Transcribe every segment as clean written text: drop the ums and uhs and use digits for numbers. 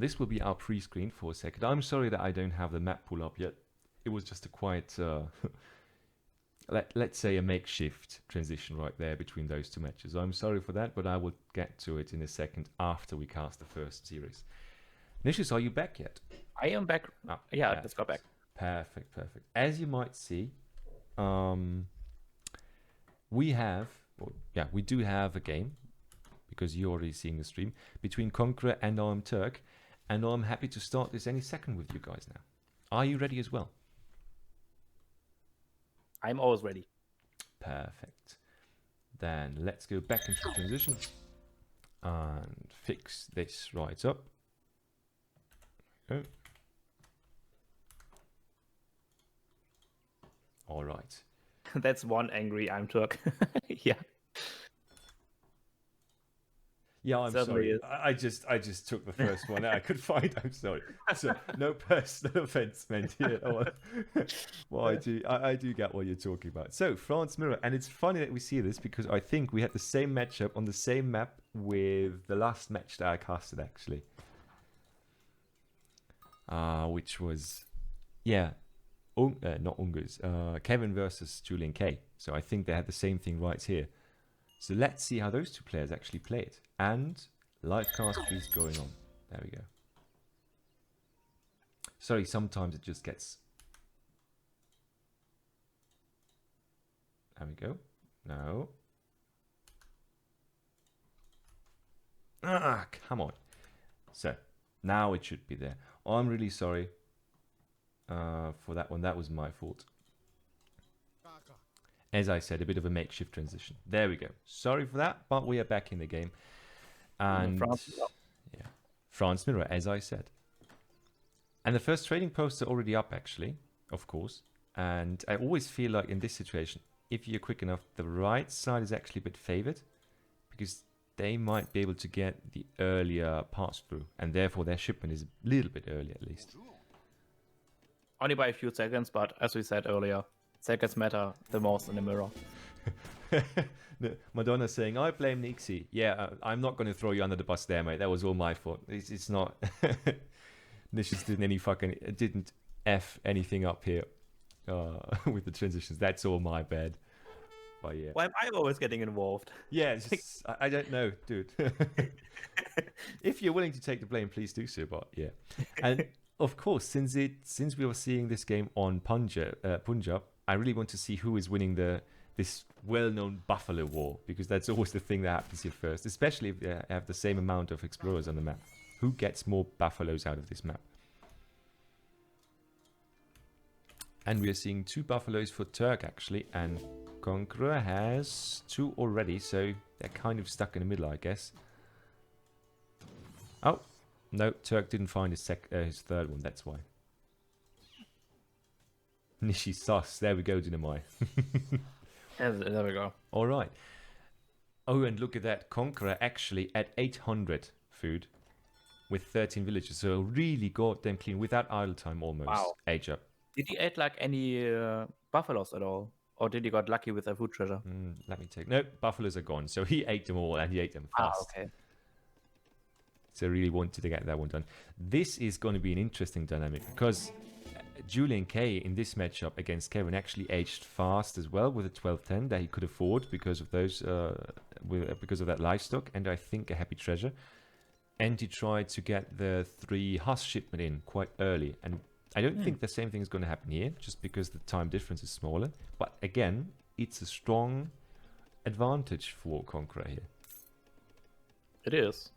this will be our pre-screen for a second. I'm sorry that I don't have the map pull up yet. It was just a quite, let's say, a makeshift transition right there between those two matches. I'm sorry for that, but I will get to it in a second after we cast the first series. Nicius, are you back yet? I am back. Oh, yeah, perfect. let's go back. Perfect. As you might see, we do have a game, because you're already seeing the stream, between Conqueror and iamturk, and I'm happy to start this any second with you guys now. Are you ready as well? I'm always ready. Perfect. Then let's go back into transition and fix this right up. Okay. All right. That's one angry iamturk. Yeah. Yeah, I'm Certainly sorry. I just took the first one I could find. I'm sorry. So no personal offense meant here at all. Well, I do get what you're talking about. So France Mirror, and it's funny that we see this because I think we had the same matchup on the same map with the last match that I casted actually. Which was, not Ungus, Kevin versus Julian K. So I think they had the same thing right here. So let's see how those two players actually play it. And live cast is going on. There we go. Sorry, sometimes it just gets... There we go. No. Come on. So, now it should be there. I'm really sorry for that one. That was my fault. As I said, a bit of a makeshift transition. There we go. Sorry for that, but we are back in the game. And France Mirror, as I said. And the first trading posts are already up, actually, of course. And I always feel like in this situation, if you're quick enough, the right side is actually a bit favored, because they might be able to get the earlier pass through, and therefore their shipment is a little bit earlier at least. Only by a few seconds, but as we said earlier, seconds matter the most in the mirror. Madonna saying, I blame Nixie. Yeah, I'm not going to throw you under the bus there, mate. That was all my fault. It's not. Nicius didn't F anything up here with the transitions. That's all my bad. But yeah. Why am I always getting involved? Yeah, it's just, I don't know, dude. If you're willing to take the blame, please do so. But yeah. And of course, since we were seeing this game on Punjab, I really want to see who is winning this well-known Buffalo War, because that's always the thing that happens here first, especially if they have the same amount of explorers on the map. Who gets more buffaloes out of this map? And we are seeing 2 buffaloes for Turk actually, and Conqueror has 2 already, so they're kind of stuck in the middle, I guess. Oh, no, Turk didn't find his third one, that's why. Nishi sus, there we go, Dynamite. There we go. All right. Oh, and look at that, Conqueror actually at 800 food with 13 villages, so really goddamn clean, without idle time almost. Wow. Age up. Did he add like any buffaloes at all? Or did he got lucky with a food treasure? Let me take... Nope, buffaloes are gone. So he ate them all, and he ate them fast. Okay. So I really wanted to get that one done. This is going to be an interesting dynamic, because Julian K in this matchup against Kevin actually aged fast as well with a 12-10 that he could afford because of those, because of that livestock, and I think a happy treasure. And he tried to get the 3 husk shipment in quite early, and I don't think the same thing is going to happen here, just because the time difference is smaller. But again, it's a strong advantage for Conqueror here. It is.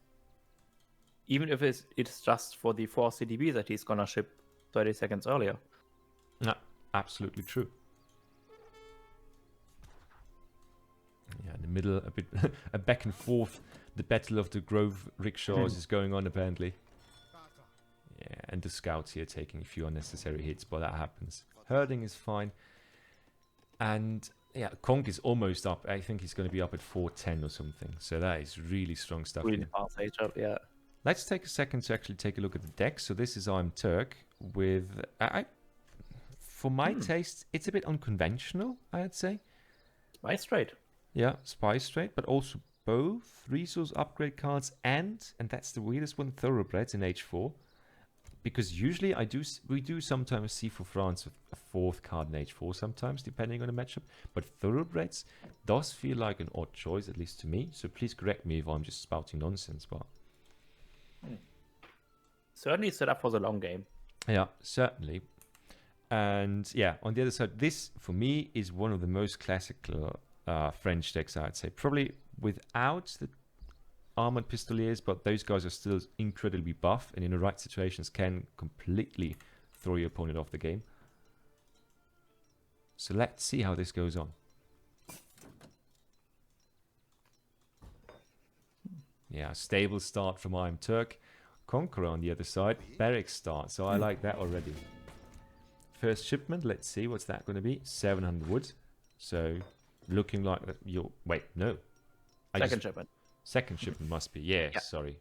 Even if it's just for the 4 CDB that he's gonna ship 30 seconds earlier. No, absolutely true. Yeah, in the middle, a bit a back and forth. The battle of the Grove rickshaws is going on apparently. Yeah, and the scouts here taking a few unnecessary hits, but that happens. Herding is fine. And yeah, Conk is almost up. I think he's going to be up at 410 or something. So that is really strong stuff. Really fast age up, yeah. Let's take a second to actually take a look at the deck. So this is iamturk with... for my taste, it's a bit unconventional, I'd say. Spice trade. Yeah, spice trade, but also both resource upgrade cards and that's the weirdest one, thoroughbreds in H4. Because usually we do sometimes see for France a fourth card in H4 sometimes, depending on the matchup. But thoroughbreds does feel like an odd choice, at least to me. So please correct me if I'm just spouting nonsense, but... Certainly set up for the long game. Yeah, certainly. And yeah, on the other side, this, for me, is one of the most classical French decks, I'd say. Probably without the Armored Pistoliers, but those guys are still incredibly buff, and in the right situations can completely throw your opponent off the game. So let's see how this goes on. Yeah, stable start from iamturk. Conqueror on the other side, barracks start, so I like that already. First shipment, let's see what's that going to be. 700 wood. So looking like that you're... Wait, no. Second shipment. Second shipment must be, yeah, sorry.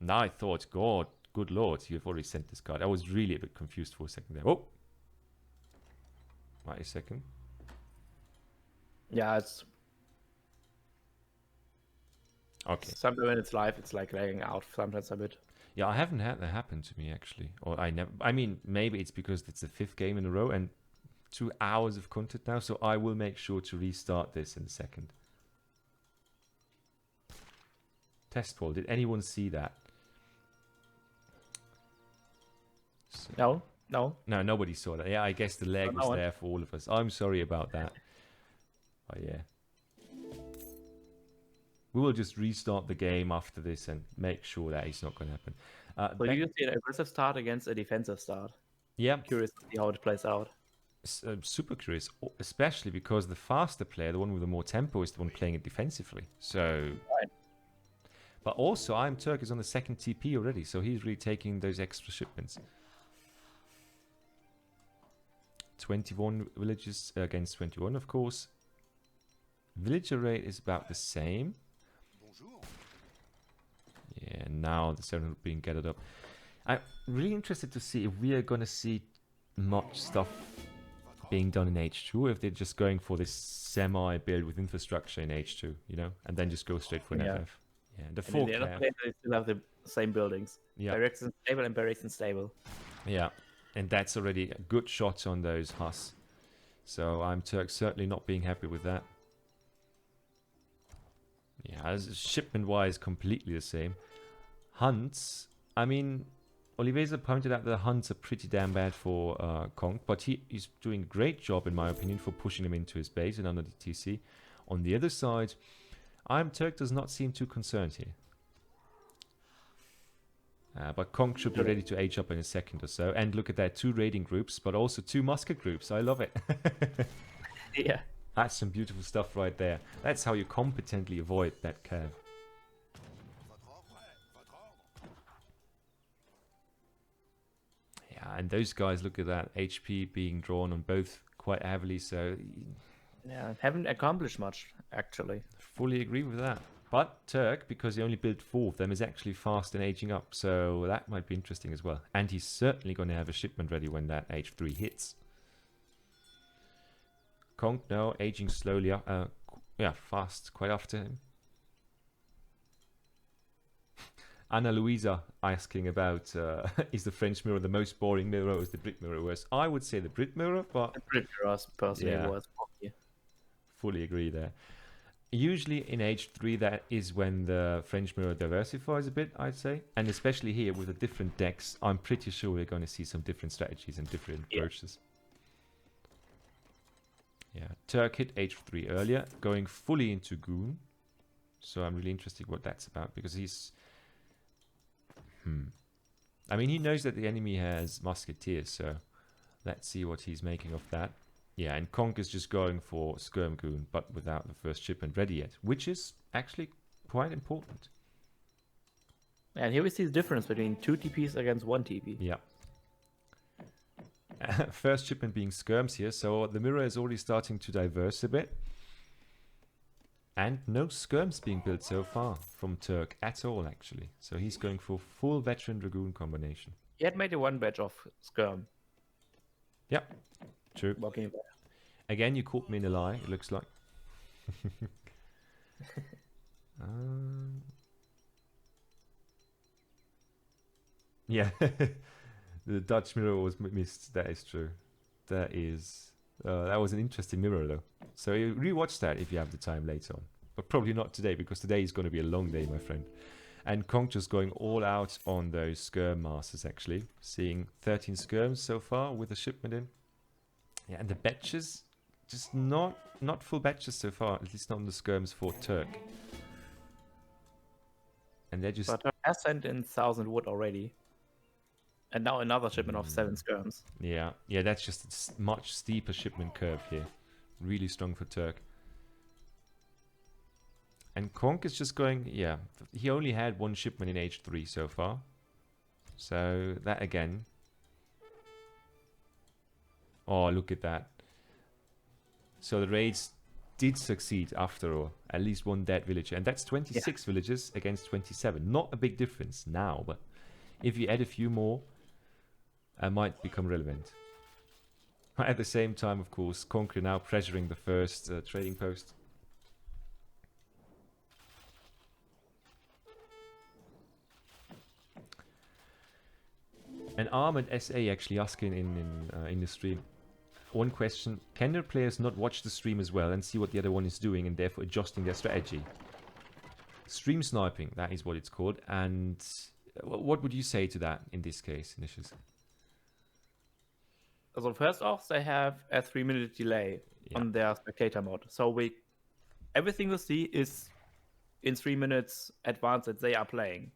Now I thought, God, good lord, you've already sent this card. I was really a bit confused for a second there. Oh! Wait a second. Yeah, it's... Okay. Sometimes when it's live, it's like lagging out sometimes a bit. Yeah, I haven't had that happen to me, actually. Or I never... I mean, maybe it's because it's the 5th game in a row and 2 hours of content now, so I will make sure to restart this in a second. Test poll. Did anyone see that? No, no. No, nobody saw that. Yeah, I guess the lag was there for all of us. I'm sorry about that. But yeah. We will just restart the game after this and make sure that it's not going to happen. So you see an aggressive start against a defensive start. Yeah. I'm curious to see how it plays out. Super curious, especially because the faster player, the one with the more tempo, is the one playing it defensively. So... Right. But also, iamturk is on the 2nd TP already, so he's really taking those extra shipments. 21 villages against 21, of course. Villager rate is about the same. Yeah, now the 700 being gathered up. I'm really interested to see if we are going to see much stuff being done in H2, if they're just going for this semi-build with infrastructure in H2, you know, and then just go straight for an FF. Yeah, the 4 they still have the same buildings. Yeah. Barracks and stable and barracks and stable. Yeah, and that's already a good shot on those Hus. So iamturk certainly not being happy with that. Yeah, as shipment-wise, completely the same. Hunts, I mean, Oliveza pointed out that the hunts are pretty damn bad for Conk, but he's doing a great job, in my opinion, for pushing them into his base and under the TC. On the other side, iamturk does not seem too concerned here. But Conk should be ready to age up in a second or so. And look at that, 2 raiding groups, but also 2 musket groups. I love it. Yeah. That's some beautiful stuff right there. That's how you competently avoid that curve. Yeah, and those guys, look at that. HP being drawn on both quite heavily, so... Yeah, haven't accomplished much, actually. Fully agree with that. But Turk, because he only built 4 of them, is actually fast and aging up, so that might be interesting as well. And he's certainly going to have a shipment ready when that H3 hits. Conk now aging slowly up, yeah, fast, quite after him. Anna Luisa asking about is the French mirror the most boring mirror or is the Brit mirror worse? I would say the Brit mirror, but The Brit mirror is personally worse. Fully agree there. Usually in H3 that is when the French mirror diversifies a bit, I'd say, and especially here with the different decks, I'm pretty sure we're going to see some different strategies and different approaches. Yeah, Turk hit H3 earlier, going fully into Goon. So I'm really interested what that's about, because he's... I mean, he knows that the enemy has musketeers, so let's see what he's making of that. Yeah, and Conk is just going for Skirm Goon, but without the first shipment ready yet, which is actually quite important. And here we see the difference between 2 TPs against 1 TP. Yeah. First shipment being Skirms here, so the mirror is already starting to diverse a bit. And no Skirms being built so far from Turk at all, actually. So he's going for full Veteran Dragoon combination. He had made a 1 batch of Skirm. Yeah, true. Walking there. Again, you caught me in a lie, it looks like. Yeah, the Dutch mirror was missed. That is true. That is. That was an interesting mirror, though. So you rewatch that if you have the time later on. But probably not today, because today is going to be a long day, my friend. And Conk just going all out on those skirm masters, actually. Seeing 13 skirms so far with the shipment in. Yeah, and the batches, just not full batches so far. At least not on the skirms for Turk. And they're just... But I have sent in 1,000 wood already. And now another shipment of 7 skirms. Yeah, that's just a much steeper shipment curve here. Really strong for Turk. And Conk is just going, yeah, he only had one shipment in H3 so far. So that again. Oh, look at that. So the raids did succeed after all. At least one dead villager. And that's 26 villagers against 27. Not a big difference now, but if you add a few more, it might become relevant. At the same time, of course, Conqueror now pressuring the first trading post. And Armored SA actually asking in the stream one question: can their players not watch the stream as well and see what the other one is doing and therefore adjusting their strategy? Stream sniping, that is what it's called. And what would you say to that in this case, Nicius? So first off, they have a 3-minute delay on their spectator mode. So everything we see is in 3 minutes advance that they are playing.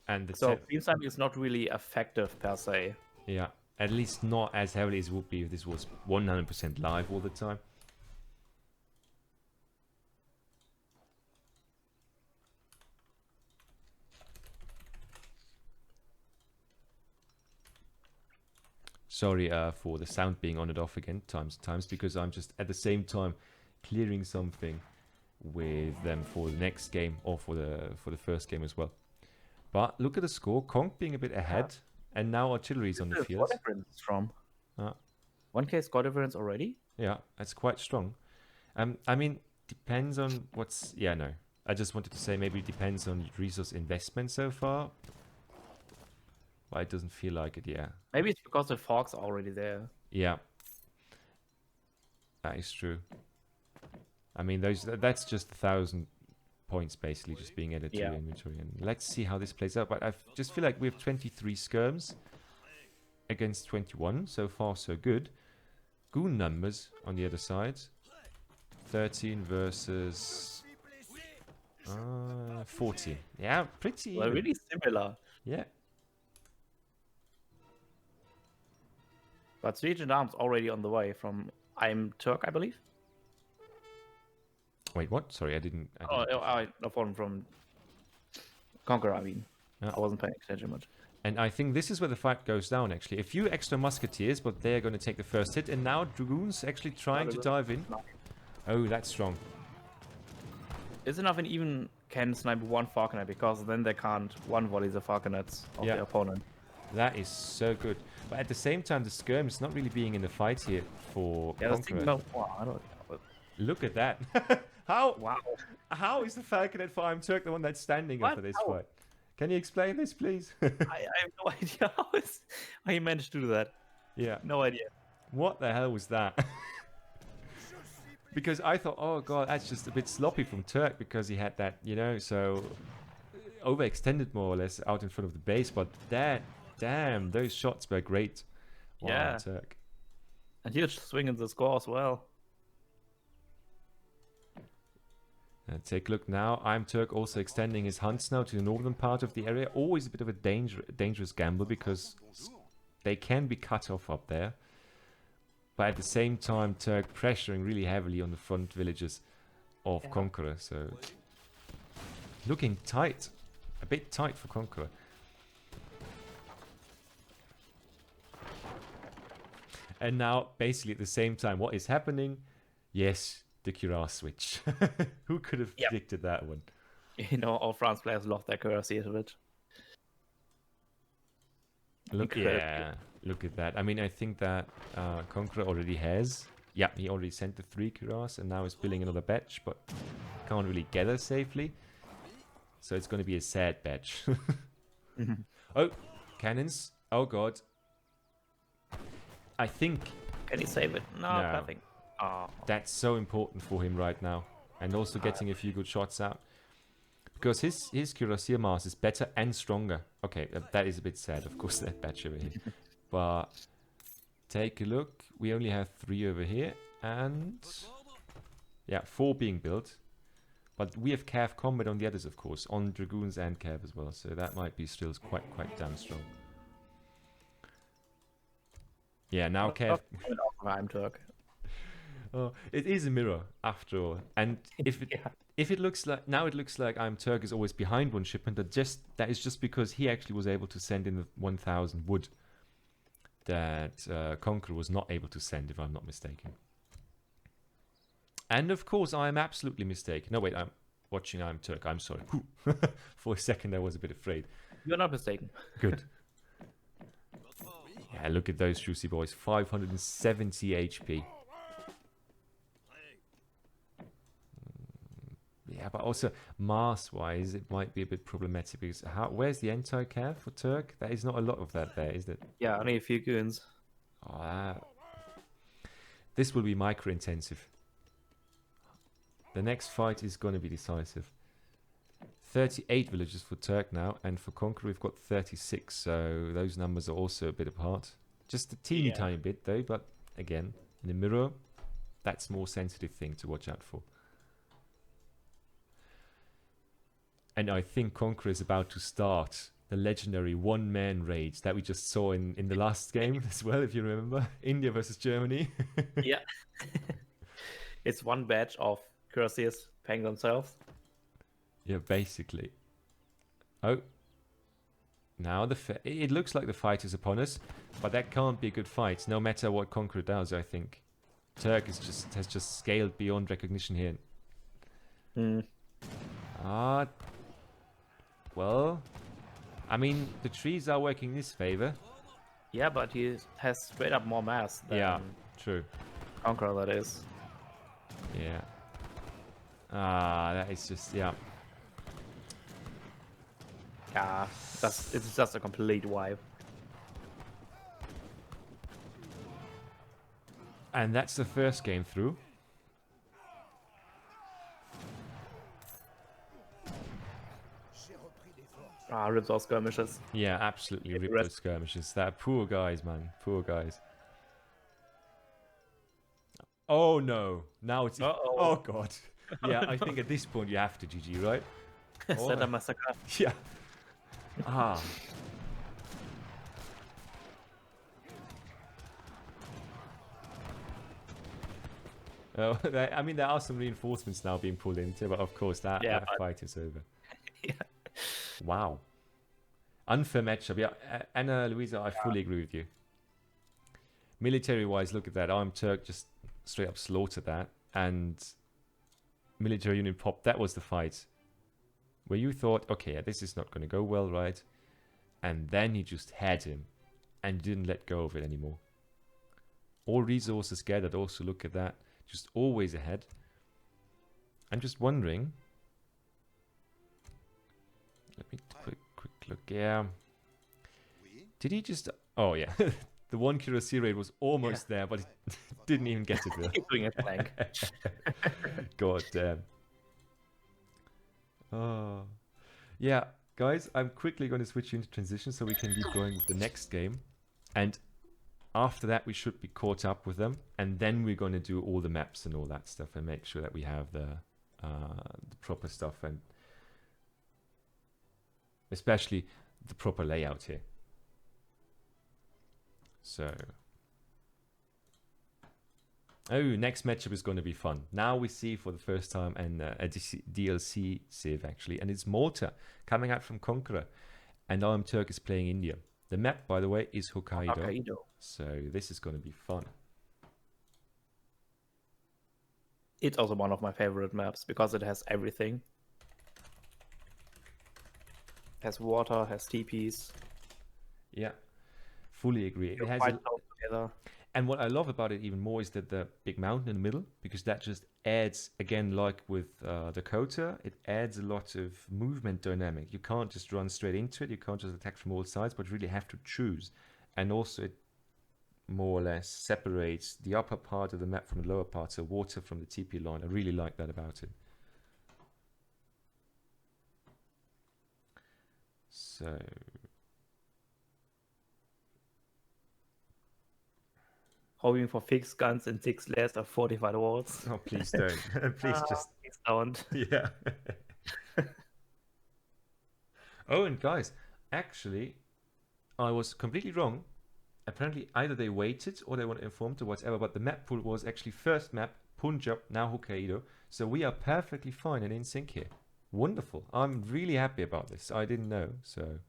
And so stream sniping is not really effective per se. Yeah, at least not as heavily as it would be if this was 100% live all the time. Sorry for the sound being on and off again times because I'm just at the same time clearing something with them for the next game or for the first game as well. But look at the score. Conk being a bit ahead, and now artillery's on the field. Score difference from 1k score difference already? Yeah, that's quite strong. I mean, depends on what's... Yeah, no. I just wanted to say maybe it depends on resource investment so far. But it doesn't feel like it, yeah. Maybe it's because the forks are already there. Yeah. That is true. I mean, that's just 1,000 points basically just being added to your inventory. And let's see how this plays out. But I just feel like we have 23 skirms against 21. So far, so good. Goon numbers on the other side. 13 versus 14. Yeah, pretty well, really similar. Yeah. But Legion Arms already on the way from iamturk, I believe. Wait, what? Sorry, I didn't. No problem from Conqueror. I mean, I wasn't paying attention much. And I think this is where the fight goes down. Actually, a few extra musketeers, but they're going to take the first hit. And now dragoons actually trying to dive in. Oh, that's strong. It's enough, and even can snipe one falconer because then they can't one volley the falconets of the opponent. That is so good. But at the same time, the skirm is not really being in the fight here for Conqueror. Look at that. How is the falconet for iamturk the one that's standing up for this fight? Can you explain this, please? I have no idea how he managed to do that. Yeah. No idea. What the hell was that? Because I thought, oh god, that's just a bit sloppy from Turk because he had that, you know, so overextended more or less out in front of the base. But damn, those shots were great. Wow, yeah. Turk. And huge swing in the score as well. Take a look now. iamturk also extending his hunts now to the northern part of the area. Always a bit of a dangerous gamble because they can be cut off up there. But at the same time, Turk pressuring really heavily on the front villages of Conqueror. So looking tight. A bit tight for Conqueror. And now, basically at the same time, what is happening? Yes, the Cuirass switch. Who could have predicted that one? You know, all France players lost their currency of it. Look at that. I mean, I think that Conqueror already has Yeah, he already sent the 3 Kuras, and now he's building another batch, but can't really gather safely. So it's going to be a sad batch. Oh, cannons. Oh, God. I think... Can he save it? No, No. nothing. Oh. That's so important for him right now. And also getting a few good shots out. Because his Cuirassier mass is better and stronger. Okay, that is a bit sad, of course, that batch over here. But take a look. We only have 3 over here. And... yeah, 4 being built. But we have Cav combat on the others, of course. On Dragoons and Cav as well. So that might be still quite damn strong. Yeah, now Cav... iamturk. Oh, it is a mirror, after all. And if it looks like... now it looks like iamturk is always behind one shipment. That is just because he actually was able to send in the 1000 wood. That Conqueror was not able to send, if I'm not mistaken. And of course, I am absolutely mistaken. No, wait, I'm watching iamturk. I'm sorry. For a second, I was a bit afraid. You're not mistaken. Good. Yeah, look at those juicy boys. 570 HP. Yeah, but also, mass-wise, it might be a bit problematic. Because where's the anti-cav for Turk? There is not a lot of that there, is it? Yeah, only a few goons. Oh, this will be micro-intensive. The next fight is going to be decisive. 38 villages for Turk now, and for Conqueror we've got 36, so those numbers are also a bit apart. Just a teeny tiny bit though, but again, in the mirror, that's a more sensitive thing to watch out for. And I think Conqueror is about to start the legendary one-man raids that we just saw in the last game as well, if you remember. India versus Germany. Yeah. It's one batch of Cuirassiers paying themselves. Yeah, basically. Oh. Now it looks like the fight is upon us, but that can't be a good fight, no matter what Conqueror does, I think. Turk has just scaled beyond recognition here. Well, I mean, the trees are working in his favor. Yeah, but he has straight up more mass than true. Conqueror, that is. Yeah. That is just, yeah. Yeah, it's just a complete wipe. And that's the first game through. Rip those skirmishes. Yeah, absolutely. Rip those skirmishes. That poor guys, man. Poor guys. Oh no. Now it's... oh god. Yeah, I think at this point you have to GG, right? Set a massacre. Yeah. Oh, I mean, there are some reinforcements now being pulled into, but of course that fight is over. Yeah. Wow. Unfair matchup. Yeah, Anna, Louisa, I fully agree with you. Military-wise, look at that. iamturk just straight up slaughtered that. And military unit pop, that was the fight. Where you thought, okay, this is not going to go well, right? And then he just had him. And didn't let go of it anymore. All resources gathered, also look at that. Just always ahead. I'm just wondering... Let me quick look. Yeah. Did he just... oh, yeah. The one Cuirassier raid was almost there, but it didn't even get it there. He's doing a flank. God damn. Oh. Yeah, guys, I'm quickly going to switch you into transition so we can keep going with the next game. And after that, we should be caught up with them. And then we're going to do all the maps and all that stuff and make sure that we have the proper stuff and especially the proper layout here. So, next matchup is going to be fun. Now we see for the first time a DLC-civ actually, and it's Malta coming out from Conqueror, and iamturk is playing India. The map, by the way, is Hokkaido. So this is going to be fun. It's also one of my favorite maps because it has everything. Has water, has TPs. Yeah, fully agree. It has And what I love about it even more is that the big mountain in the middle, because that just adds, again, like with Dakota, it adds a lot of movement dynamic. You can't just run straight into it. You can't just attack from all sides, but really have to choose. And also it more or less separates the upper part of the map from the lower part, so water from the TP line. I really like that about it. So... hoping for fixed guns and 6 layers of fortified walls. Oh, please don't. Please just... Please don't. Yeah. Oh, and guys, actually, I was completely wrong. Apparently, either they waited or they weren't informed or whatever, but the map pool was actually first map, Punjab, now Hokkaido. So we are perfectly fine and in sync here. Wonderful. I'm really happy about this. I didn't know. So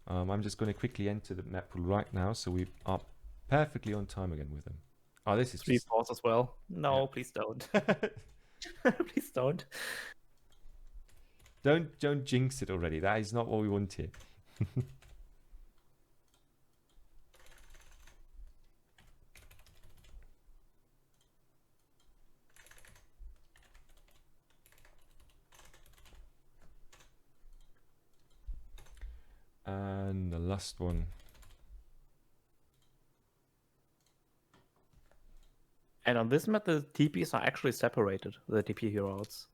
I'm just going to quickly enter the map pool right now. So we are perfectly on time again with them. Oh, this is 3 force as well. No, yeah. Please don't. Please don't. Don't jinx it already. That is not what we want here. And the last one. And on this map, the TPs are actually separated, the TP heroes.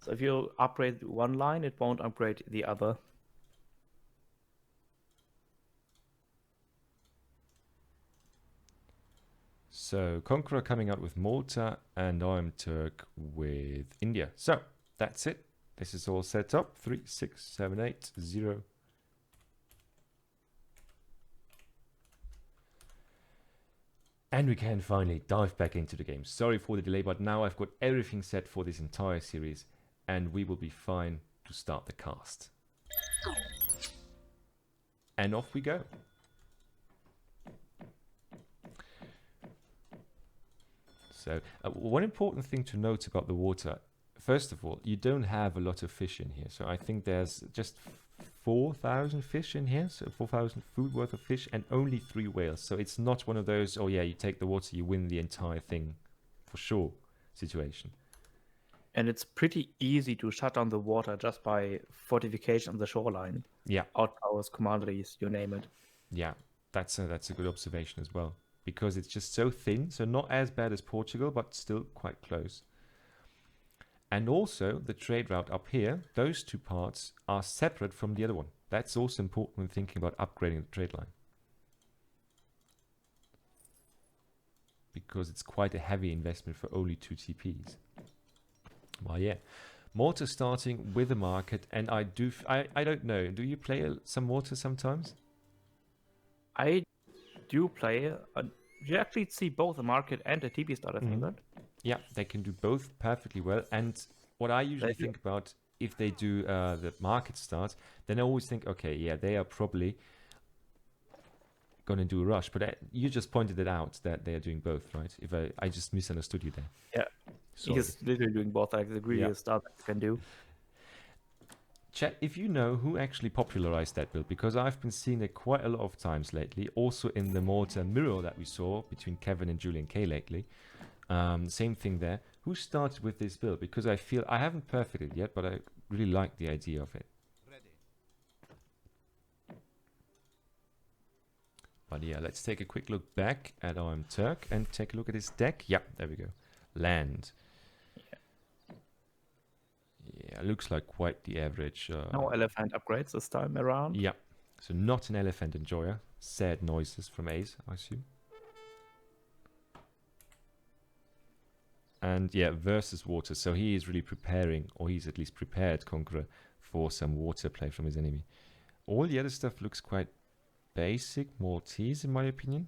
So if you upgrade one line, it won't upgrade the other. So Conqueror coming out with Malta and iamturk with India. So that's it. This is all set up. 3, 6, 7, 8, 0. And we can finally dive back into the game. Sorry for the delay, but now I've got everything set for this entire series and we will be fine to start the cast. And off we go. So one important thing to note about the water, first of all, you don't have a lot of fish in here. So I think there's just 4,000 fish in here, so 4,000 food worth of fish, and only 3 whales. So it's not one of those, oh yeah, you take the water, you win the entire thing, for sure, situation. And it's pretty easy to shut down the water just by fortification on the shoreline. Yeah. Outpowers, commanderies, you name it. Yeah, that's a good observation as well. Because it's just so thin, so not as bad as Portugal, but still quite close. And also, the trade route up here, those 2 parts are separate from the other one. That's also important when thinking about upgrading the trade line. Because it's quite a heavy investment for only 2 TPs. Well, yeah. Malta starting with a market, and I don't know, do you play some Malta sometimes? I do play. You actually see both the market and the TP start in England. Yeah, they can do both perfectly well. And what I usually think about, if they do the market start, then I always think, okay, yeah, they are probably going to do a rush. But you just pointed it out that they are doing both, right? If I just misunderstood you there. Yeah, he's literally doing both, like the greediest start that you can do. Chat, if you know who actually popularized that build, because I've been seeing it quite a lot of times lately, also in the Malta mirror that we saw between Kevin and Julian K lately. Same thing there. Who started with this build? Because I feel I haven't perfected it yet, but I really like the idea of it. Ready. But yeah, let's take a quick look back at iamturk and take a look at his deck. Yeah, there we go. Land. Yeah, looks like quite the average. No elephant upgrades this time around. Yeah, so not an elephant enjoyer. Sad noises from Ace, I assume. And yeah, versus water. So he is really preparing, or he's at least prepared, Conqueror, for some water play from his enemy. All the other stuff looks quite basic, Maltese in my opinion.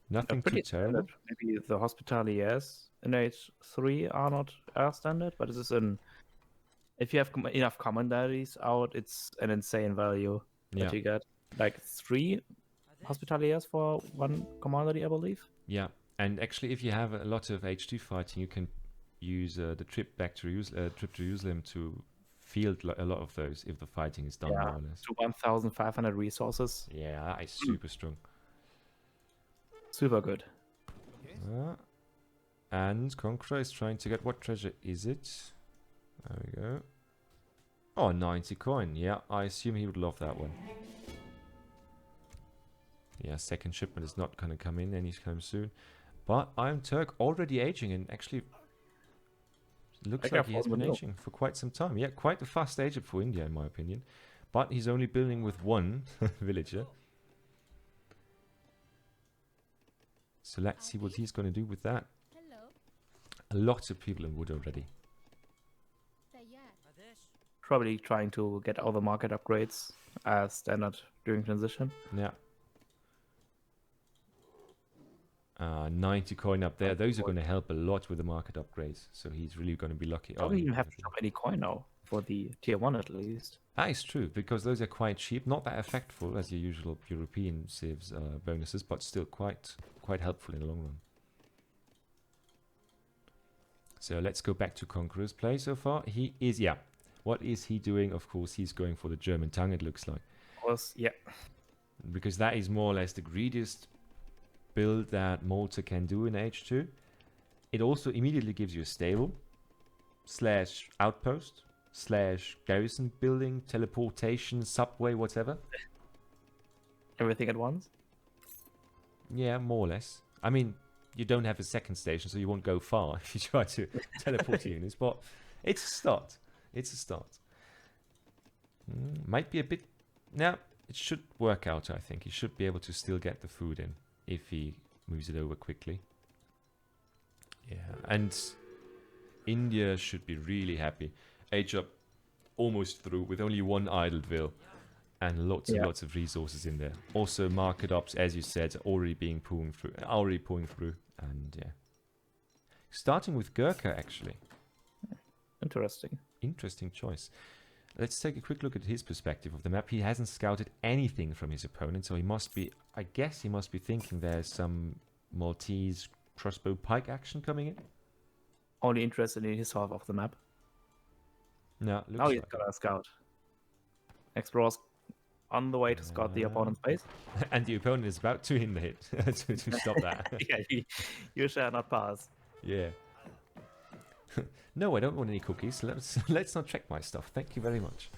Nothing too terrible. Maybe the Hospitaliers in H3 are not as standard, but this is an... If you have enough commanderies out, it's an insane value that you get. Like 3 Hospitaliers for 1 commandery, I believe. Yeah, and actually if you have a lot of H2 fighting, you can use the trip back to Jerusalem to field a lot of those if the fighting is done more or less. To 1,500 resources. Yeah, that is super strong. Super good. And Conqueror is trying to get, what treasure is it? There we go. Oh, 90 coin. Yeah, I assume he would love that one. Yeah, second shipment is not going to come in anytime soon. But iamturk already aging, and actually looks like he has been aging for quite some time. Yeah, quite a fast ager for India, in my opinion. But he's only building with one villager. So let's see what he's going to do with that. A lot of people in wood already. Probably trying to get all the market upgrades as standard during transition. Yeah. 90 coin up there. Those are going to help a lot with the market upgrades. So he's really going to be lucky. Don't even have to shop any coin now, for the tier 1 at least. That is true, because those are quite cheap. Not that effectful as your usual European civs bonuses, but still quite helpful in the long run. So let's go back to Conqueror's play so far. He is, yeah. What is he doing? Of course, he's going for the German tongue, it looks like. Yeah. Because that is more or less the greediest build that Malta can do in H2. It also immediately gives you a stable, / outpost, / garrison building, teleportation, subway, whatever. Everything at once? Yeah, more or less. I mean, you don't have a second station, so you won't go far if you try to teleport units, but it's a start. It's a start. Might be a bit... Now, it should work out, I think. He should be able to still get the food in if he moves it over quickly. Yeah, and India should be really happy. Age up almost through with only one idled vil and lots and lots of resources in there. Also, market ops, as you said, already pouring through. And yeah, starting with Gurkha actually. Interesting choice. Let's take a quick look at his perspective of the map. He hasn't scouted anything from his opponent, so he must be, I guess he must be thinking there's some Maltese crossbow pike action coming in. Only interested in his half of the map. No, looks now he's got a scout. Explorer's on the way to scout the opponent's base. And the opponent is about to hit the hit to stop that. Yeah, you shall not pass. Yeah. No, I don't want any cookies. Let's not check my stuff. Thank you very much.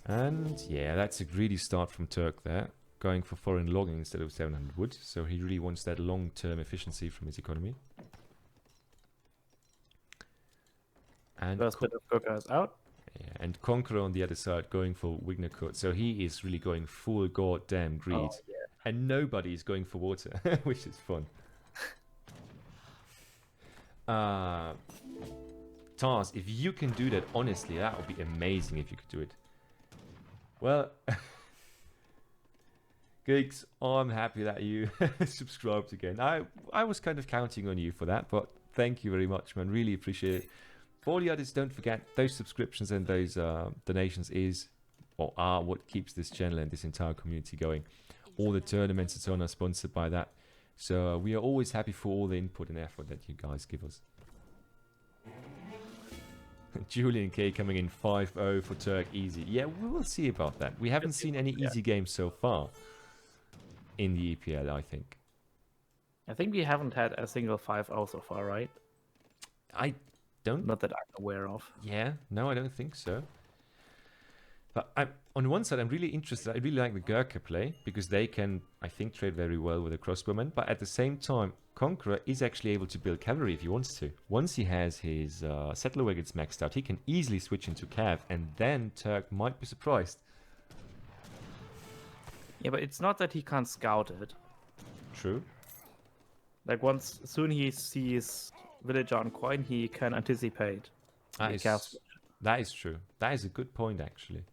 And yeah, that's a greedy start from Turk there. Going for foreign logging instead of 700 wood. So he really wants that long-term efficiency from his economy. And first bit of Gurkha is out. Yeah, and Conqueror on the other side going for Wignakut. So he is really going full goddamn greed. Oh, yeah. And nobody is going for water, which is fun. Tars, if you can do that, honestly, that would be amazing if you could do it. Well, Gigs, I'm happy that you subscribed again. I was kind of counting on you for that, but thank you very much, man. Really appreciate it. For all the others, don't forget, those subscriptions and those donations are what keeps this channel and this entire community going. All the tournaments and so on are sponsored by that. So we are always happy for all the input and effort that you guys give us. Julian K coming in 5-0 for Turk easy. Yeah, we will see about that. We haven't seen any easy games so far in the EPL, I think. I think we haven't had a single 5-0 so far, right? I don't... Not that I'm aware of. Yeah, no, I don't think so. But on one side, I'm really interested. I really like the Gurkha play because they can, I think, trade very well with the crossbowmen. But at the same time, Conqueror is actually able to build cavalry if he wants to. Once he has his settler wagons maxed out, he can easily switch into cav, and then Turk might be surprised. Yeah, but it's not that he can't scout it. True. Like soon he sees villager on coin, he can anticipate. That is true. That is a good point, actually.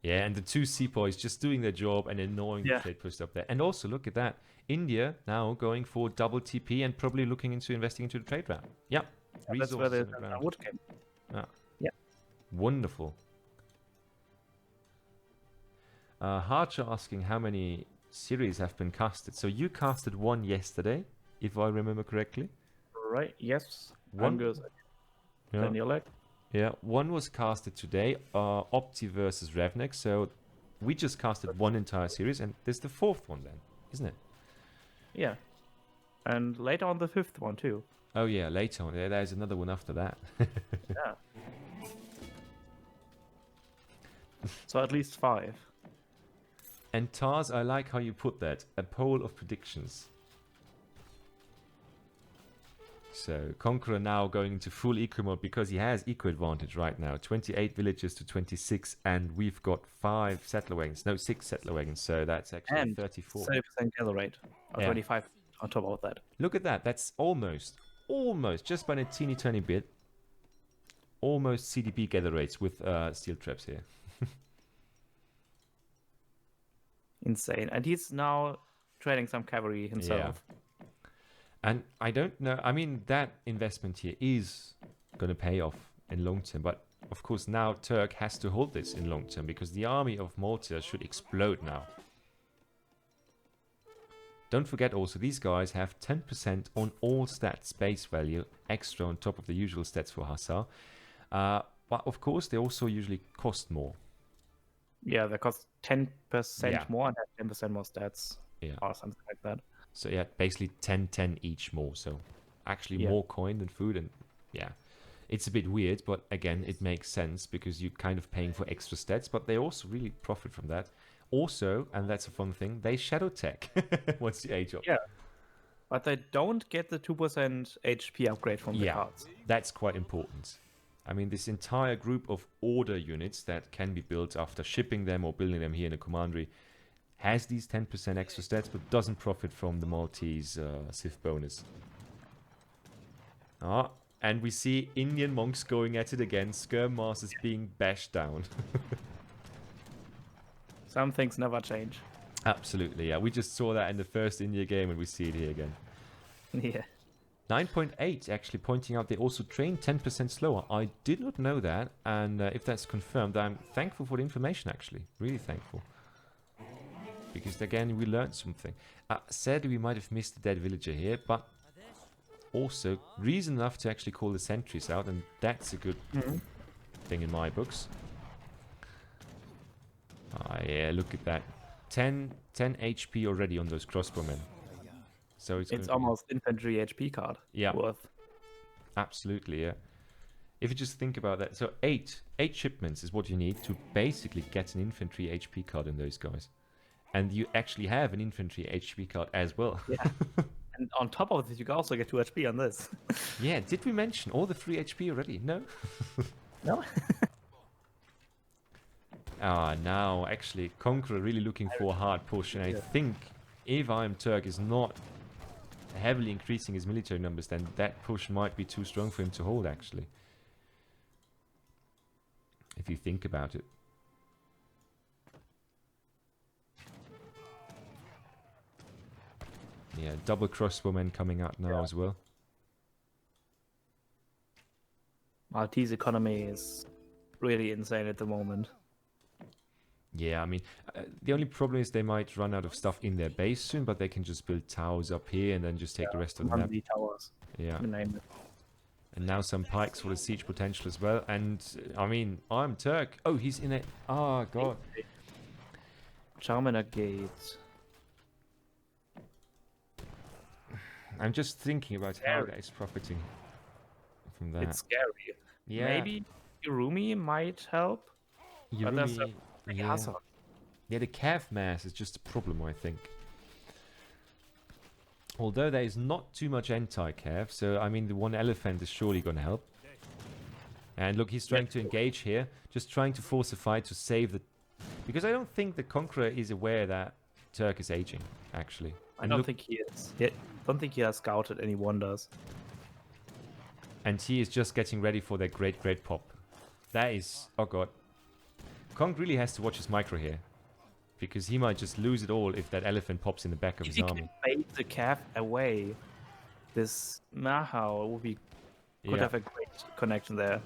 Yeah, and the two sepoys just doing their job and annoying the trade post up there. And also, look at that. India now going for double TP and probably looking into investing into the trade route. Yeah. That's where the wood came. Yeah. Wonderful. Harcher asking how many series have been casted. So you casted one yesterday, if I remember correctly. Right, yes. One goes Danielek. Yeah, one was casted today, Opti versus Revnek. So we just casted one entire series, and there's the fourth one then, isn't it? Yeah. And later on the 5th one too. Oh yeah, later on. Yeah, there's another one after that. Yeah. So at least 5. And Tars, I like how you put that. A poll of predictions. So Conqueror now going into full eco mode because he has eco advantage right now. 28 villages to 26, and we've got 5 settler wagons. No, 6 settler wagons. So that's actually And 34. 30% gather rate. Or Yeah. 25 on top of that. Look at that. That's almost, just by a teeny tiny bit, almost CDP gather rates with steel traps here. Insane. And he's now trading some cavalry himself. Yeah. And I don't know. I mean, that investment here is going to pay off in long term. But of course, now Turk has to hold this in long term because the army of Malta should explode now. Don't forget also, these guys have 10% on all stats base value extra on top of the usual stats for Hussar. But of course, they also usually cost more. Yeah, they cost 10% Yeah. more and have 10% more stats. Yeah. Or something like that. So yeah, basically 10 each more. So actually Yeah. more coin than food. And yeah, it's a bit weird, but again, it makes sense because you're kind of paying for extra stats, but they also really profit from that. Also, and that's a fun thing, they shadow tech once you age up. Yeah. But they don't get the 2% HP upgrade from the Yeah. cards. That's quite important. I mean, this entire group of order units that can be built after shipping them or building them here in a commandery has these 10% extra stats, but doesn't profit from the Maltese civ bonus. And we see Indian monks going at it again. Skirm masters being bashed down. Some things never change. Absolutely, yeah. We just saw that in the first India game, and we see it here again. Yeah. 9.8 actually pointing out they also train 10% slower. I did not know that, and if that's confirmed, I'm thankful for the information, actually. Really thankful. Because again, we learned something. Sadly, we might have missed the dead villager here, but also reason enough to actually call the sentries out, and that's a good thing in my books. Yeah, look at that. 10 HP already on those crossbowmen. So it's almost infantry HP card worth. Absolutely, yeah. If you just think about that, so 8 shipments is what you need to basically get an infantry HP card in those guys. And you actually have an infantry HP card as well. Yeah. And on top of this, you can also get 2 HP on this. Yeah, did we mention all the 3 HP already? No? No? Now, actually, Conqueror really looking for a hard push. And I think if iamturk is not heavily increasing his military numbers, then that push might be too strong for him to hold, actually. If you think about it. Yeah, double crossbowmen coming out now as well. Maltese economy is really insane at the moment. Yeah, I mean, the only problem is they might run out of stuff in their base soon, but they can just build towers up here and then just take the rest of the map. Towers. Yeah. Name it. And now some pikes for the siege potential as well. And, I mean, iamturk. Oh, he's in it. Oh, God. Charmander Gate. I'm just thinking about how that is profiting from that. It's scary. Yeah. Maybe Irumi might help. But there's a big hassle. Yeah, the calf mass is just a problem, I think. Although there is not too much anti-calf, so I mean the one elephant is surely going to help. And look, he's trying to engage here, just trying to force a fight to save the... Because I don't think the Conqueror is aware that Turk is aging, actually. I don't think he is. I don't think he has scouted any wonders. And he is just getting ready for their great pop. That is... Oh god. Kong really has to watch his micro here. Because he might just lose it all if that elephant pops in the back of his army. If he can bait the calf away, this Mahao would be... Could have a great connection there.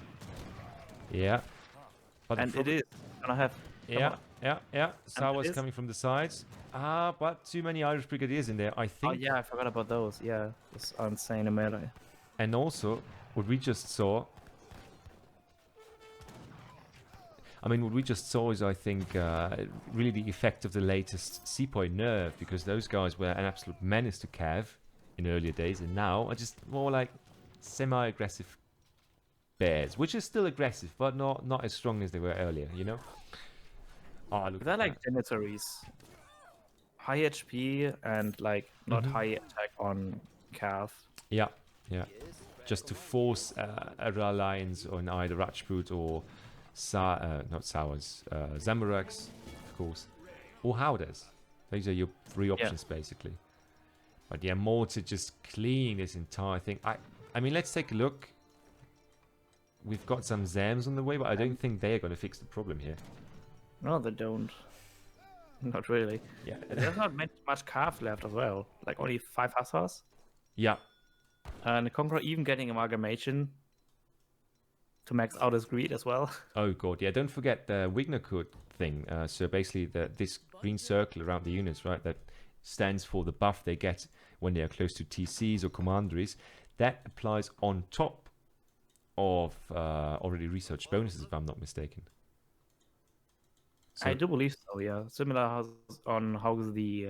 Yeah. But and it is gonna have... Yeah. Sawa's coming from the sides. But too many Irish Brigadiers in there, I think. Oh yeah, I forgot about those. Yeah, it's insane in melee. And also, what we just saw... I mean, what we just saw is, I think, really the effect of the latest Sepoy nerf, because those guys were an absolute menace to Cav in earlier days, and now are just more like semi-aggressive bears, which is still aggressive, but not as strong as they were earlier, you know? Oh, look They're at like that. Janitories. High HP and like not high attack on calf. Yeah, yeah. Just to force a Alliance on either Rajput or not Sours, Zamuraks, of course, or Howders. These are your three options basically. But yeah, more to just clean this entire thing. I mean, let's take a look. We've got some Zams on the way, but I don't think they're going to fix the problem here. No, they don't. Not really. Yeah. There's not much calf left as well. Like only 5 Hussars. Yeah. And Conqueror even getting Amalgamation to max out his greed as well. Oh god, yeah, don't forget the Wignakud thing. So basically this green circle around the units, right, that stands for the buff they get when they are close to TCs or commanderies. That applies on top of already researched bonuses, if I'm not mistaken. So, I do believe so, yeah. Similar on how the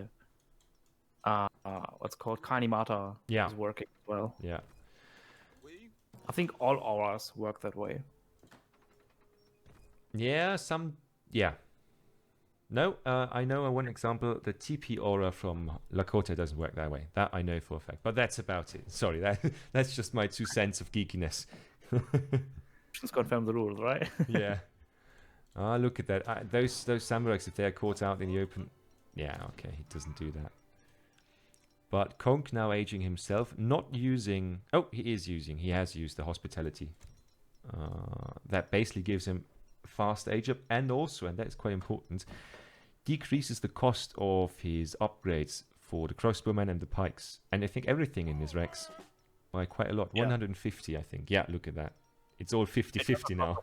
what's called Kanimata is working as well. Yeah. I think all auras work that way. Yeah, yeah. No, I know one example. The TP aura from Lakota doesn't work that way. That I know for a fact. But that's about it. Sorry, that's just my 2 cents of geekiness. Just confirm the rules, right? Yeah. Ah, look at that. Those samurais, if they're caught out in the open... Yeah, okay, he doesn't do that. But Conk now aging himself, not using... Oh, he is using. He has used the hospitality. That basically gives him fast age up, and also, and that's quite important, decreases the cost of his upgrades for the crossbowmen and the pikes. And I think everything in his Rex by quite a lot. 150, I think. Yeah, look at that. It's all 50-50 now.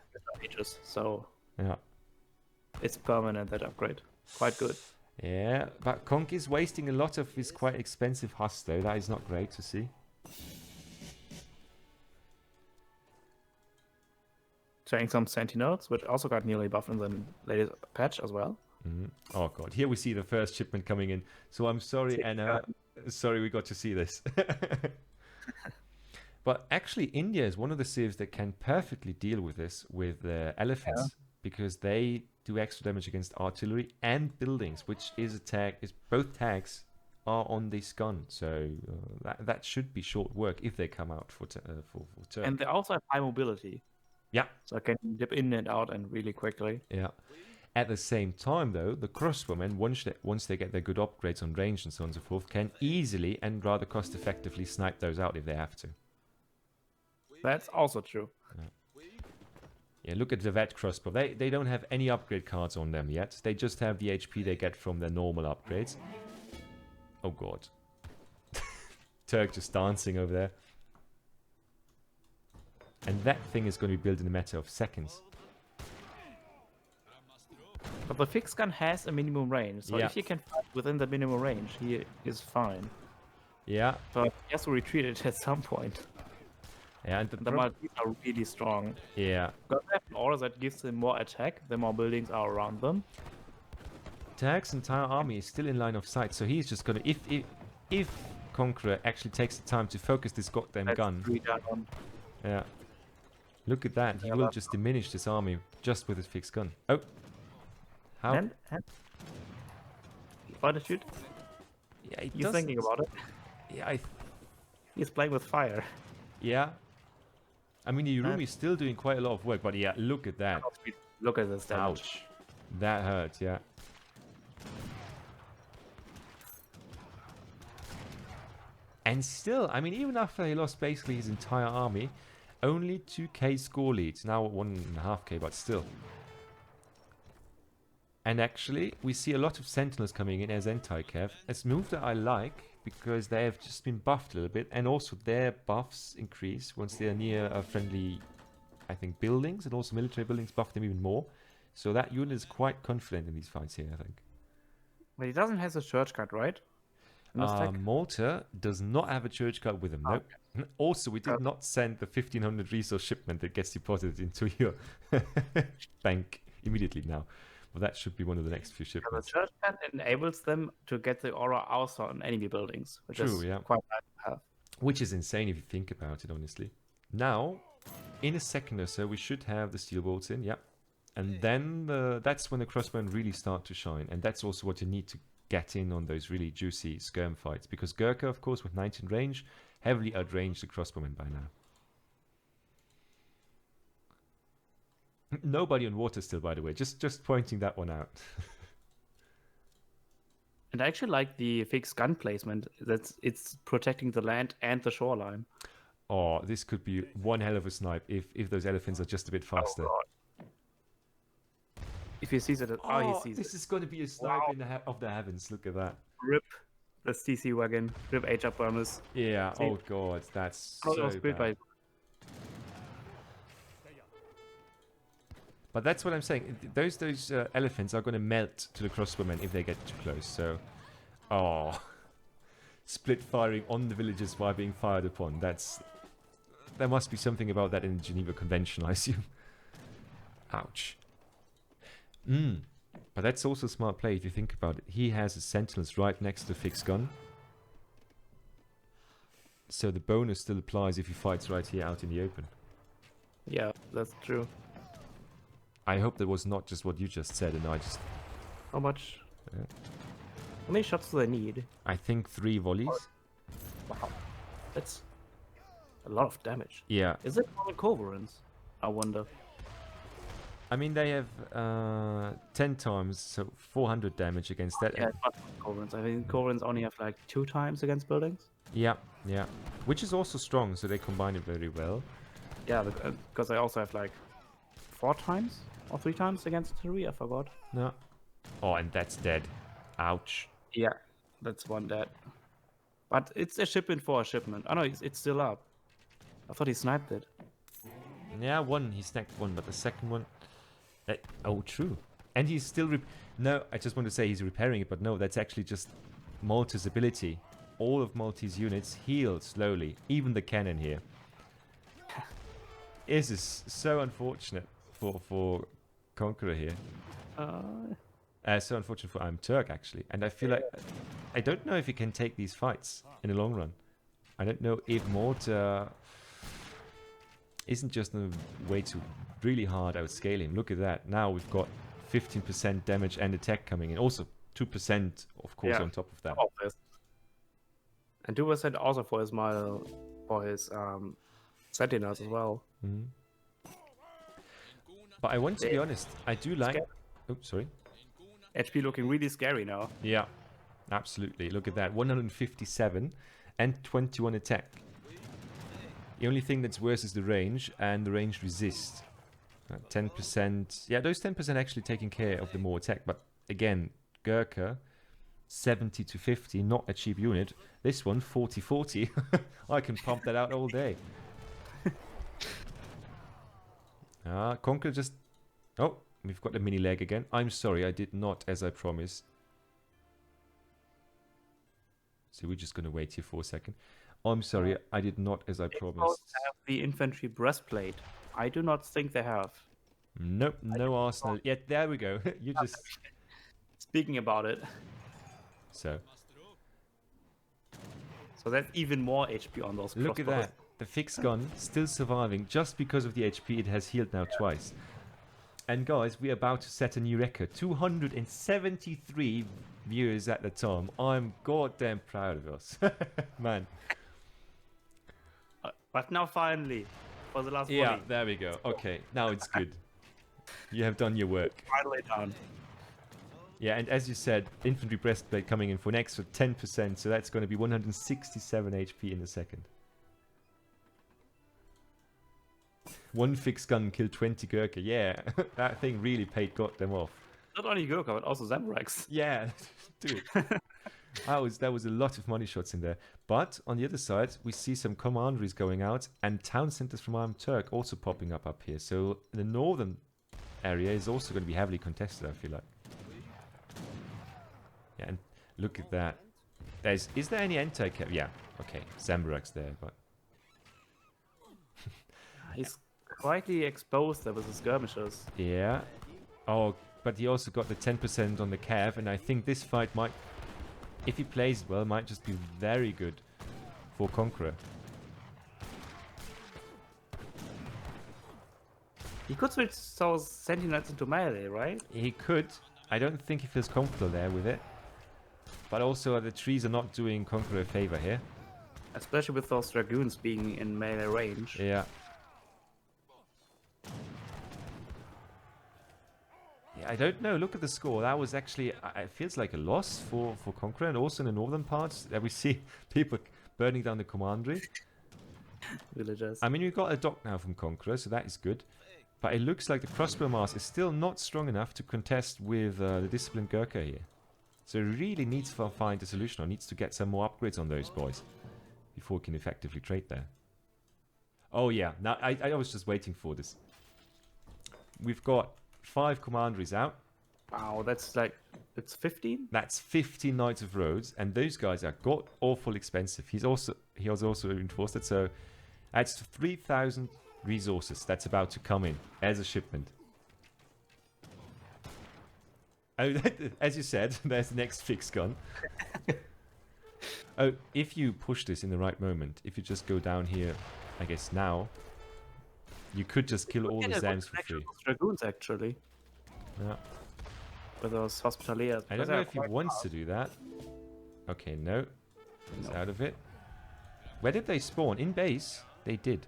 So yeah, it's permanent, that upgrade. Quite good. Yeah, but Conk is wasting a lot of his quite expensive Huss, though. That is not great to see. Trying some Sentinels, which also got nearly buffed in the latest patch as well. Oh god, here we see the first shipment coming in. So I'm sorry, Anna. Sorry we got to see this. But actually, India is one of the civs that can perfectly deal with this with the elephants, because they do extra damage against artillery and buildings, which is a tag. Is both tags are on this gun, so that should be short work if they come out for turn. And they also have high mobility. Yeah. So I can dip in and out and really quickly. Yeah. At the same time, though, the crossbowmen, once they get their good upgrades on range and so on and so forth, can easily and rather cost-effectively snipe those out if they have to. That's also true. Yeah, look at the vet crossbow. They don't have any upgrade cards on them yet. They just have the HP they get from their normal upgrades. Oh god. Turk just dancing over there. And that thing is going to be built in a matter of seconds. But the fixed gun has a minimum range, so if you can fight within the minimum range, he is fine. Yeah. But he has to retreat it at some point. Yeah, and the multis are really strong. Yeah. Because they have an aura that gives them more attack, the more buildings are around them. Turk's entire army is still in line of sight, so he's just going to... If Conqueror actually takes the time to focus this goddamn gun... Yeah. Look at that. He will just diminish this army just with his fixed gun. Oh. How? And why to shoot? Yeah, he's thinking about it. Yeah, he's playing with fire. Yeah. I mean, Irumi is still doing quite a lot of work, but yeah, look at that. Look at this damage. Ouch. That hurts, yeah. And still, I mean, even after he lost basically his entire army, only 2k score leads. Now 1.5k, but still. And actually, we see a lot of Sentinels coming in as anti-cav. It's a move that I like, because they have just been buffed a little bit, and also their buffs increase once they are near friendly, I think, buildings, and also military buildings buff them even more. So that unit is quite confident in these fights here, I think. But he doesn't have a church card, right? Malta does not have a church card with him, nope. Also, we did not send the 1500 resource shipment that gets deposited into your bank immediately now. Well, that should be one of the next few shipments. The church card enables them to get the aura also on enemy buildings, which is quite nice. have. Which is insane if you think about it, honestly. Now, in a second or so, we should have the steel bolts in, yep. And then that's when the crossbowmen really start to shine. And that's also what you need to get in on those really juicy skirm fights. Because Gurkha, of course, with 19 range, heavily outranged the crossbowmen by now. Nobody on water still, by the way. Just pointing that one out. And I actually like the fixed gun placement. It's protecting the land and the shoreline. Oh, this could be one hell of a snipe if those elephants are just a bit faster. Oh, if he sees it, he sees this it. is going to be a snipe of the heavens. Look at that. Rip the CC wagon. Rip HR bonus. Yeah. Oh god, that's so bad. But that's what I'm saying. Those elephants are going to melt to the crossbowmen if they get too close. So, split firing on the villagers while being fired upon. There must be something about that in the Geneva Convention, I assume. Ouch. But that's also a smart play if you think about it. He has his sentinels right next to the fixed gun. So the bonus still applies if he fights right here out in the open. Yeah, that's true. I hope that was not just what you just said and I just... How much? How many shots do they need? I think 3 volleys. Wow. That's a lot of damage. Yeah. Is it more Coverance? I wonder. I mean, they have 10 times, so 400 damage against that. Yeah, not Coverance. I think Coverance only have like 2 times against buildings. Yeah, yeah. Which is also strong, so they combine it very well. Yeah, because I also have like 4 times or 3 times against artillery. I forgot. No. Oh, and that's dead. Ouch. Yeah, that's one dead. But it's a shipment for a shipment. Oh no, it's still up. I thought he sniped it. Yeah, he snagged one, but the second one... oh, true. And he's still... No, I just want to say he's repairing it, but no, that's actually just Malta's ability. All of Maltese units heal slowly, even the cannon here. This is so unfortunate for Conqueror here. So unfortunate for iamturk, actually. And I feel like... I don't know if he can take these fights in the long run. I don't know if Malta isn't just a way to really hard outscale him. Look at that. Now we've got 15% damage and attack coming in. Also 2%, of course, on top of that. And 2% also for his sentinels as well. But I want to be honest. I do like... Oh, sorry. HP looking really scary now. Yeah, absolutely. Look at that. 157 and 21 attack. The only thing that's worse is the range, and the range resist. 10%. Yeah, those 10% actually taking care of the more attack. But again, Gurkha, 70 to 50, not a cheap unit. This one, 40-40. I can pump that out all day. Conqueror just... Oh, we've got the mini leg again. I'm sorry, I did not, as I promised. So we're just going to wait here for a second. I'm sorry, I did not, as I promised. Have the infantry breastplate. I do not think they have. Nope, no arsenal. Yeah, there we go. You just... Speaking about it. So that's even more HP on those crossbows. Look at that. The fixed gun still surviving just because of the HP it has healed now twice. And guys, we're about to set a new record. 273 viewers at the time. I'm goddamn proud of us. Man. But now finally, for the last Yeah, volley. there we go. Okay, now it's good. You have done your work. Finally done. Yeah, and as you said, infantry breastplate coming in for an extra 10%, so that's going to be 167 HP in a second. One fixed gun killed 20 Gurkha. Yeah, that thing really got them off. Not only Gurkha, but also Zamrax. Yeah, dude. That was a lot of money shots in there. But on the other side, we see some commanderies going out and town centers from iamturk also popping up here. So the northern area is also going to be heavily contested, I feel like. Yeah, and look at that. Is there any anti-cap? Yeah, okay. Zamburak's there, but... He's quietly exposed there with the skirmishers. Yeah. Oh, but he also got the 10% on the cav, and I think this fight might, if he plays well, might just be very good for Conqueror. He could switch those sentinels into melee, right? He could. I don't think he feels comfortable there with it. But also the trees are not doing Conqueror a favor here. Especially with those dragoons being in melee range. Yeah. Yeah, I don't know. Look at the score. That was actually, it feels like a loss for Conqueror. And also in the northern parts, that we see people burning down the commandery. Villagers. I mean, we've got a dock now from Conqueror, so that is good. But it looks like the crossbow mass is still not strong enough to contest with the disciplined Gurkha here. So it really needs to find a solution, or needs to get some more upgrades on those boys before we can effectively trade there. Oh yeah, now I was just waiting for this. We've got 5 commanderies out. Wow, that's like, it's 15? That's 15 Knights of Rhodes, and those guys are god awful expensive. He has also reinforced it, so that's 3,000 resources that's about to come in as a shipment. Oh, as you said, there's the next fix gun. Oh, if you push this in the right moment, if you just go down here, I guess now, you could just kill all the Zams for free. Dragoons, actually. Yeah. With those Hospitaliers. I don't know if he wants to do that. Okay, no. He's out of it. Where did they spawn? In base? They did.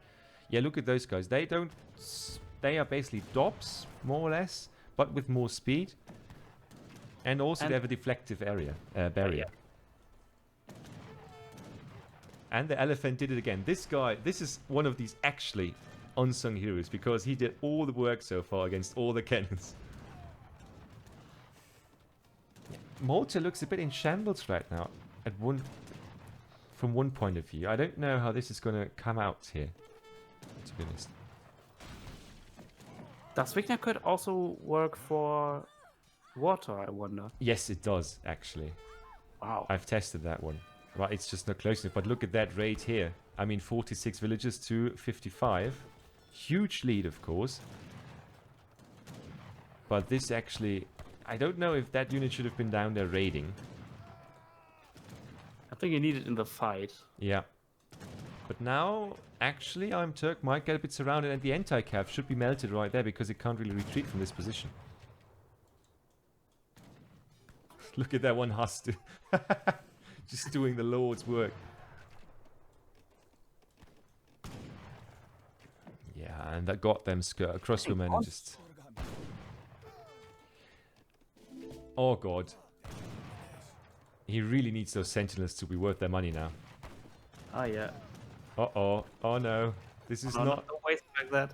Yeah, look at those guys. They don't... They are basically DOPs, more or less, but with more speed. And also they have a deflective area, barrier. And the elephant did it again. This guy, this is one of these actually unsung heroes, because he did all the work so far against all the cannons. Malta looks a bit in shambles right now, from one point of view. I don't know how this is going to come out here, to be honest. Does Wigner could also work for water, I wonder? Yes, it does, actually. Wow. I've tested that one. Right, it's just not close enough. But look at that rate here. I mean, 46 villages to 55. Huge lead, of course. But this actually... I don't know if that unit should have been down there raiding. I think you need it in the fight. Yeah. But now, actually, iamturk might get a bit surrounded, and the anti-cav should be melted right there, because it can't really retreat from this position. Look at that one Huss. Just doing the Lord's work. Yeah, and that got them crossbowmen and just... Oh god. He really needs those sentinels to be worth their money now. Oh yeah. Uh-oh. Oh no. This is not... Don't waste like that.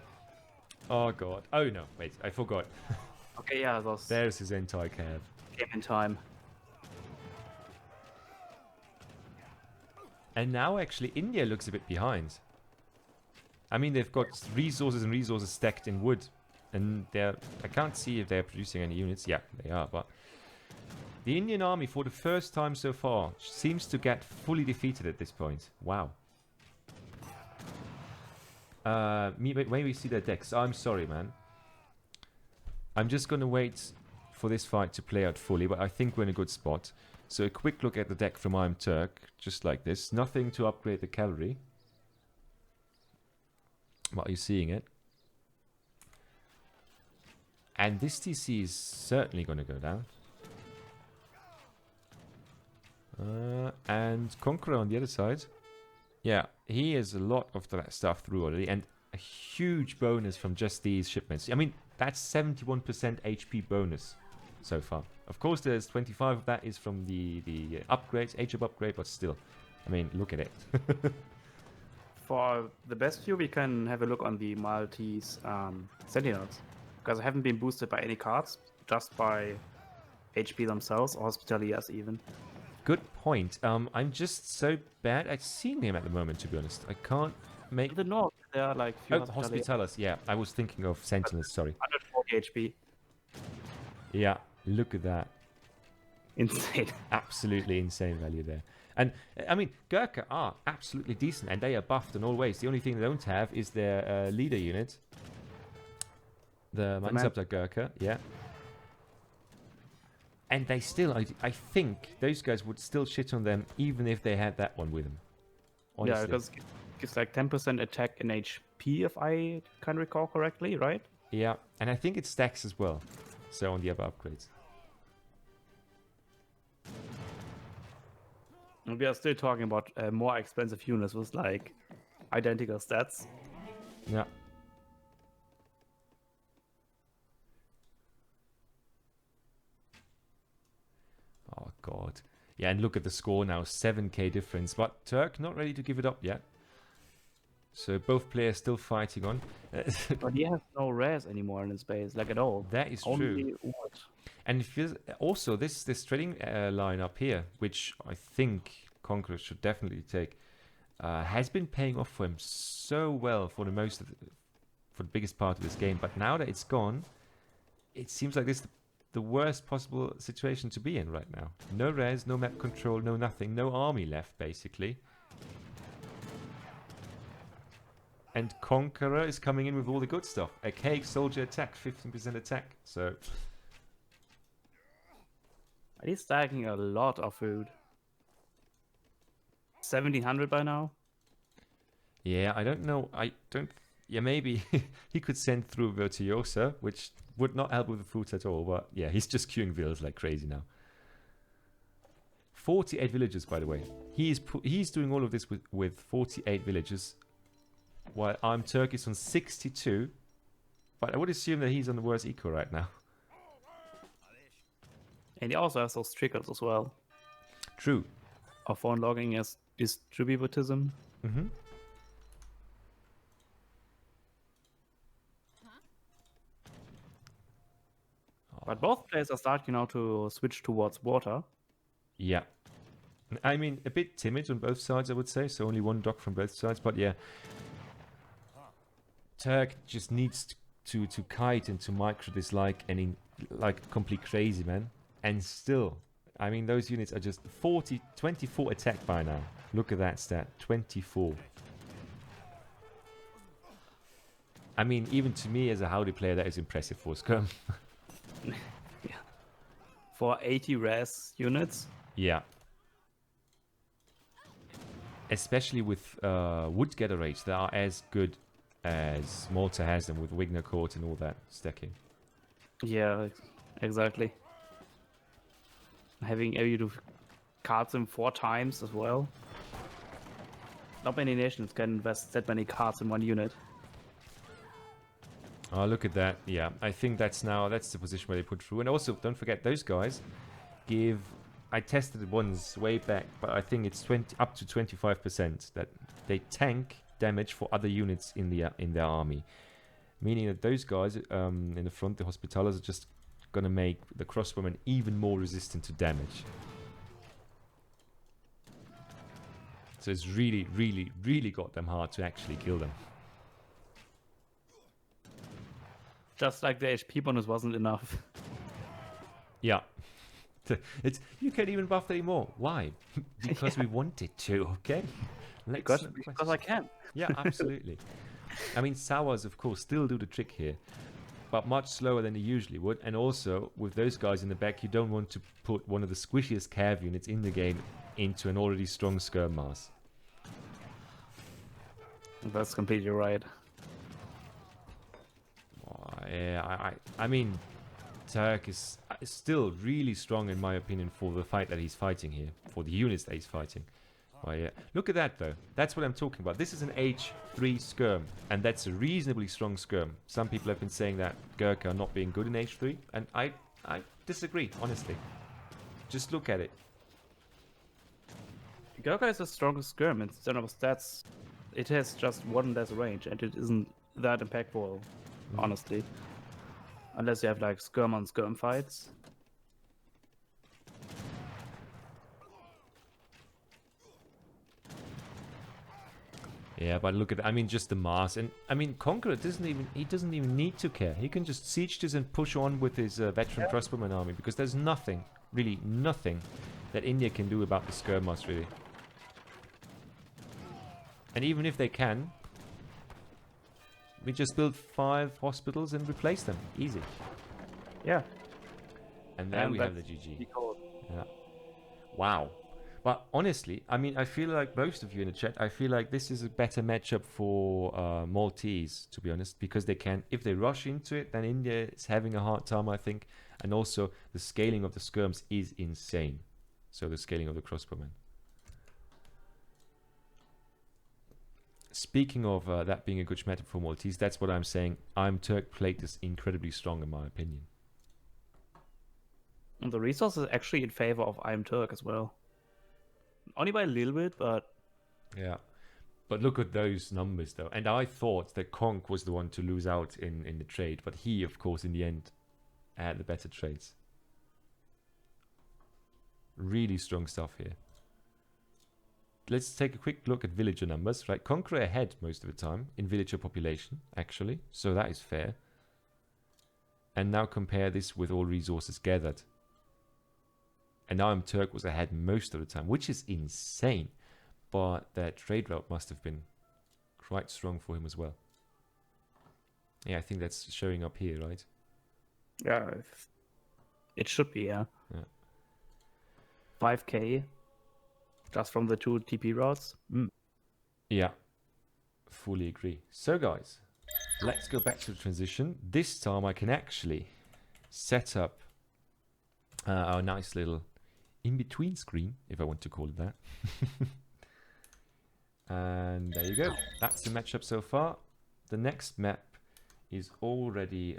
Oh god. Oh no, wait, I forgot. Okay, yeah, those... There's his anti-cav. Came in time. And now actually India looks a bit behind. I mean, they've got resources and resources stacked in wood. And they're... I can't see if they're producing any units. Yeah, they are, but... The Indian army, for the first time so far, seems to get fully defeated at this point. Wow. When we see their decks... I'm sorry, man. I'm just going to wait for this fight to play out fully, but I think we're in a good spot. So a quick look at the deck from iamturk, just like this. Nothing to upgrade the cavalry. While you're seeing it. And this TC is certainly going to go down. And Conqueror on the other side. Yeah, he has a lot of that stuff through already. And a huge bonus from just these shipments. I mean, that's 71% HP bonus so far. Of course, there's 25 of that is from the upgrades, HB upgrade, but still. I mean, look at it. For the best view, we can have a look on the Maltese Sentinels. Because they haven't been boosted by any cards, just by HP themselves, or Hospitaliers even. Good point. I'm just so bad at seeing him at the moment, to be honest. I can't make... In the north, there are like few Hospitaliers, yeah. I was thinking of Sentinels, sorry. 140 HP. Yeah, look at that. Insane. Absolutely insane value there. And, I mean, Gurkha are absolutely decent, and they are buffed in all ways. The only thing they don't have is their leader unit. The Mansabda Gurkha, yeah. And they still, I think, those guys would still shit on them, even if they had that one with them. honestly. Yeah, because it gives like 10% attack in HP, if I can recall correctly, right? Yeah, and I think it stacks as well. So on the other upgrades. And we are still talking about more expensive units with like identical stats. Yeah. Oh god. Yeah, and look at the score now, 7k difference. But Turk not ready to give it up yet. So both players still fighting on. But he has no res anymore in his base, like at all. That is Only true. wood. And it feels also this trading line up here, which I think Conqueror should definitely take, has been paying off for him so well for the biggest part of this game. But now that it's gone, it seems like this is the worst possible situation to be in right now. No res, no map control, no nothing, no army left basically. And Conqueror is coming in with all the good stuff. A cake, soldier attack, 15% attack. So He's stacking a lot of food. 1700 by now. yeah, I don't know. Yeah, maybe he could send through Virtuosa, which would not help with the food at all. But yeah, he's just queuing villas like crazy now. 48 villagers, by the way. He's doing all of this with 48 villagers, while iamturk is on 62. But I would assume that he's on the worst eco right now. And he also has those triggers as well. True. Of phone logging as distributism. Mm-hmm. But both players are starting now to switch towards water. Yeah. I mean, a bit timid on both sides, I would say. So only one dock from both sides. But yeah, Turk just needs to kite and to micro this like complete crazy, man. And still, I mean, those units are just 24 attack by now. Look at that stat, 24. I mean, even to me as a Howdy player, that is impressive for Scum. Yeah. For 80 res units. Yeah. Especially with Wood Gather Rage, they are as good as Malta has them with Wigner Court and all that stacking. Yeah, exactly. Having you to cards them 4 times as well. Not many nations can invest that many cards in one unit. Oh, look at that. Yeah, I think that's the position where they put through. And also, don't forget, those guys give... I tested it once way back, but I think it's up to 25% that they tank damage for other units in their army. Meaning that those guys in the front, the Hospitallers, are just going to make the crossbowmen even more resistant to damage. So it's really, really, really got them hard to actually kill them. Just like the HP bonus wasn't enough. Yeah. You can't even buff anymore. Why? Because we wanted to, okay? Because I can. Yeah, absolutely. I mean, Sours, of course, still do the trick here, but much slower than they usually would. And also, with those guys in the back, you don't want to put one of the squishiest cav units in the game into an already strong skirm mass. That's completely right. Yeah, I mean, Turk is still really strong in my opinion for the fight that he's fighting here, for the units that he's fighting. Oh yeah, look at that though. That's what I'm talking about. This is an H3 skirm, and that's a reasonably strong skirm. Some people have been saying that Gurkha are not being good in H3, and I disagree, honestly. Just look at it. Gurkha is the strongest skirm in terms of stats. It has just one less range, and it isn't that impactful, honestly. Unless you have like skirm on skirm fights. Yeah, but look at that. I mean, just the mass. And I mean, Conqueror doesn't even need to care. He can just siege this and push on with his veteran crossbowman army, because there's nothing, really nothing, that India can do about the skirm mass, really. And even if they can, we just build 5 hospitals and replace them. Easy. Yeah. And there we have the GG. Yeah. Wow. But honestly, I mean, I feel like most of you in the chat, I feel like this is a better matchup for Maltese, to be honest, because they can, if they rush into it, then India is having a hard time, I think. And also, the scaling of the skirms is insane. So the scaling of the crossbowmen. Speaking of that being a good matchup for Maltese, that's what I'm saying. iamturk played this incredibly strong, in my opinion. And the resource is actually in favor of iamturk as well. Only by a little bit, but... Yeah. But look at those numbers, though. And I thought that Conk was the one to lose out in the trade. But he, of course, in the end, had the better trades. Really strong stuff here. Let's take a quick look at villager numbers. Right, Conqueror ahead most of the time in villager population, actually. So that is fair. And now compare this with all resources gathered. And iamturk was ahead most of the time, which is insane. But that trade route must have been quite strong for him as well. Yeah, I think that's showing up here, right? Yeah, it should be, yeah. 5k just from the 2 TP routes. Yeah, fully agree. So guys, let's go back to the transition. This time I can actually set up our nice little in-between screen, if I want to call it that. And there you go. That's the matchup so far. The next map is already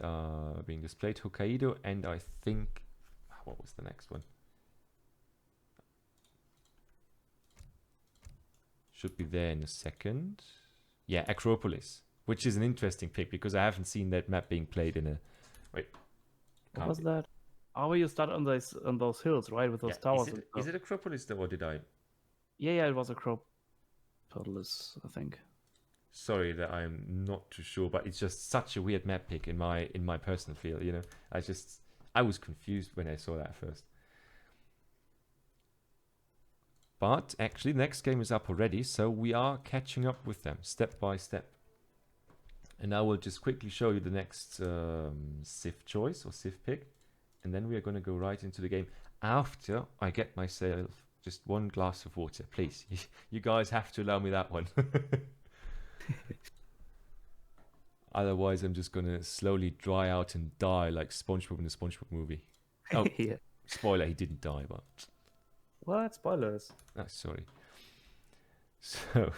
being displayed, Hokkaido, and I think, what was the next one? Should be there in a second. Yeah, Acropolis, which is an interesting pick because I haven't seen that map being played in a... Wait. What was that? Oh, you start on those hills, right? With those towers. Is it Acropolis though, or did I... Yeah, it was Acropolis, I think. Sorry that I'm not too sure, but it's just such a weird map pick in my personal feel, you know. I was confused when I saw that first. But actually, the next game is up already, so we are catching up with them step by step. And I will just quickly show you the next civ choice or civ pick, and then we are going to go right into the game after I get myself just one glass of water. Please, you guys have to allow me that one. Otherwise, I'm just going to slowly dry out and die like SpongeBob in the SpongeBob movie. Oh, yeah. Spoiler, he didn't die, but... What? Spoilers? Oh, sorry. So,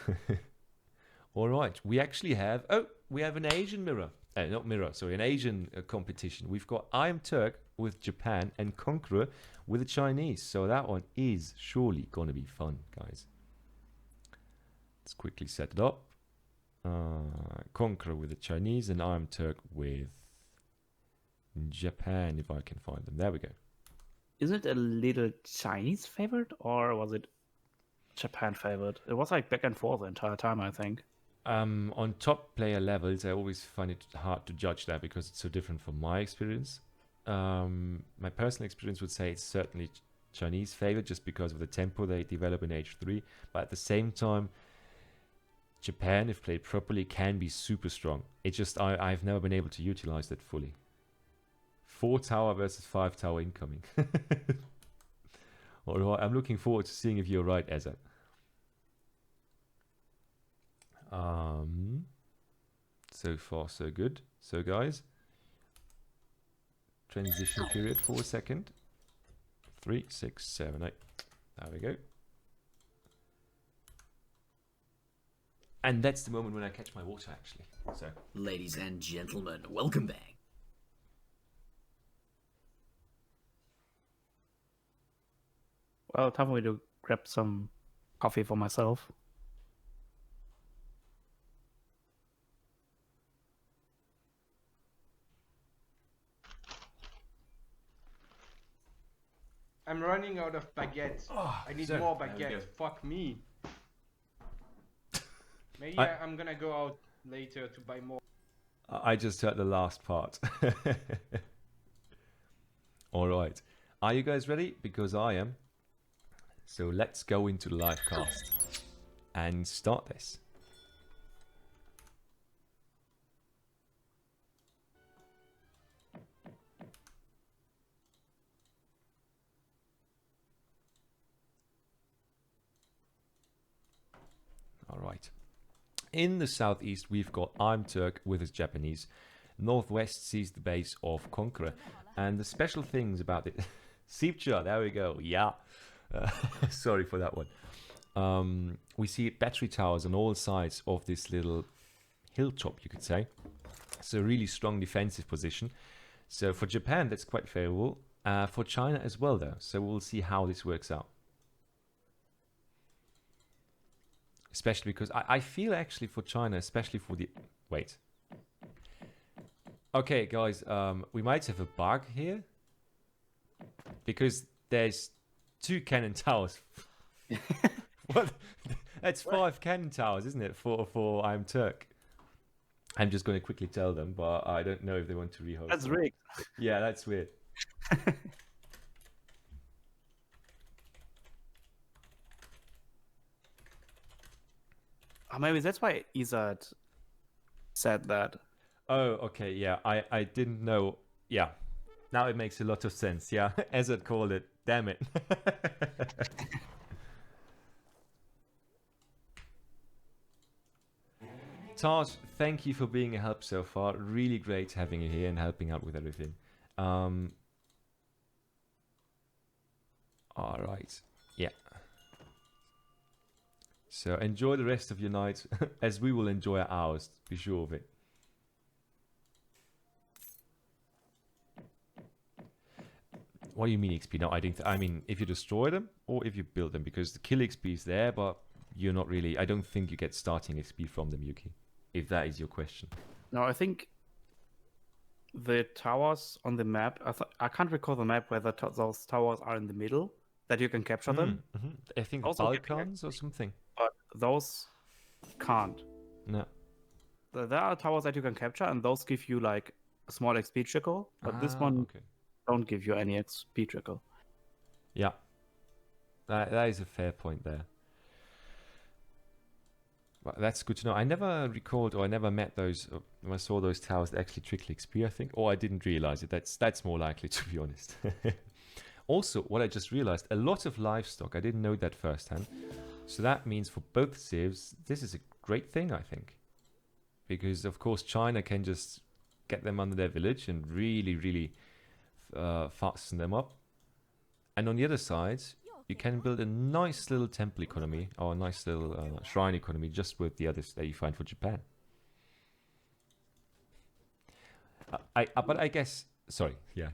all right. We actually have... Oh, we have an Asian mirror. Not mirror, sorry. An Asian competition. We've got iamturk with Japan and Conqueror with the Chinese. So that one is surely going to be fun, guys. Let's quickly set it up. Conqueror with the Chinese and iamturk with Japan, if I can find them. There we go. Is it a little Chinese favorite or was it Japan favorite? It was like back and forth the entire time, I think. On top player levels, I always find it hard to judge that because it's so different from my experience. My personal experience would say it's certainly Chinese favorite just because of the tempo they develop in H3. But at the same time, Japan, if played properly, can be super strong. It's just I've never been able to utilize that fully. 4 tower versus 5 tower incoming. Alright, I'm looking forward to seeing if you're right, Ezra. So far, so good. So, guys, transition period for a second. 3, 6, 7, 8. There we go. And that's the moment when I catch my water, actually. So, ladies and gentlemen, welcome back. Well, time for me to grab some coffee for myself. I'm running out of baguettes. Oh, I need more baguettes. Fuck me. Maybe I'm gonna go out later to buy more. I just heard the last part. All right. Are you guys ready? Because I am. So let's go into the live cast and start this. All right. In the southeast, we've got iamturk with his Japanese. Northwest sees the base of Conqueror. And the special things about it... Seepcha, there we go. Yeah. Sorry for that one. We see battery towers on all sides of this little hilltop, you could say. It's a really strong defensive position. So for Japan, that's quite favorable. For China as well, though. So we'll see how this works out. Especially because I feel actually for China, especially for the... Wait. Okay, guys, we might have a bug here. Because there's 2 cannon towers. What? That's 5 cannon towers, isn't it, for iamturk? I'm just going to quickly tell them, but I don't know if they want to rehost. That's rigged. Yeah, that's weird. Maybe that's why Izard said that. Oh, okay, yeah. I didn't know. Yeah. Now it makes a lot of sense, yeah. As I'd called it. Damn it. Taj, thank you for being a help so far. Really great having you here and helping out with everything. All right. Yeah. So enjoy the rest of your night, as we will enjoy ours. Be sure of it. What do you mean XP? No, I mean if you destroy them or if you build them, because the kill XP is there, but you're not really... I don't think you get starting XP from them, Yuki, if that is your question. No, I think the towers on the map... I can't recall the map whether those towers are in the middle, that you can capture them. Mm-hmm. I think Also Balkans or something. But those can't. No. There are towers that you can capture, and those give you like a small XP trickle, but this one Okay. don't give you any XP trickle. Yeah. That is a fair point there. Well, that's good to know. I never recalled, or I never met those, when I saw those towers that actually trickle XP, I think. Or I didn't realize it. That's more likely, to be honest. Also, what I just realized, a lot of livestock. I didn't know that firsthand. So that means for both civs, this is a great thing, I think. Because, of course, China can just get them under their village and really, really fasten them up. And on the other side, you can build a nice little temple economy, or a nice little shrine economy, just with the others that you find for Japan. But I guess... Sorry, yeah.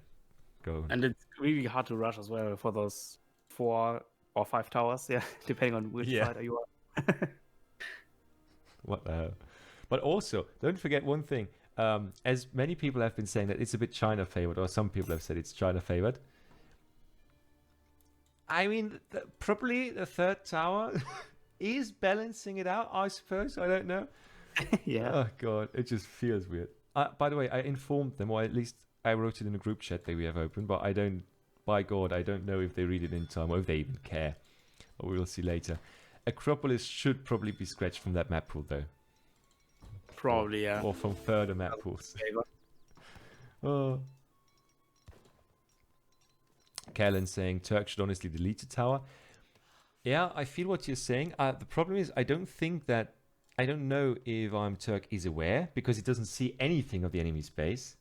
Go on. And it's really hard to rush as well for those 4 or 5 towers, yeah, depending on which side you are. What the hell? But also, don't forget one thing. As many people have been saying that it's a bit China favored, or some people have said it's China favored. I mean, probably the 3rd tower is balancing it out, I suppose. I don't know. Yeah. Oh, God. It just feels weird. By the way, I informed them, or at least I wrote it in a group chat that we have open, but I don't, by God, I don't know if they read it in time or if they even care. But we will see later. Acropolis should probably be scratched from that map pool, though. Probably, yeah. Or from further map pools. Oh. Kellen saying Turk should honestly delete the tower. Yeah, I feel what you're saying. The problem is I don't know if iamturk is aware, because it doesn't see anything of the enemy's base.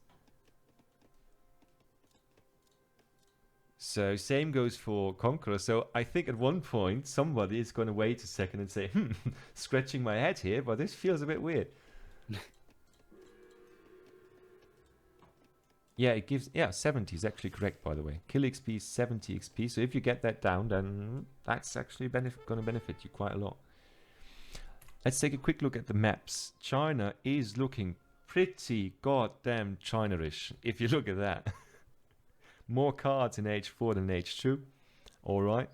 So same goes for Conqueror. So I think at one point somebody is going to wait a second and say, scratching my head here, but this feels a bit weird. Yeah, it gives... Yeah, 70 is actually correct, by the way. Kill XP is 70 XP. So if you get that down, then that's actually going to benefit you quite a lot. Let's take a quick look at the maps. China is looking pretty goddamn China-ish, if you look at that. More cards in H4 than H2. Alright.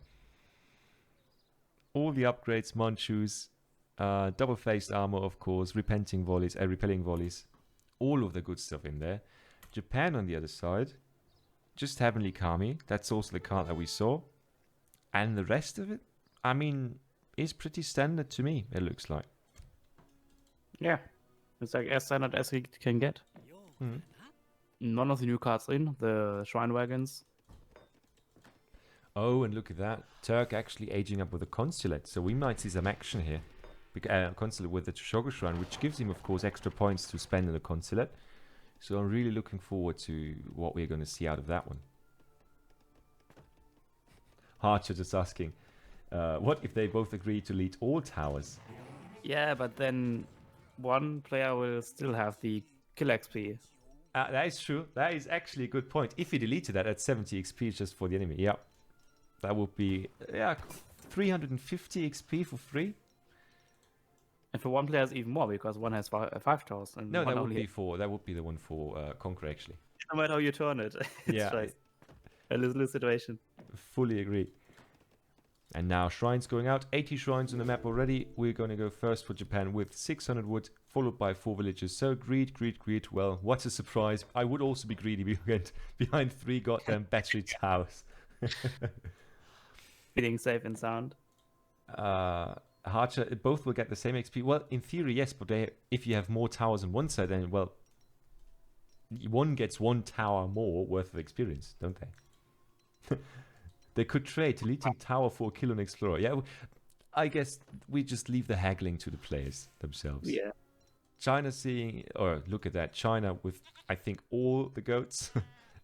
All the upgrades, Manchus, double-faced armor, of course, repelling volleys. All of the good stuff in there. Japan on the other side, just Heavenly Kami. That's also the card that we saw. And the rest of it, I mean, is pretty standard to me, it looks like. Yeah. It's like as standard as it can get. Mm. None of the new cards in, the Shrine Wagons. Oh, and look at that. Turk actually aging up with a Consulate, so we might see some action here. consulate with the Shogun Shrine, which gives him, of course, extra points to spend in the consulate. So I'm really looking forward to what we're going to see out of that one. Archer just asking, what if they both agree to lead all towers? Yeah, but then one player will still have the kill XP. That is true. That is actually a good point. If he deleted that at 70 XP just for the enemy, yeah. That would be, 350 XP for free. And for one player, it's even more because one has 5 towers. And No, one that would only be the one for Conqueror, actually. no matter how you turn it. It's Yeah. just a lose-lose situation. Fully agree. And now shrines going out. 80 shrines on the map already. We're going to go first for Japan with 600 wood, followed by 4 villages. So greed. Well, what a surprise. I would also be greedy behind 3 goddamn battery towers. Feeling safe and sound. Archer, both will get the same XP. Well, in theory, yes, but if you have more towers on one side, then, well, one gets 1 tower more worth of experience, don't they? They could trade deleting tower for a kill on Explorer. Yeah, I guess we just leave the haggling to the players themselves. Yeah. China look at that. China with, I think, all the goats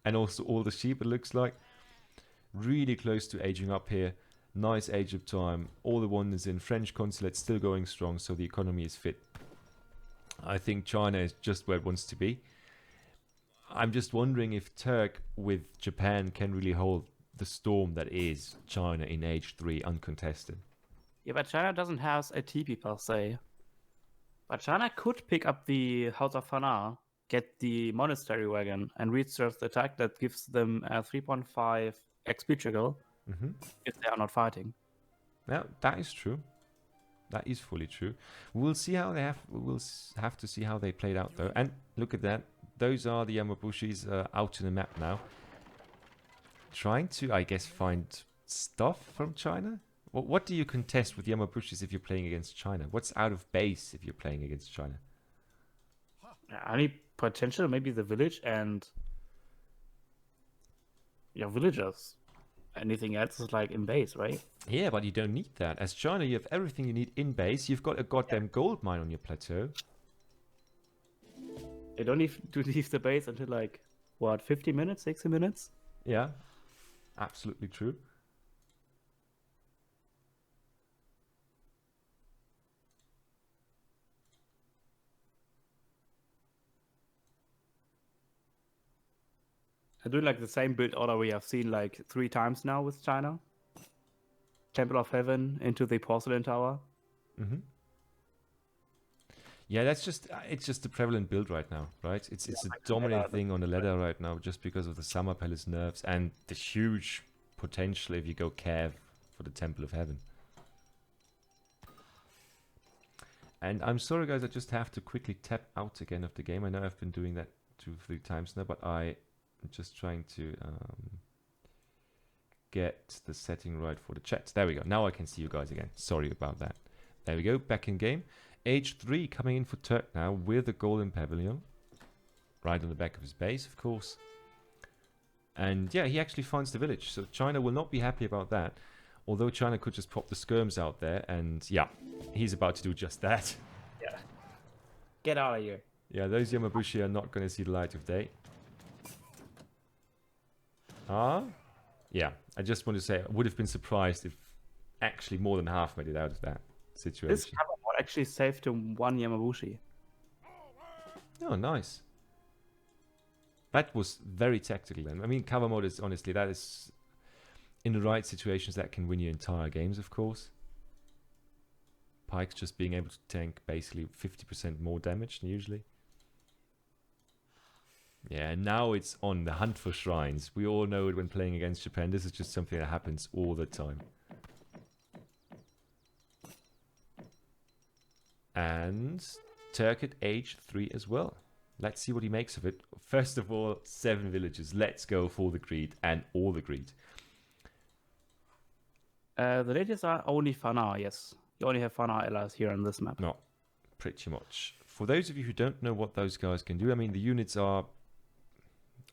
and also all the sheep, it looks like. Really close to aging up here. Nice age of time. All the wonders in. French consulate still going strong, so the economy is fit. I think China is just where it wants to be. I'm just wondering if Turk with Japan can really hold the storm that is China in age 3 uncontested. Yeah, but China doesn't have a TP per se. But China could pick up the House of Fana, get the Monastery Wagon, and research the attack that gives them a 3.5 XP trickle if they are not fighting. Yeah, that is true. That is fully true. We'll see how they have. We'll have to see how they played out though. And look at that. Those are the Yamabushis out in the map now. Trying to, I guess, find stuff from China. What do you contest with Yamabushis if you're playing against China? What's out of base if you're playing against China? Any potential, maybe the village and villagers. Anything else is like in base, right? Yeah, but you don't need that. As China, you have everything you need in base. You've got a goddamn gold mine on your plateau. You don't need to leave the base until like, 50 minutes, 60 minutes? Yeah, absolutely true. I do like the same build order we have seen like 3 times now with China. Temple of Heaven into the Porcelain Tower. Yeah, it's just the prevalent build right now, right? It's a dominant thing on the ladder right now just because of the Summer Palace nerfs and the huge potential if you go Cav for the Temple of Heaven. And I'm sorry guys, I just have to quickly tap out again of the game. I know I've been doing that 2-3 times now, but I'm just trying to get the setting right for the chat. There we go. Now I can see you guys again. Sorry about that. There we go. Back in game. Age 3 coming in for Turk now with the Golden Pavilion. Right on the back of his base, of course. And yeah, he actually finds the village. So China will not be happy about that. Although China could just pop the skirms out there. And yeah, he's about to do just that. Yeah. Get out of here. Yeah, those Yamabushi are not going to see the light of day. Yeah, I just want to say I would have been surprised if actually more than half made it out of that situation. This cover mod actually saved him 1 Yamabushi. Oh, nice. That was very tactical then. I mean, cover mode is honestly, that is in the right situations that can win you entire games, of course. Pike's just being able to tank basically 50% more damage than usually. Yeah, and now it's on the hunt for shrines. We all know it when playing against Japan. This is just something that happens all the time. And Turk at age 3 as well. Let's see what he makes of it. First of all, 7 villages. Let's go for the greed and all the greed. The ladies are only Fana, yes. You only have Fana allies here on this map. No, pretty much. For those of you who don't know what those guys can do, I mean, the units are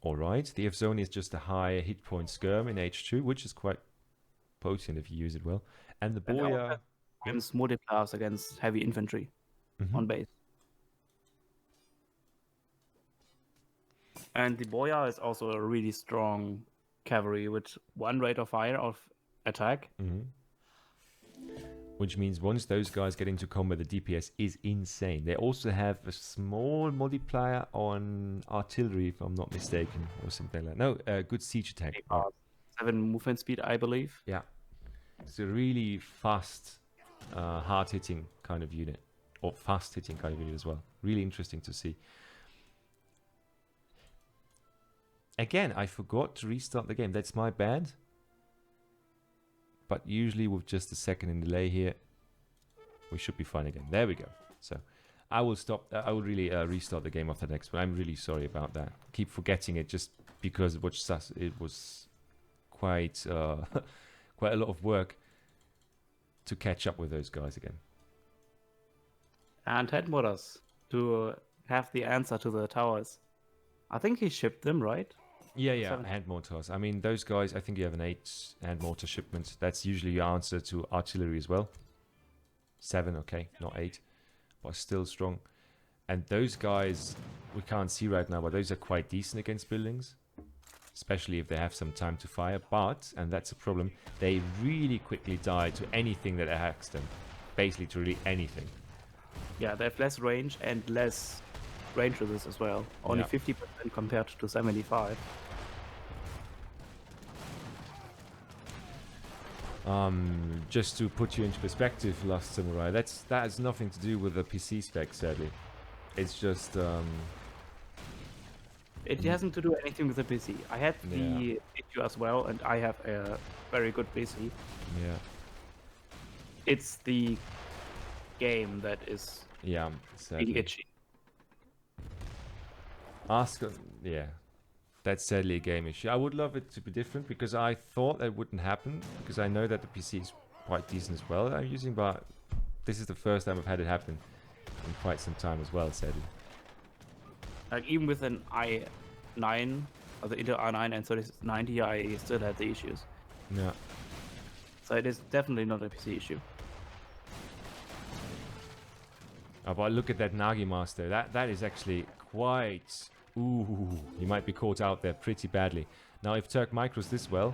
alright. The F-Zone is just a higher hit point skirm in H2, which is quite potent if you use it well. And the Boya... times multipliers against heavy infantry on base. And the Boya is also a really strong cavalry with 1 rate of fire of attack. Which means once those guys get into combat, the DPS is insane. They also have a small multiplier on artillery, if I'm not mistaken, or something like that. No, good siege attack. 7 movement speed, I believe. Yeah. It's a really fast, hard-hitting kind of unit. Or fast-hitting kind of unit as well. Really interesting to see. Again, I forgot to restart the game. That's my bad. But usually with just a second in delay here, we should be fine again. There we go. So I will stop. I will really restart the game after the next one. I'm really sorry about that. Keep forgetting it just because it was quite quite a lot of work to catch up with those guys again. And head mortars to have the answer to the towers. I think he shipped them, right? Yeah, 7. hand mortars. I mean, those guys, I think you have an 8 hand mortar shipment. That's usually your answer to artillery as well. 7, okay, not 8, but still strong. And those guys, we can't see right now, but those are quite decent against buildings. Especially if they have some time to fire. But, and that's a problem, they really quickly die to anything that attacks them. Basically to really anything. Yeah, they have less range and less range with this as well. Only 50% compared to 75. Just to put you into perspective, Last Samurai, that has nothing to do with the PC spec, sadly. It's just it hasn't to do anything with the PC. I had the issue as well, and I have a very good PC. Yeah. It's the game that is being itchy. Yeah. That's sadly a game issue. I would love it to be different because I thought that wouldn't happen because I know that the PC is quite decent as well that I'm using, but this is the first time I've had it happen in quite some time as well, sadly. Like even with an i9, or the Intel i9 and 3090, I still had the issues. Yeah. So it is definitely not a PC issue. Oh, but look at that Nagi Master. That is actually quite... Ooh, he might be caught out there pretty badly. Now, if Turk micros this well...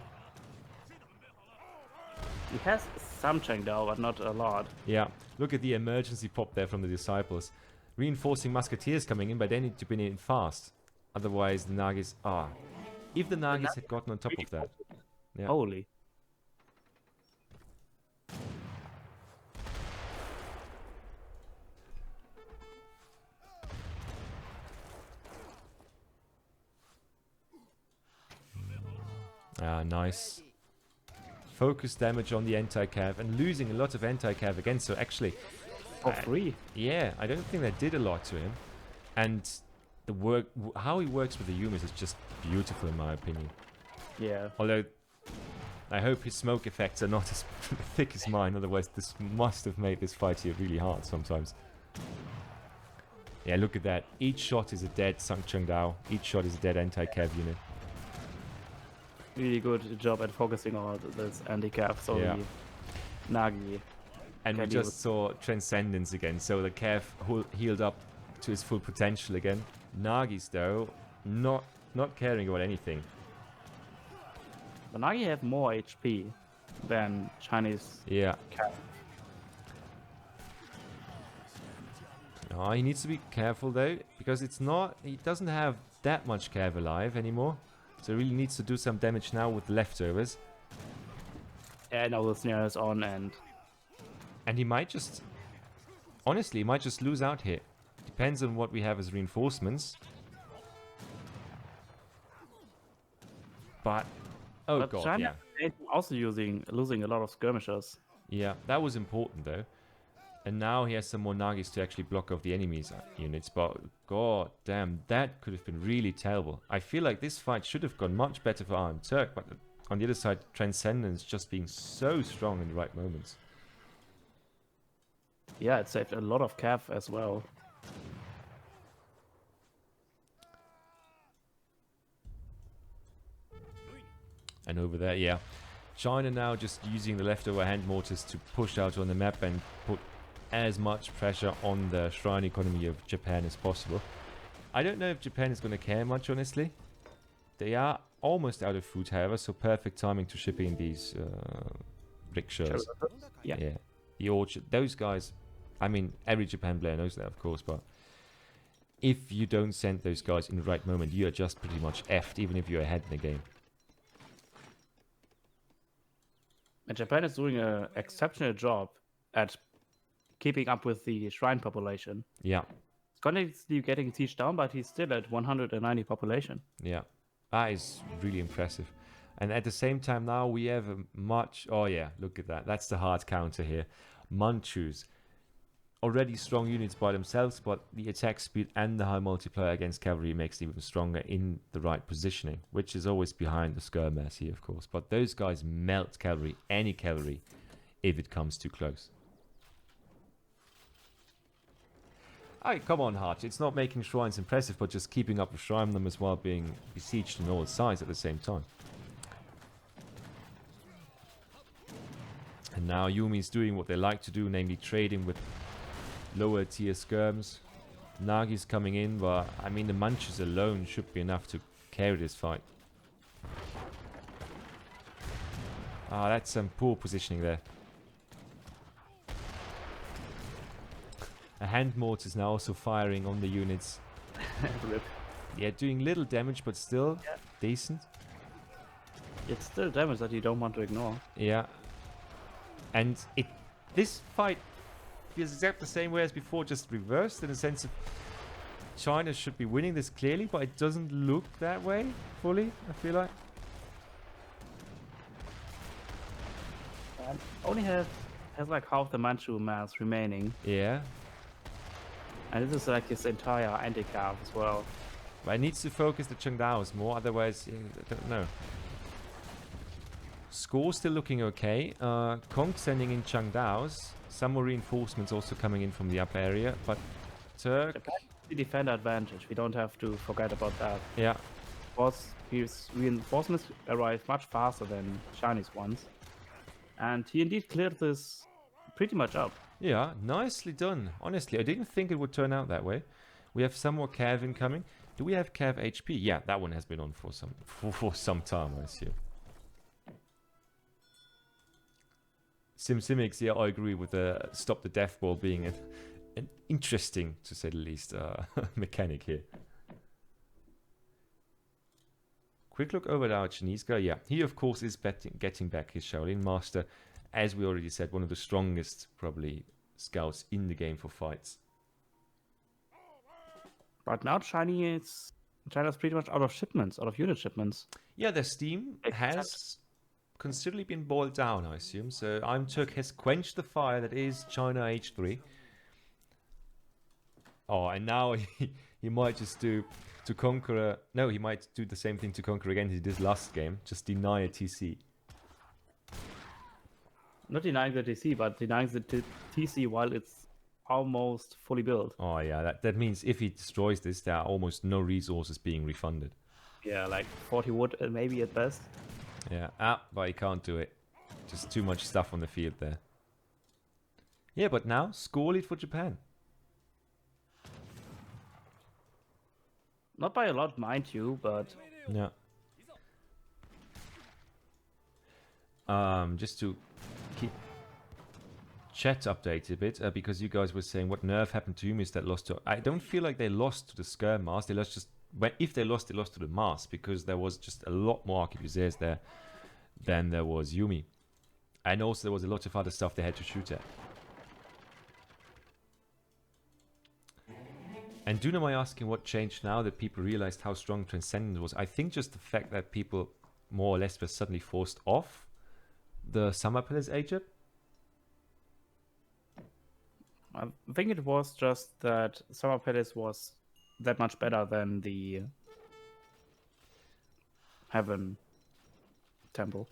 He has some Chengdao, but not a lot. Yeah, look at the emergency pop there from the Disciples. Reinforcing Musketeers coming in, but they need to be in fast. Otherwise, the Nagis... if the Nagis had gotten on top of that... Yeah. Holy. Nice. Focus damage on the anti-cav and losing a lot of anti-cav again. So actually, for free. Yeah, I don't think that did a lot to him. And the how he works with the Yumas is just beautiful in my opinion. Yeah. Although I hope his smoke effects are not as thick as mine. Otherwise, this must have made this fight here really hard sometimes. Yeah, look at that. Each shot is a dead Sung Chung Dao. Each shot is a dead anti-cav unit. Really good job at focusing on this anti-cav, so the Nagi. And we just saw Transcendence again, so the cav healed up to his full potential again. Nagis, though, not caring about anything. The Nagi have more HP than Chinese cav. Oh, he needs to be careful, though, because he doesn't have that much cav alive anymore. So he really needs to do some damage now with leftovers. Yeah, now the snare is on and he might just... Honestly, he might just lose out here. Depends on what we have as reinforcements. But... Oh god, China is also losing a lot of skirmishers. Yeah, that was important though. And now he has some more Nagis to actually block off the enemy's units, but god damn, that could have been really terrible. I feel like this fight should have gone much better for iamturk, but on the other side, Transcendence just being so strong in the right moments. Yeah, it saved a lot of cav as well. And over there, yeah. China now just using the leftover hand mortars to push out on the map and put as much pressure on the shrine economy of Japan as possible. I don't know if Japan is going to care much, honestly. They are almost out of food, however, so perfect timing to ship in these rickshaws. Yeah. The orchard. Those guys, I mean, every Japan player knows that, of course, but if you don't send those guys in the right moment, you are just pretty much effed, even if you're ahead in the game. And Japan is doing an exceptional job at keeping up with the shrine population. Yeah. It's constantly getting sieged down, but he's still at 190 population. Yeah. That is really impressive. And at the same time now we have a much... Oh yeah, look at that. That's the hard counter here. Manchus. Already strong units by themselves, but the attack speed and the high multiplier against cavalry makes them even stronger in the right positioning, which is always behind the skirmass here, of course. But those guys melt cavalry, any cavalry, if it comes too close. Come on, Hart. It's not making shrines impressive, but just keeping up with shrine numbers while being besieged on all sides at the same time. And now Yumi's doing what they like to do, namely trading with lower tier skirms. Nagi's coming in, but I mean the Manchus alone should be enough to carry this fight. Ah, that's some poor positioning there. A hand mortar is now also firing on the units. Rip. Yeah, doing little damage, but still decent. It's still damage that you don't want to ignore. Yeah. And this fight feels exactly the same way as before, just reversed in the sense of China should be winning this clearly, but it doesn't look that way fully, I feel like. And only has like half the Manchu mass remaining. Yeah. And this is like his entire anti-cav as well. But it needs to focus the Chengdaos more, otherwise, I don't know. Score still looking okay. Kong sending in Chengdaos. Some more reinforcements also coming in from the upper area, but Turk... Japan has the defender advantage, we don't have to forget about that. Yeah. Because his reinforcements arrive much faster than Chinese ones. And he indeed cleared this pretty much up. Yeah, nicely done. Honestly, I didn't think it would turn out that way. We have some more Cav incoming. Do we have Cav HP? Yeah, that one has been on for some time, I assume. Simics, yeah, I agree with the stop the death ball being an interesting, to say the least, mechanic here. Quick look over at our Chinese guy. Yeah, he of course is getting back his Shaolin Master. As we already said, one of the strongest, probably, scouts in the game for fights. But now China's pretty much out of shipments, out of unit shipments. Yeah, their steam has considerably been boiled down, I assume. So iamturk has quenched the fire that is China H3. Oh, and now he might just do to Conqueror... No, he might do the same thing to Conqueror again he did last game. Just deny a TC. Not denying the TC, but denying the TC while it's almost fully built. Oh yeah, that means if he destroys this, there are almost no resources being refunded. Yeah, like 40 wood maybe at best. Yeah, but he can't do it. Just too much stuff on the field there. Yeah, but now, score lead for Japan. Not by a lot, mind you, but... Yeah. Just to keep chat updated a bit, because you guys were saying what nerf happened to Yumis that lost to... I don't feel like they lost to the Skirm Mars. They lost just... If they lost to the Mars, because there was just a lot more arquebusiers there than there was Yumi. And also there was a lot of other stuff they had to shoot at. And Dunamai asking what changed now that people realized how strong Transcendence was. I think just the fact that people more or less were suddenly forced off the Summer Palace Agent. I think it was just that Summer Palace was that much better than the Heaven Temple.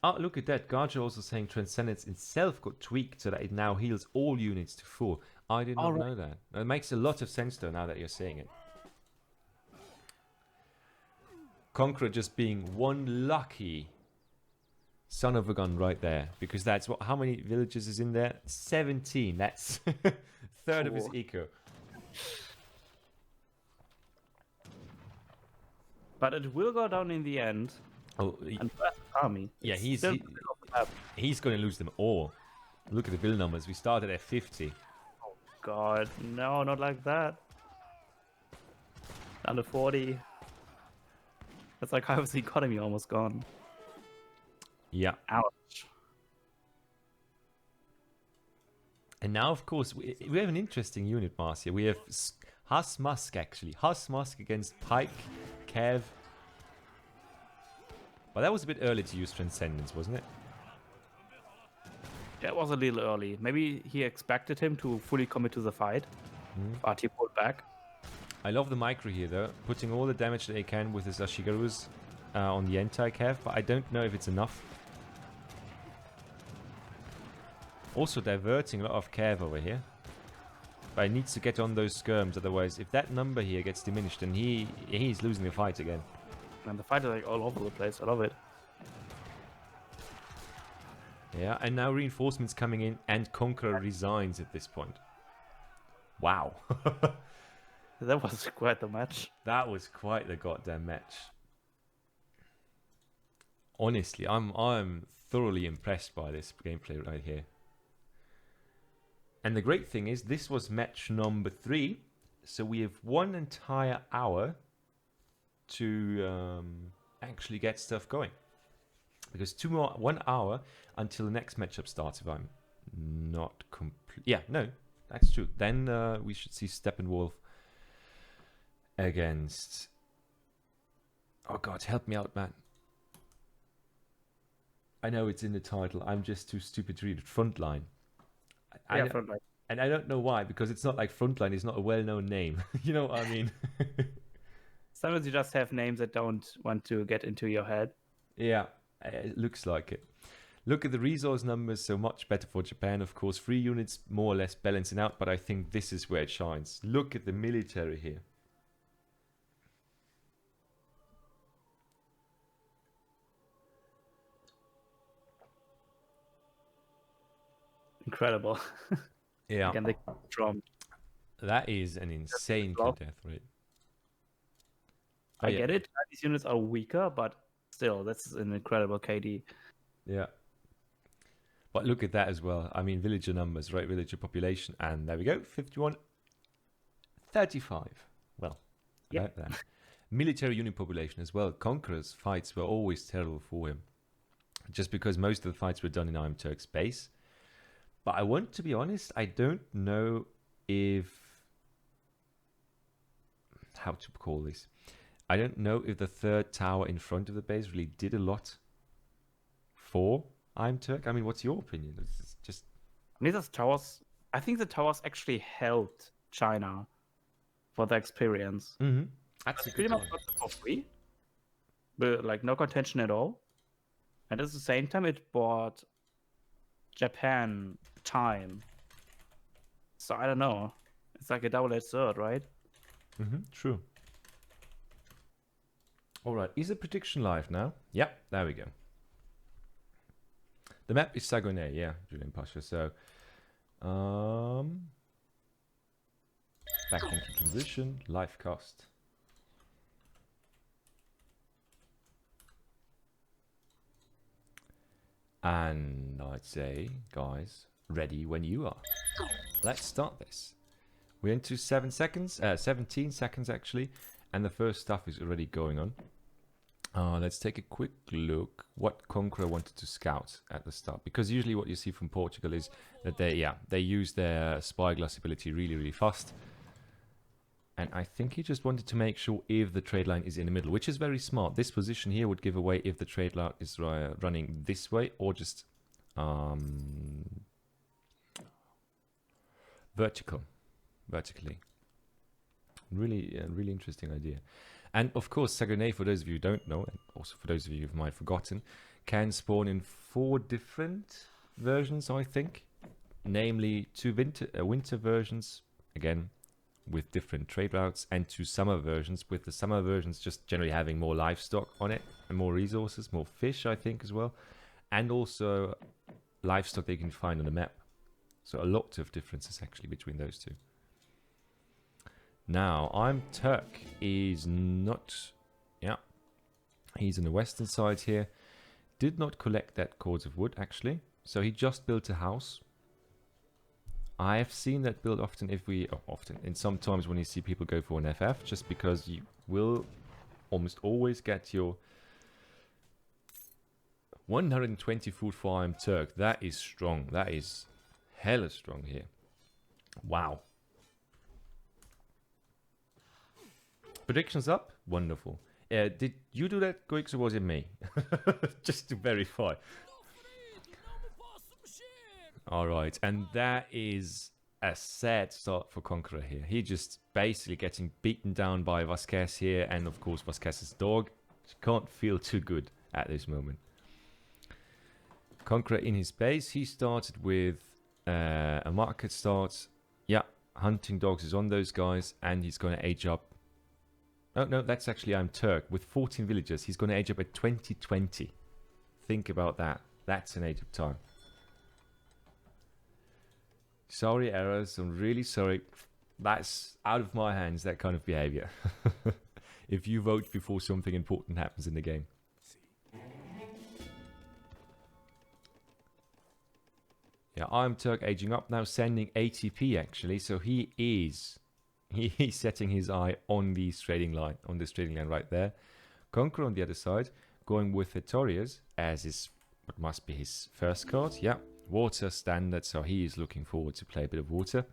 Oh, look at that. Garja also saying Transcendence itself got tweaked so that it now heals all units to full. I did not know that. It makes a lot of sense though now that you're saying it. Conqueror just being one lucky Son of a gun right there. Because that's what... How many villages is in there? 17. That's third of his eco. But it will go down in the end. Oh, And army. yeah, It's he's still he, the middle of the map. he's going to lose them all. Look at the build numbers. We started at 50. God, no, not like that. Under 40. That's like half the economy almost gone. Yeah. Ouch. And now, of course, we have an interesting unit mass here. We have Huss Musk, actually. Huss Musk against Pike, Kev. But that was a bit early to use Transcendence, wasn't it? That was a little early. Maybe he expected him to fully commit to the fight, but he pulled back. I love the micro here, though. Putting all the damage that they can with his Ashigarus on the anti-Kev, but I don't know if it's enough. Also diverting a lot of Kev over here. But he needs to get on those skirms, otherwise if that number here gets diminished, then he's losing the fight again. And the fight is like all over the place. I love it. Yeah, and now reinforcements coming in, and Conqueror resigns at this point. Wow. That was quite the match. That was quite the goddamn match. Honestly, I'm thoroughly impressed by this gameplay right here. And the great thing is, this was match number 3, so we have 1 entire hour to actually get stuff going. Because 1 hour until the next matchup starts, if I'm not complete. Yeah, no, that's true. Then we should see Steppenwolf against... Oh god, help me out, man. I know it's in the title. I'm just too stupid to read it. Frontline. Frontline. And I don't know why, because it's not like Frontline is not a well-known name. You know what I mean? Sometimes you just have names that don't want to get into your head. Yeah, it looks like it. Look at the resource numbers, so much better for Japan, of course. 3 units more or less balancing out, but I think this is where it shines. Look at the military here. Incredible. Yeah. Again, they from. That is an insane kill death rate. I get it. These units are weaker, but still, that's an incredible KD. Yeah. But look at that as well. I mean, villager numbers, right? Villager population. And there we go. 51. 35. Well, about that. Military unit population as well. Conqueror's fights were always terrible for him. Just because most of the fights were done in iamturk's base. But I want to be honest, I don't know if... How to call this? I don't know if the third tower in front of the base really did a lot for iamturk. I mean, what's your opinion? It's just... These towers, I think the towers actually helped China for the experience. Mm-hmm. That's a pretty good much point. got them for free, but like no contention at all. And at the same time, it bought Japan time. So I don't know. It's like a double-edged sword, right? Mm-hmm. True. All right. Is the prediction live now? Yep. There we go. The map is Saguenay. Yeah, Julian Pasha. So, back into transition. Live cast. And I'd say, guys, ready when you are. Let's start this. We're into 17 seconds actually, and the first stuff is already going on. Let's take a quick look what Conqueror wanted to scout at the start, because usually what you see from Portugal is that they use their spyglass ability really fast. And I think he just wanted to make sure if the trade line is in the middle, which is very smart. This position here would give away if the trade line is running this way or just vertically. Really interesting idea. And of course, Saguenay, for those of you who don't know, and also for those of you who might have forgotten, can spawn in 4 different versions, I think. Namely, 2 winter versions, again, with different trade routes, and 2 summer versions, with the summer versions just generally having more livestock on it, and more resources, more fish, I think, as well. and also livestock they can find on the map. So a lot of differences actually between those two. Now, iamturk is not... Yeah, he's on the western side here. Did not collect that cords of wood actually. So he just built a house. I have seen that build often and sometimes when you see people go for an FF, just because you will almost always get your 120 food for iamturk. That is strong. That is hella strong here. Wow. Predictions up? Wonderful. Did you do that, Goix, or was it me? Just to verify. Alright, and that is a sad start for Conqueror here. He just basically getting beaten down by Vasquez here, and of course Vasquez's dog. Can't feel too good at this moment. Conqueror in his base, he started with a market start. Yeah, hunting dogs is on those guys, and he's going to age up. Oh no, that's actually iamturk. With 14 villagers, he's going to age up at 2020. Think about that. That's an age of time. Sorry, errors. I'm really sorry. That's out of my hands, that kind of behavior. If you vote before something important happens in the game. Yeah, iamturk aging up now, sending ATP actually. So he's setting his eye on the trading line, right there. Conqueror on the other side, going with Etorias as is what must be his first card. Yeah. Water standard, so he is looking forward to play a bit of water.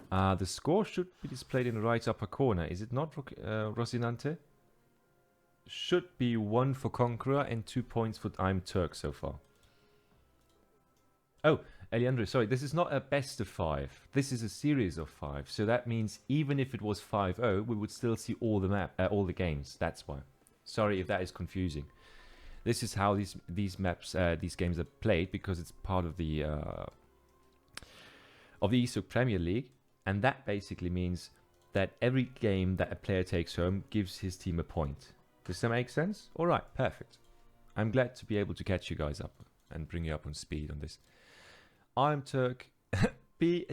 The score should be displayed in the right upper corner. Is it not, Rosinante? Should be 1 for Conqueror and 2 points for iamturk so far. Oh, Eliandro, sorry, this is not a best of 5. This is a series of 5. So that means even if it was 5-0, we would still see all the games. That's why. Sorry if that is confusing. This is how these games are played, because it's part of the ESOC Premier League, and that basically means that every game that a player takes home gives his team a point. Does that make sense? All right, perfect. I'm glad to be able to catch you guys up and bring you up on speed on this. iamturk,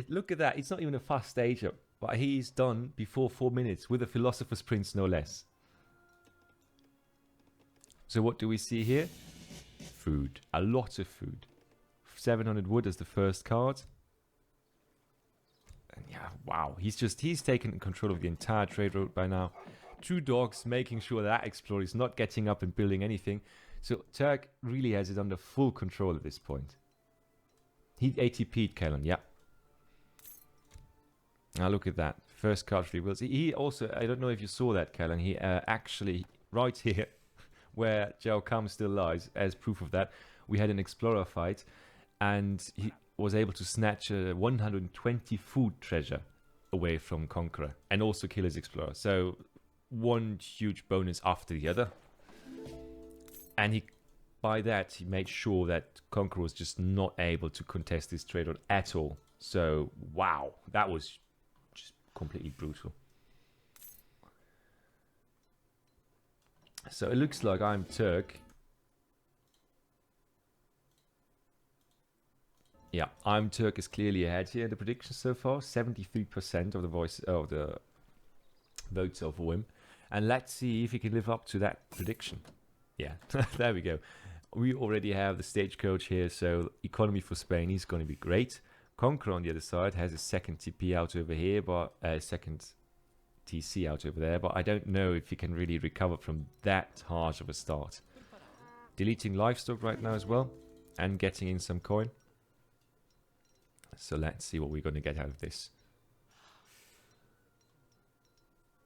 look at that. It's not even a fast stage up, but he's done before 4 minutes with a Philosopher's Prince, no less. So what do we see here? Food. A lot of food. 700 wood as the first card. And yeah, wow. He's taken control of the entire trade route by now. 2 dogs making sure that Explorer is not getting up and building anything. So Turk really has it under full control at this point. He ATP'd Kellan, yeah. Now look at that. First card free wills. He also, I don't know if you saw that, Kellan. He actually, right here, where Jao Kam still lies, as proof of that, we had an Explorer fight, and he was able to snatch a 120 food treasure away from Conqueror, and also kill his Explorer. So, one huge bonus after the other. And by that, he made sure that Conqueror was just not able to contest this trade route at all. So, wow, that was just completely brutal. So it looks like iamturk. Yeah, iamturk is clearly ahead here in the predictions so far. 73% of the votes are for him. And let's see if he can live up to that prediction. Yeah, there we go. We already have the stagecoach here, so economy for Spain is going to be great. Conqueror on the other side has a second TP out over here, but a second TC out over there, but I don't know if he can really recover from that harsh of a start. Deleting livestock right now as well, and getting in some coin. So let's see what we're going to get out of this.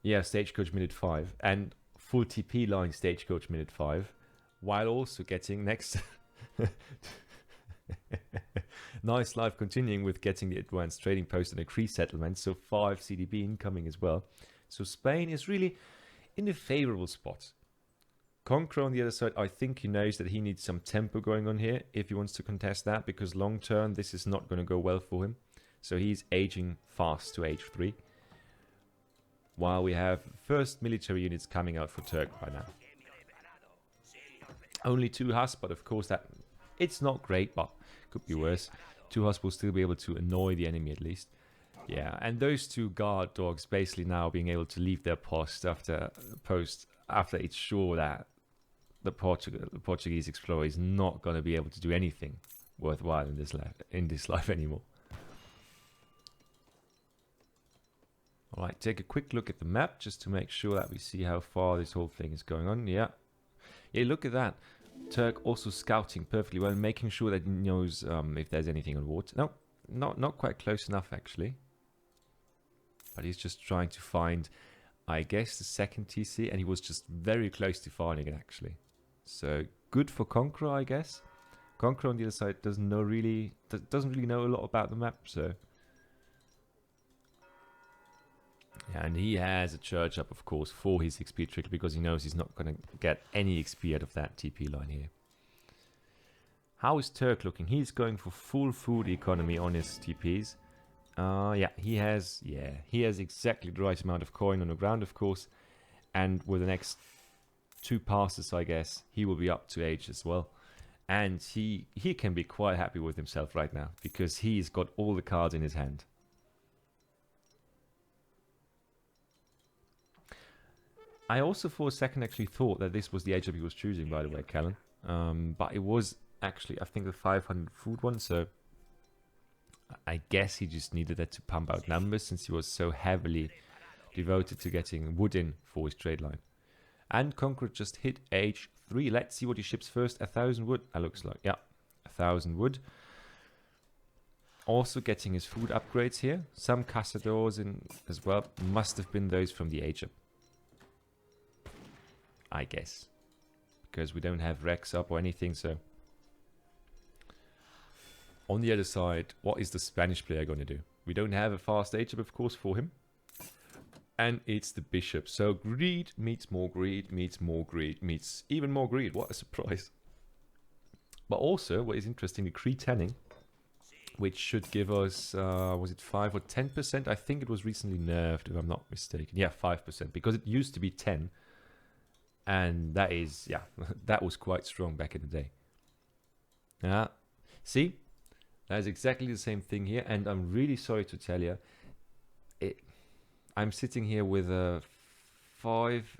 Yeah, stagecoach minute 5, and full TP line stagecoach minute 5, while also getting next... Nice life continuing with getting the advanced trading post and a Cree settlement, so 5 CDB incoming as well. So Spain is really in a favorable spot. Conqueror on the other side, I think he knows that he needs some tempo going on here if he wants to contest that, because long term this is not going to go well for him. So he's aging fast to age 3. While we have first military units coming out for Turk by now. Only 2 husks, but of course that it's not great, but could be worse. 2 husks will still be able to annoy the enemy at least. Yeah, and those 2 guard dogs basically now being able to leave their post after it's sure that the Portuguese explorer is not going to be able to do anything worthwhile in this life anymore. All right, take a quick look at the map just to make sure that we see how far this whole thing is going on. Yeah, look at that. Turk also scouting perfectly well, making sure that he knows if there's anything on water. No, not quite close enough actually. But he's just trying to find, I guess, the second TC, and he was just very close to finding it actually. So good for Conqueror, I guess. Conqueror on the other side doesn't really know a lot about the map, so yeah, and he has a church up, of course, for his XP trickle because he knows he's not going to get any XP out of that TP line here. How is Turk looking? He's going for full food economy on his TPs. Yeah, he has exactly the right amount of coin on the ground, of course, and with the next 2 passes, I guess, he will be up to age as well. And he can be quite happy with himself right now because he's got all the cards in his hand. I also for a second actually thought that this was the age that he was choosing, by the way, Callan. But it was actually, I think, the 500 food one, so I guess he just needed that to pump out numbers since he was so heavily devoted to getting wood in for his trade line. And Conqueror just hit age 3. Let's see what he ships first. 1,000 wood, that looks like. Yeah, 1,000 wood. Also getting his food upgrades here. Some Cazadors in as well. Must have been those from the age up, I guess, because we don't have Rex up or anything. So on the other side, what is the Spanish player going to do? We don't have a fast age up, of course, for him, and it's the bishop. So greed meets more greed meets more greed meets even more greed. What a surprise! But also, what is interesting, the Cree tanning, which should give us was it 5 or 10%? I think it was recently nerfed, if I'm not mistaken. Yeah, 5%, because it used to be 10. And that is, yeah, that was quite strong back in the day. Yeah, see, that is exactly the same thing here. And I'm really sorry to tell you, I'm sitting here with a 800X3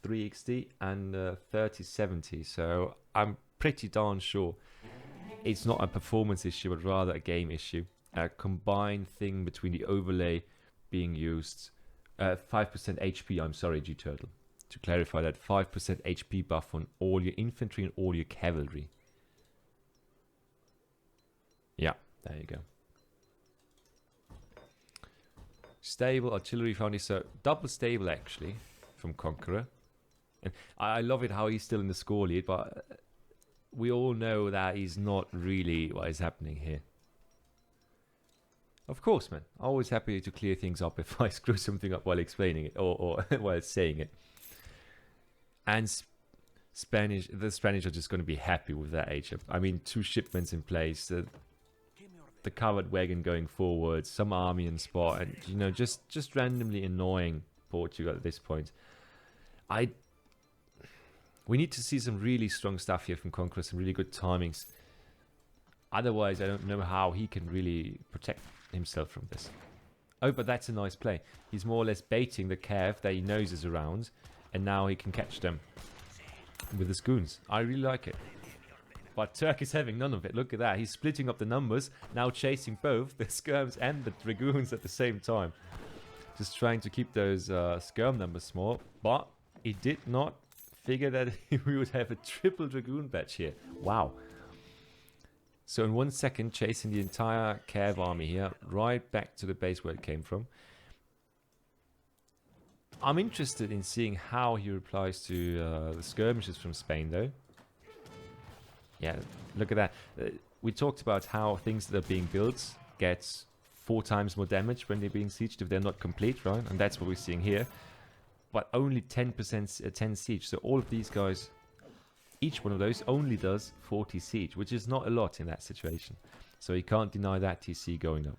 XD and 3070. So I'm pretty darn sure it's not a performance issue, but rather a game issue. A combined thing between the overlay being used. 5% HP, I'm sorry, G-Turtle. To clarify that, 5% HP buff on all your infantry and all your cavalry. Yeah, there you go. Stable artillery foundry, so double stable actually from Conqueror. And I love it how he's still in the score lead, but we all know that he's not really what is happening here. Of course, man. Always happy to clear things up if I screw something up while explaining it or while saying it. And the Spanish are just going to be happy with that HF. I mean, 2 shipments in place, the covered wagon going forward, some army in spot, and you know, just randomly annoying Portugal at this point. We need to see some really strong stuff here from Conqueror, some really good timings. Otherwise, I don't know how he can really protect himself from this. Oh, but that's a nice play. He's more or less baiting the Cav that he knows is around, and now he can catch them with his goons. I really like it. But Turk is having none of it. Look at that. He's splitting up the numbers, now chasing both the skirms and the dragoons at the same time. Just trying to keep those skirm numbers small, but he did not figure that we would have a triple dragoon batch here. Wow. So in 1 second, chasing the entire Cav army here, right back to the base where it came from. I'm interested in seeing how he replies to the skirmishes from Spain, though. Yeah, look at that. We talked about how things that are being built get 4 times more damage when they're being sieged if they're not complete, right? And that's what we're seeing here. But only 10% 10 siege. So all of these guys, each one of those only does 40 siege, which is not a lot in that situation. So you can't deny that TC going up.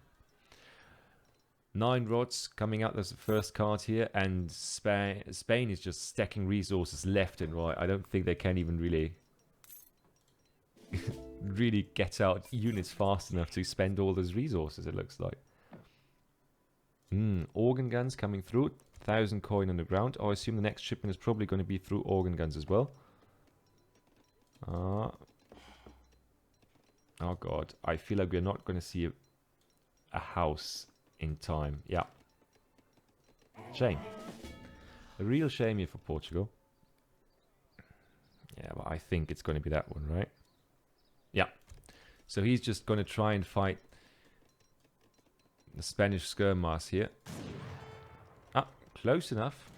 9 rods coming out as the first card here, and Spain is just stacking resources left and right. I don't think they can even really really get out units fast enough to spend all those resources, it looks like. Organ guns coming through. 1,000 coin on the ground. I assume the next shipment is probably going to be through organ guns as well. Oh god, I feel like we're not going to see a house in time. Yeah. Shame. A real shame here for Portugal. Yeah, but I think it's going to be that one, right? Yeah. So he's just going to try and fight the Spanish skirm mass here. Ah, close enough.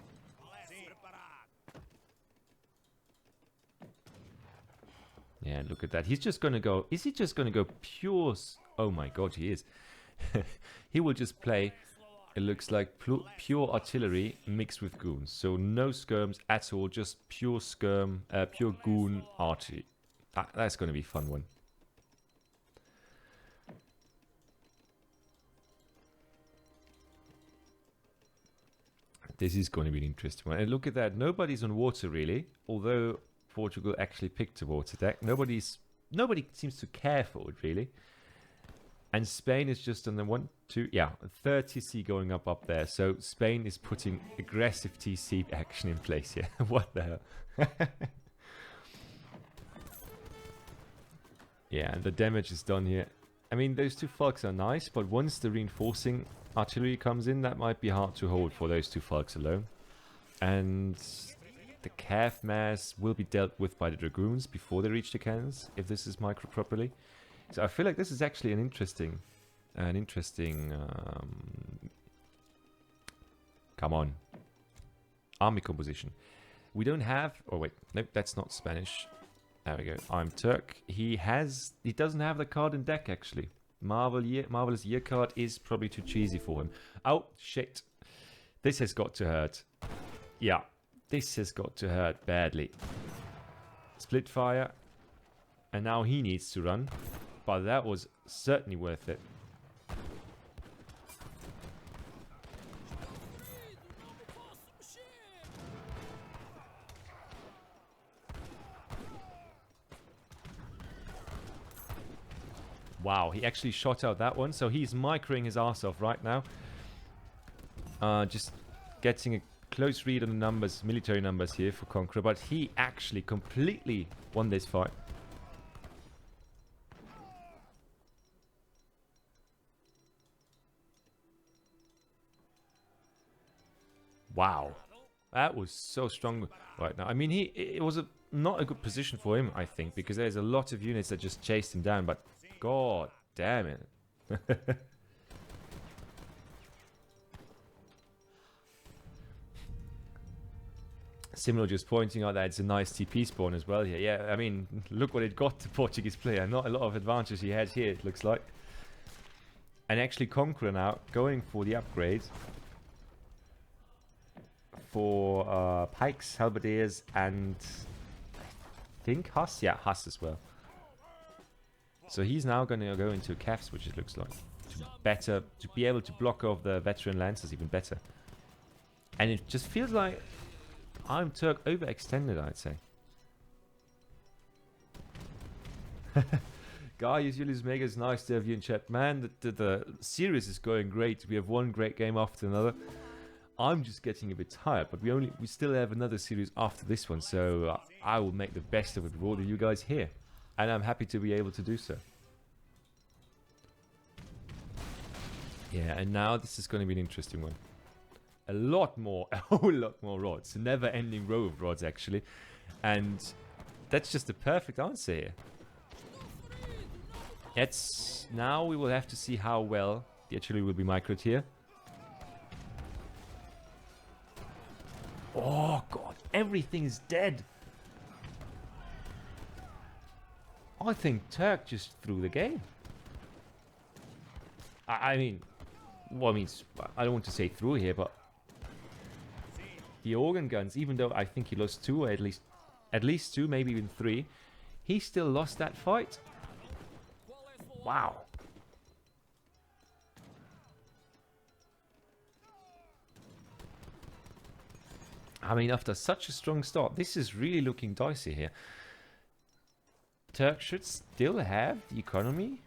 Yeah, look at that. He's just going to go... Is he just going to go pure... Oh my god, he is. He will just play, it looks like, pure artillery mixed with goons. So no skirms at all, just pure skirm, pure goon archery. That's going to be a fun one. This is going to be an interesting one. And look at that, nobody's on water really, although Portugal actually picked a water deck. Nobody seems to care for it really. And Spain is just on the 3rd TC going up there. So Spain is putting aggressive TC action in place here. What the hell? Yeah, and the damage is done here. I mean, those 2 Falks are nice, but once the reinforcing artillery comes in, that might be hard to hold for those 2 Falks alone. And the calf mass will be dealt with by the Dragoons before they reach the cannons, if this is micro properly. So I feel like this is actually an interesting, come on, army composition. We don't have, oh wait, nope, that's not Spanish. There we go, iamturk. He doesn't have the card in deck actually. Marvelous Year card is probably too cheesy for him. Oh, shit. This has got to hurt. Yeah, this has got to hurt badly. Split fire. And now he needs to run. But that was certainly worth it. Wow, he actually shot out that one. So he's microing his ass off right now. Just getting a close read on the numbers, military numbers here for Conqueror. But he actually completely won this fight. Wow, that was so strong right now. I mean, it was not a good position for him, I think, because there's a lot of units that just chased him down, but god damn it. Similar just pointing out that it's a nice TP spawn as well here. Yeah, I mean, look what it got to Portuguese player. Not a lot of advantage he had here, it looks like. And actually Conqueror now going for the upgrade for pikes, halberdiers, and I think Huss. Yeah, Huss as well. So he's now going to go into Kefs, which it looks like, to be able to block off the veteran lancers even better. And it just feels like iamturk overextended, I'd say. Guys, Julius Mega, is nice to have you in chat. Man, the series is going great. We have one great game after another. I'm just getting a bit tired, but we still have another series after this one, so I will make the best of it with all of you guys here, and I'm happy to be able to do so. Yeah, and now this is going to be an interesting one. A whole lot more rods, a never-ending row of rods actually, and that's just the perfect answer here. Now we will have to see how well the artillery will be microed here. Oh god, everything is dead. I think Turk just threw the game. I mean, well, I don't want to say through here, but the organ guns, even though I think he lost 2, or at least 2, maybe even 3, he still lost that fight. Wow. I mean, after such a strong start, this is really looking dicey here. Turk should still have the economy.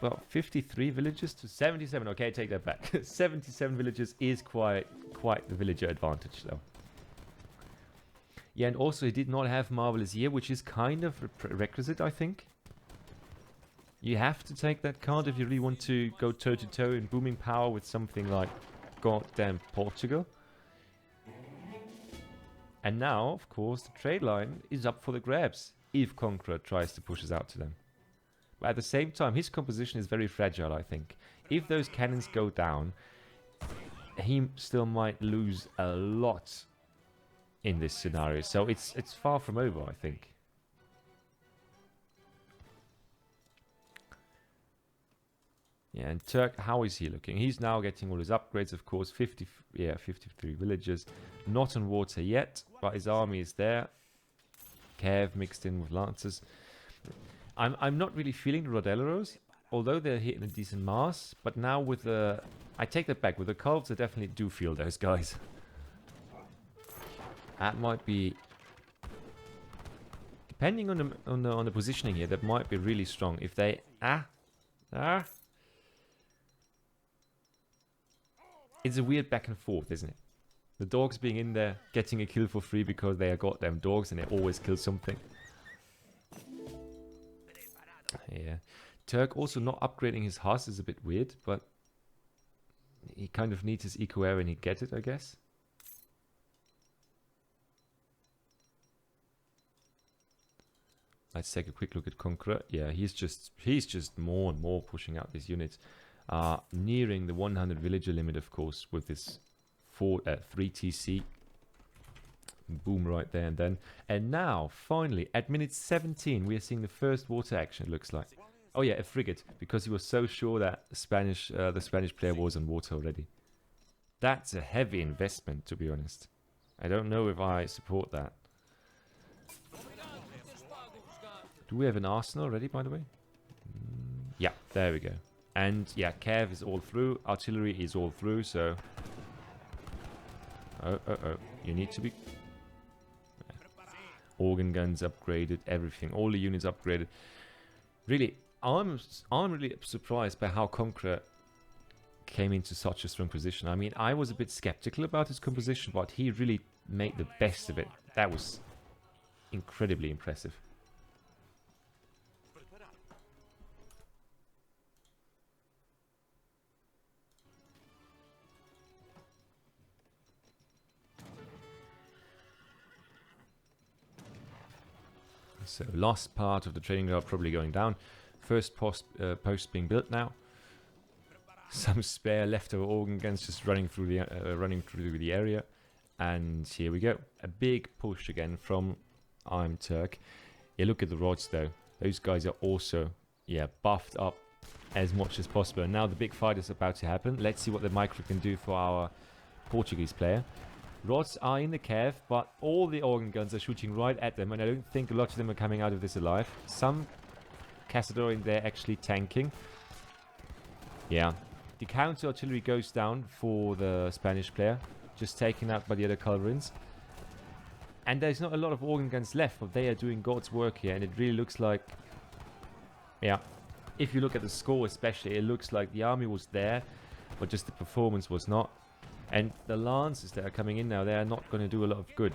Well, 53 villages to 77. Okay, take that back. 77 villages is quite the villager advantage, though. Yeah, and also he did not have Marvelous Year, which is kind of a prerequisite, I think. You have to take that card if you really want to go toe-to-toe in booming power with something like goddamn Portugal. And now, of course, the trade line is up for the grabs if Conqueror tries to push us out to them. But at the same time, his composition is very fragile, I think. If those cannons go down, he still might lose a lot in this scenario. So it's far from over, I think. Yeah, and Turk, how is he looking? He's now getting all his upgrades, of course. 53 villages. Not on water yet, but his army is there. Cav mixed in with Lancers. I'm not really feeling the Rodelleros, although they're hitting a decent mass. But now with the... I take that back. With the Cults, I definitely do feel those guys. That might be... Depending on the positioning here, that might be really strong. If they... It's a weird back and forth, isn't it? The dogs being in there, getting a kill for free because they are goddamn dogs and they always kill something. Yeah. Turk also not upgrading his Huss is a bit weird, but he kind of needs his eco air and he gets it, I guess. Let's take a quick look at Conqueror. Yeah, he's just more and more pushing out these units. Nearing the 100 villager limit, of course, with this 3 TC. Boom right there and then. And now, finally, at minute 17, we are seeing the first water action, it looks like. Oh yeah, a frigate, because he was so sure that the Spanish player was on water already. That's a heavy investment, to be honest. I don't know if I support that. Do we have an arsenal already, by the way? Yeah, there we go. And yeah, Cav is all through. Artillery is all through, so... Oh. You need to be... Organ guns upgraded, everything. All the units upgraded. Really, I'm really surprised by how Conqueror came into such a strong position. I mean, I was a bit skeptical about his composition, but he really made the best of it. That was incredibly impressive. So last part of the training ground probably going down. First post being built now. Some spare leftover organ guns just running through the area, and here we go. A big push again from iamturk. Yeah, look at the rods though. Those guys are also buffed up as much as possible. And now the big fight is about to happen. Let's see what the micro can do for our Portuguese player. Rods are in the Cav, but all the organ guns are shooting right at them, and I don't think a lot of them are coming out of this alive. Some Cazador in there actually tanking. Yeah. The counter artillery goes down for the Spanish player, just taken out by the other culverins. And there's not a lot of organ guns left, but they are doing God's work here, and it really looks like... Yeah. If you look at the score especially, it looks like the army was there, but just the performance was not. And the Lancers that are coming in now, they are not going to do a lot of good.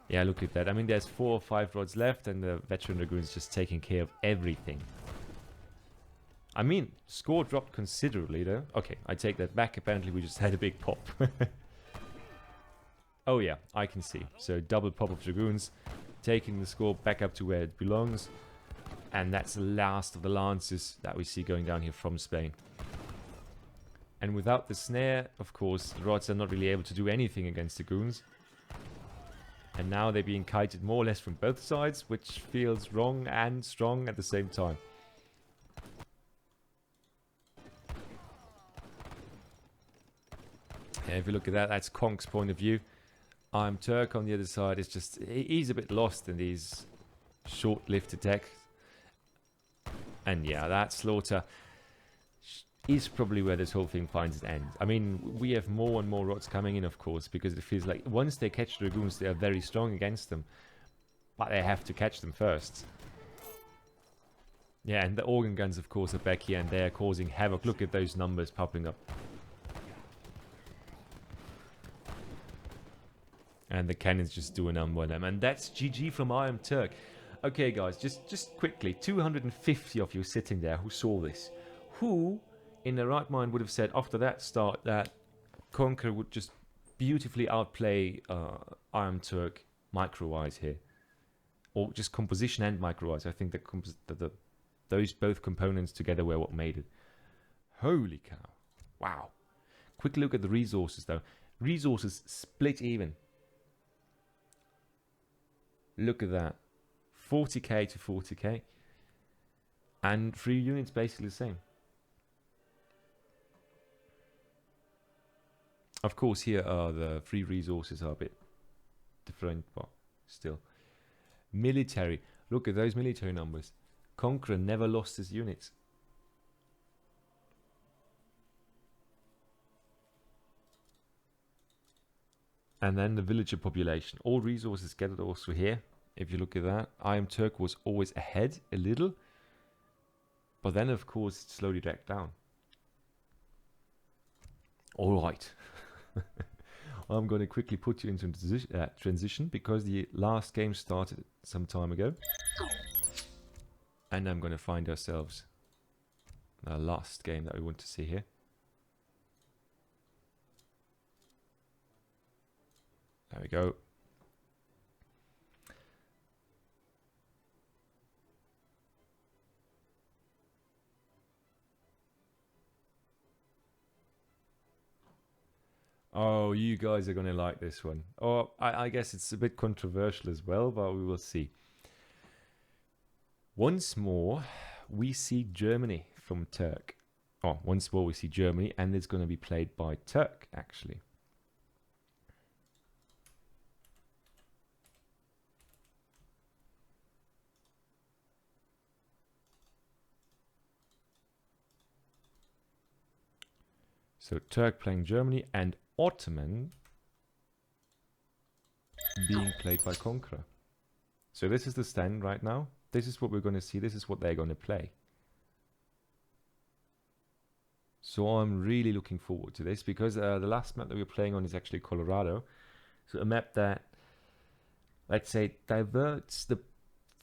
Yeah, look at that. I mean, there's 4 or 5 rods left, and the Veteran Dragoon's just taking care of everything. I mean, score dropped considerably, though. Okay, I take that back. Apparently, we just had a big pop. Oh, yeah, I can see. So, double pop of Dragoons, taking the score back up to where it belongs. And that's the last of the Lancers that we see going down here from Spain. And without the snare, of course, the rods are not really able to do anything against the goons. And now they're being kited more or less from both sides, which feels wrong and strong at the same time. Yeah, if you look at that, that's Conk's point of view. iamturk on the other side is just... He's a bit lost in these short-lived attacks. And yeah, that slaughter... is probably where this whole thing finds its end. I mean, we have more and more rods coming in, of course, because it feels like once they catch the Dragoons, they are very strong against them. But they have to catch them first. Yeah, and the organ guns, of course, are back here, and they are causing havoc. Look at those numbers popping up. And the cannons just do a number on them. And that's GG from iamturk. Okay, guys, just quickly. 250 of you sitting there who saw this. Who, in their right mind, would have said after that start that Conqueror would just beautifully outplay iamturk micro-wise here? Or just composition and micro-wise. I think that those both components together were what made it. Holy cow. Wow. Quick look at the resources, though. Resources split even. Look at that. 40k to 40k. And 3 units basically the same. Of course, here are the 3 resources are a bit different, but still. Military. Look at those military numbers. Conqueror never lost his units. And then the villager population. All resources gathered also here. If you look at that, iamturk was always ahead a little. But then, of course, it slowly dragged down. Alright. I'm going to quickly put you into transition because the last game started some time ago. And I'm going to find ourselves the last game that we want to see here. There we go. Oh, you guys are going to like this one. Oh, I guess it's a bit controversial as well, but we will see. Once more, we see Germany from Turk. Oh, once more we see Germany, and it's going to be played by Turk, actually. So Turk playing Germany and Ottoman being played by Conqueror. So this is the stand right now. This is what we're going to see. This is what they're going to play. So I'm really looking forward to this because the last map that we're playing on is actually Colorado. So a map that, let's say, diverts the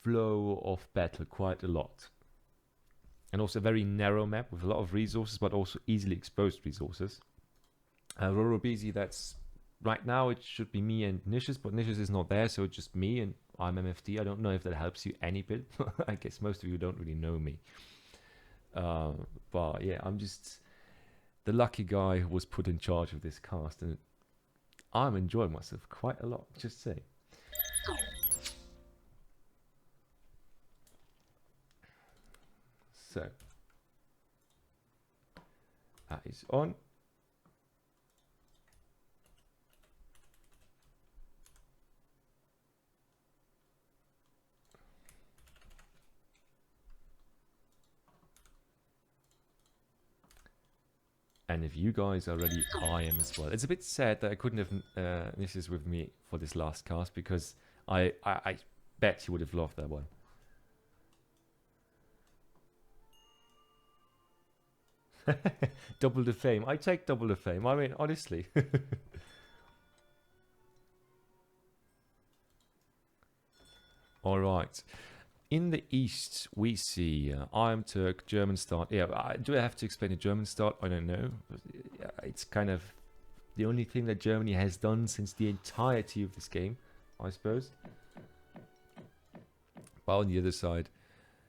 flow of battle quite a lot. And also a very narrow map with a lot of resources, but also easily exposed resources. Rorobisi, that's right now it should be me and Nicius, but Nicius is not there, so it's just me and I'm MFD. I don't know if that helps you any bit. I guess most of you don't really know me. But yeah, I'm just the lucky guy who was put in charge of this cast, and I'm enjoying myself quite a lot, just say. So that is on. And if you guys are ready, I am as well. It's a bit sad that I couldn't have Nicius with me for this last cast because I bet he would have loved that one. Double the fame. I take double the fame. I mean, honestly. All right. In the east, we see iamturk, German start. Yeah, do I have to explain the German start? I don't know. It's kind of the only thing that Germany has done since the entirety of this game, I suppose. But on the other side,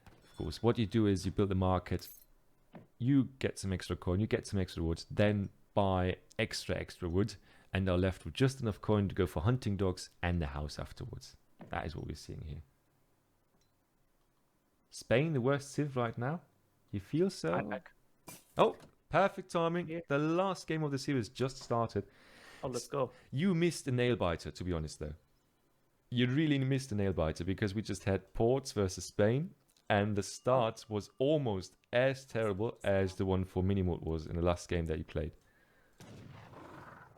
of course, what you do is you build a market. You get some extra coin, you get some extra wood, then buy extra wood, and are left with just enough coin to go for hunting dogs and the house afterwards. That is what we're seeing here. Spain, the worst civ right now? You feel so? Oh, perfect timing. Yeah. The last game of the series just started. Oh, let's go. You missed a nail biter, to be honest, though. You really missed a nail biter because we just had Ports versus Spain. and the start was almost as terrible as the one for Minimote was in the last game that he played.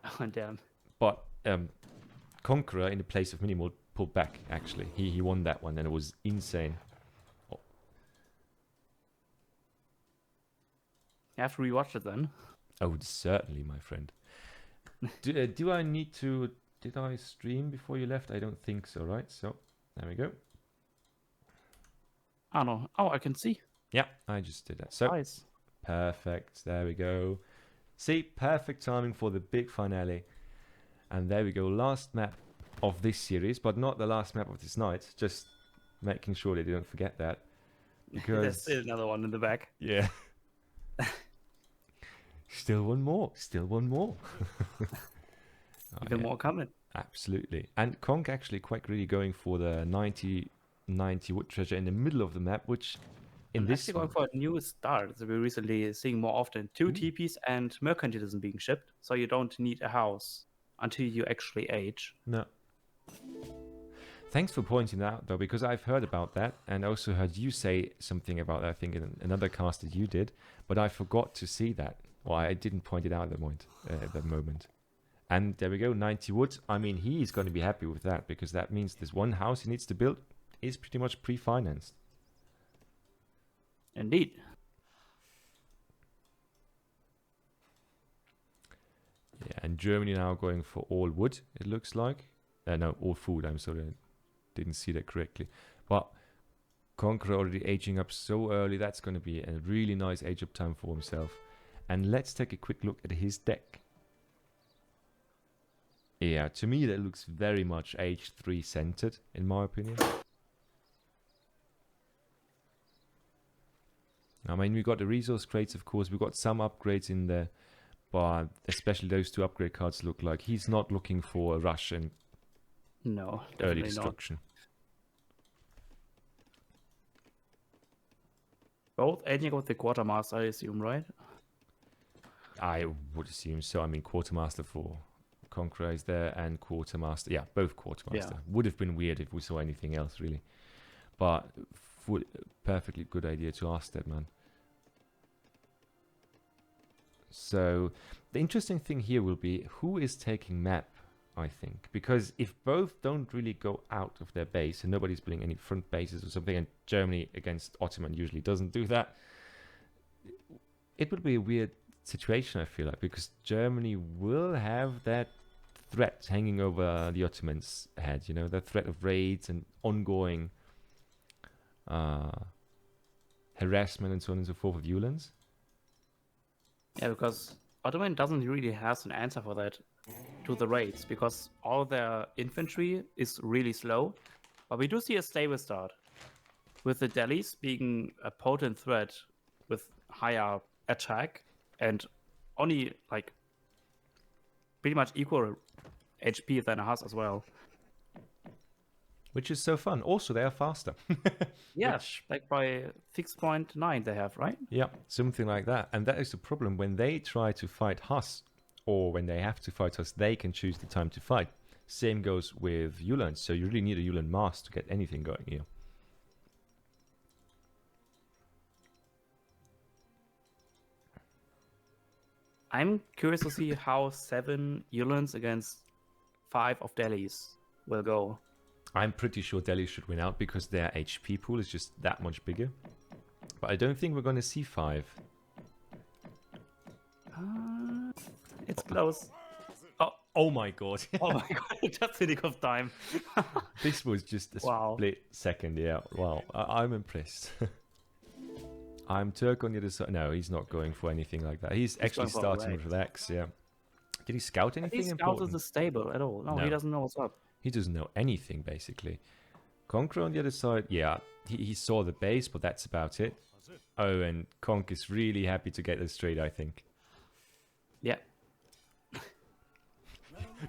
Oh, damn. But Conqueror, in the place of Minimote, pulled back, actually. He won that one, and it was insane. Oh. You have to rewatch it then. Oh, certainly, my friend. Do I need to... Did I stream before you left? I don't think so, right? So, there we go. Oh, no. Oh, I can see. Yeah, I just did that. So, Nice. perfect. There we go. See, perfect timing for the big finale. And there we go. Last map of this series, but not the last map of this night. Just making sure they don't forget that. Because... There's still another one in the back. Yeah. Still one more. Still one more. Even more coming. Absolutely. And Conk actually quite really going for the 90 wood treasure in the middle of the map, which in I'm this actually going for a new start that we're recently seeing more often. 2 TPs and mercantilism being shipped, so you don't need a house until you actually age. No. Thanks for pointing that out, though, because I've heard about that and also heard you say something about that, I think, in another cast that you did, but I forgot to see that. Well, I didn't point it out at that moment. And there we go, 90 wood. I mean, he's going to be happy with that, because that means this one house he needs to build is pretty much pre-financed. Indeed. Yeah, and Germany now going for all wood, it looks like. No, all food, I'm sorry, I didn't see that correctly. But Conqueror already aging up so early, that's going to be a really nice age up time for himself. And let's take a quick look at his deck. Yeah, to me that looks very much age 3 centered, in my opinion. I mean, we got the resource crates, of course, we got some upgrades in there, but especially those 2 upgrade cards look like he's not looking for a rush and No, early definitely destruction. not. Both aging with the quartermaster, I assume, right? I would assume so. I mean, Quartermaster for Conqueror is there, and Quartermaster. Yeah, both Quartermaster. Yeah. Would have been weird if we saw anything else, really. But perfectly good idea to ask that, man. So, the interesting thing here will be who is taking map, I think. Because if both don't really go out of their base, and nobody's building any front bases or something, and Germany against Ottoman usually doesn't do that, it would be a weird situation, I feel like, because Germany will have that threat hanging over the Ottomans' head, you know, the threat of raids and ongoing harassment and so on and so forth of Uhlans. Yeah, because Ottoman doesn't really have an answer for that to the raids, because all their infantry is really slow. But we do see a stable start, with the Delhis being a potent threat with higher attack and only like pretty much equal HP than us as well. Which is so fun. Also, they are faster. Yeah, like by 6.9 they have, right? Yeah, something like that. And that is the problem. When they try to fight us, or when they have to fight us, they can choose the time to fight. Same goes with Uhlans. So you really need a Uhlan mass to get anything going here. I'm curious to see how 7 Uhlans against 5 of Delhis will go. I'm pretty sure Delhi should win out because their HP pool is just that much bigger. But I don't think we're going to see 5. It's close. Oh my god. Oh my god, just in the nick of time. This was just a split second, yeah. Wow, I'm impressed. iamturk on the other side. No, he's not going for anything like that. He's actually starting with X, yeah. Did he scout anything He important? scouted the stable at all. No, he doesn't know what's up. He doesn't know anything, basically. Conqueror on the other side, yeah, he saw the base, but that's about it. Oh, and Conk is really happy to get this straight, I think. Yeah.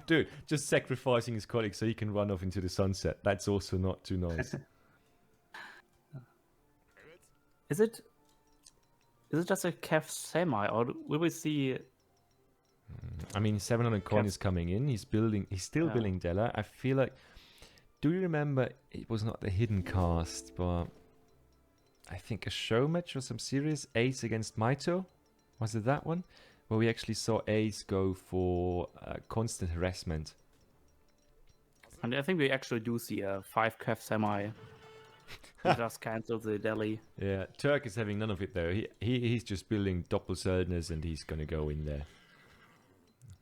Dude, just sacrificing his colleague so he can run off into the sunset. That's also not too nice. Is it just a Kev semi, or will we see? I mean, 700 coin is coming in. He's still building Della. I feel like, do you remember? It was not the hidden cast, but I think, a show match or some serious Ace against Maito. Was it that one? Where we actually saw Ace go for constant harassment. And I think we actually do see a 5 Kev semi. He just cancelled the Delhi. Yeah, Turk is having none of it though. He's just building Doppelsöldners and he's gonna go in there.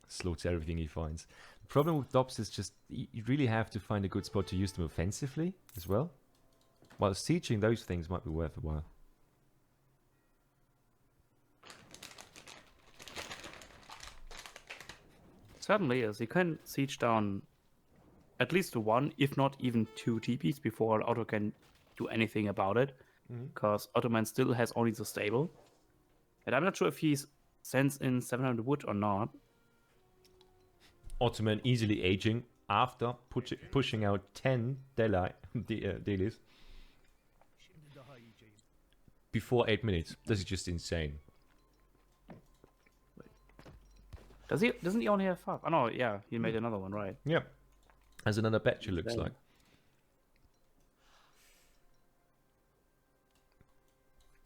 Slaughter everything he finds. The problem with Dops is just you really have to find a good spot to use them offensively as well. While sieging those things might be worth a while. Certainly is. You can siege down at least 1, if not even 2 TPs before Otto can do anything about it. Because Ottoman still has only the stable. And I'm not sure if he sends in 700 wood or not. Ottoman easily aging after pushing out 10 dailies before 8 minutes. This is just insane. Doesn't he only have 5? Oh no, yeah, he made another one, right? Yeah. As another batch, it looks like.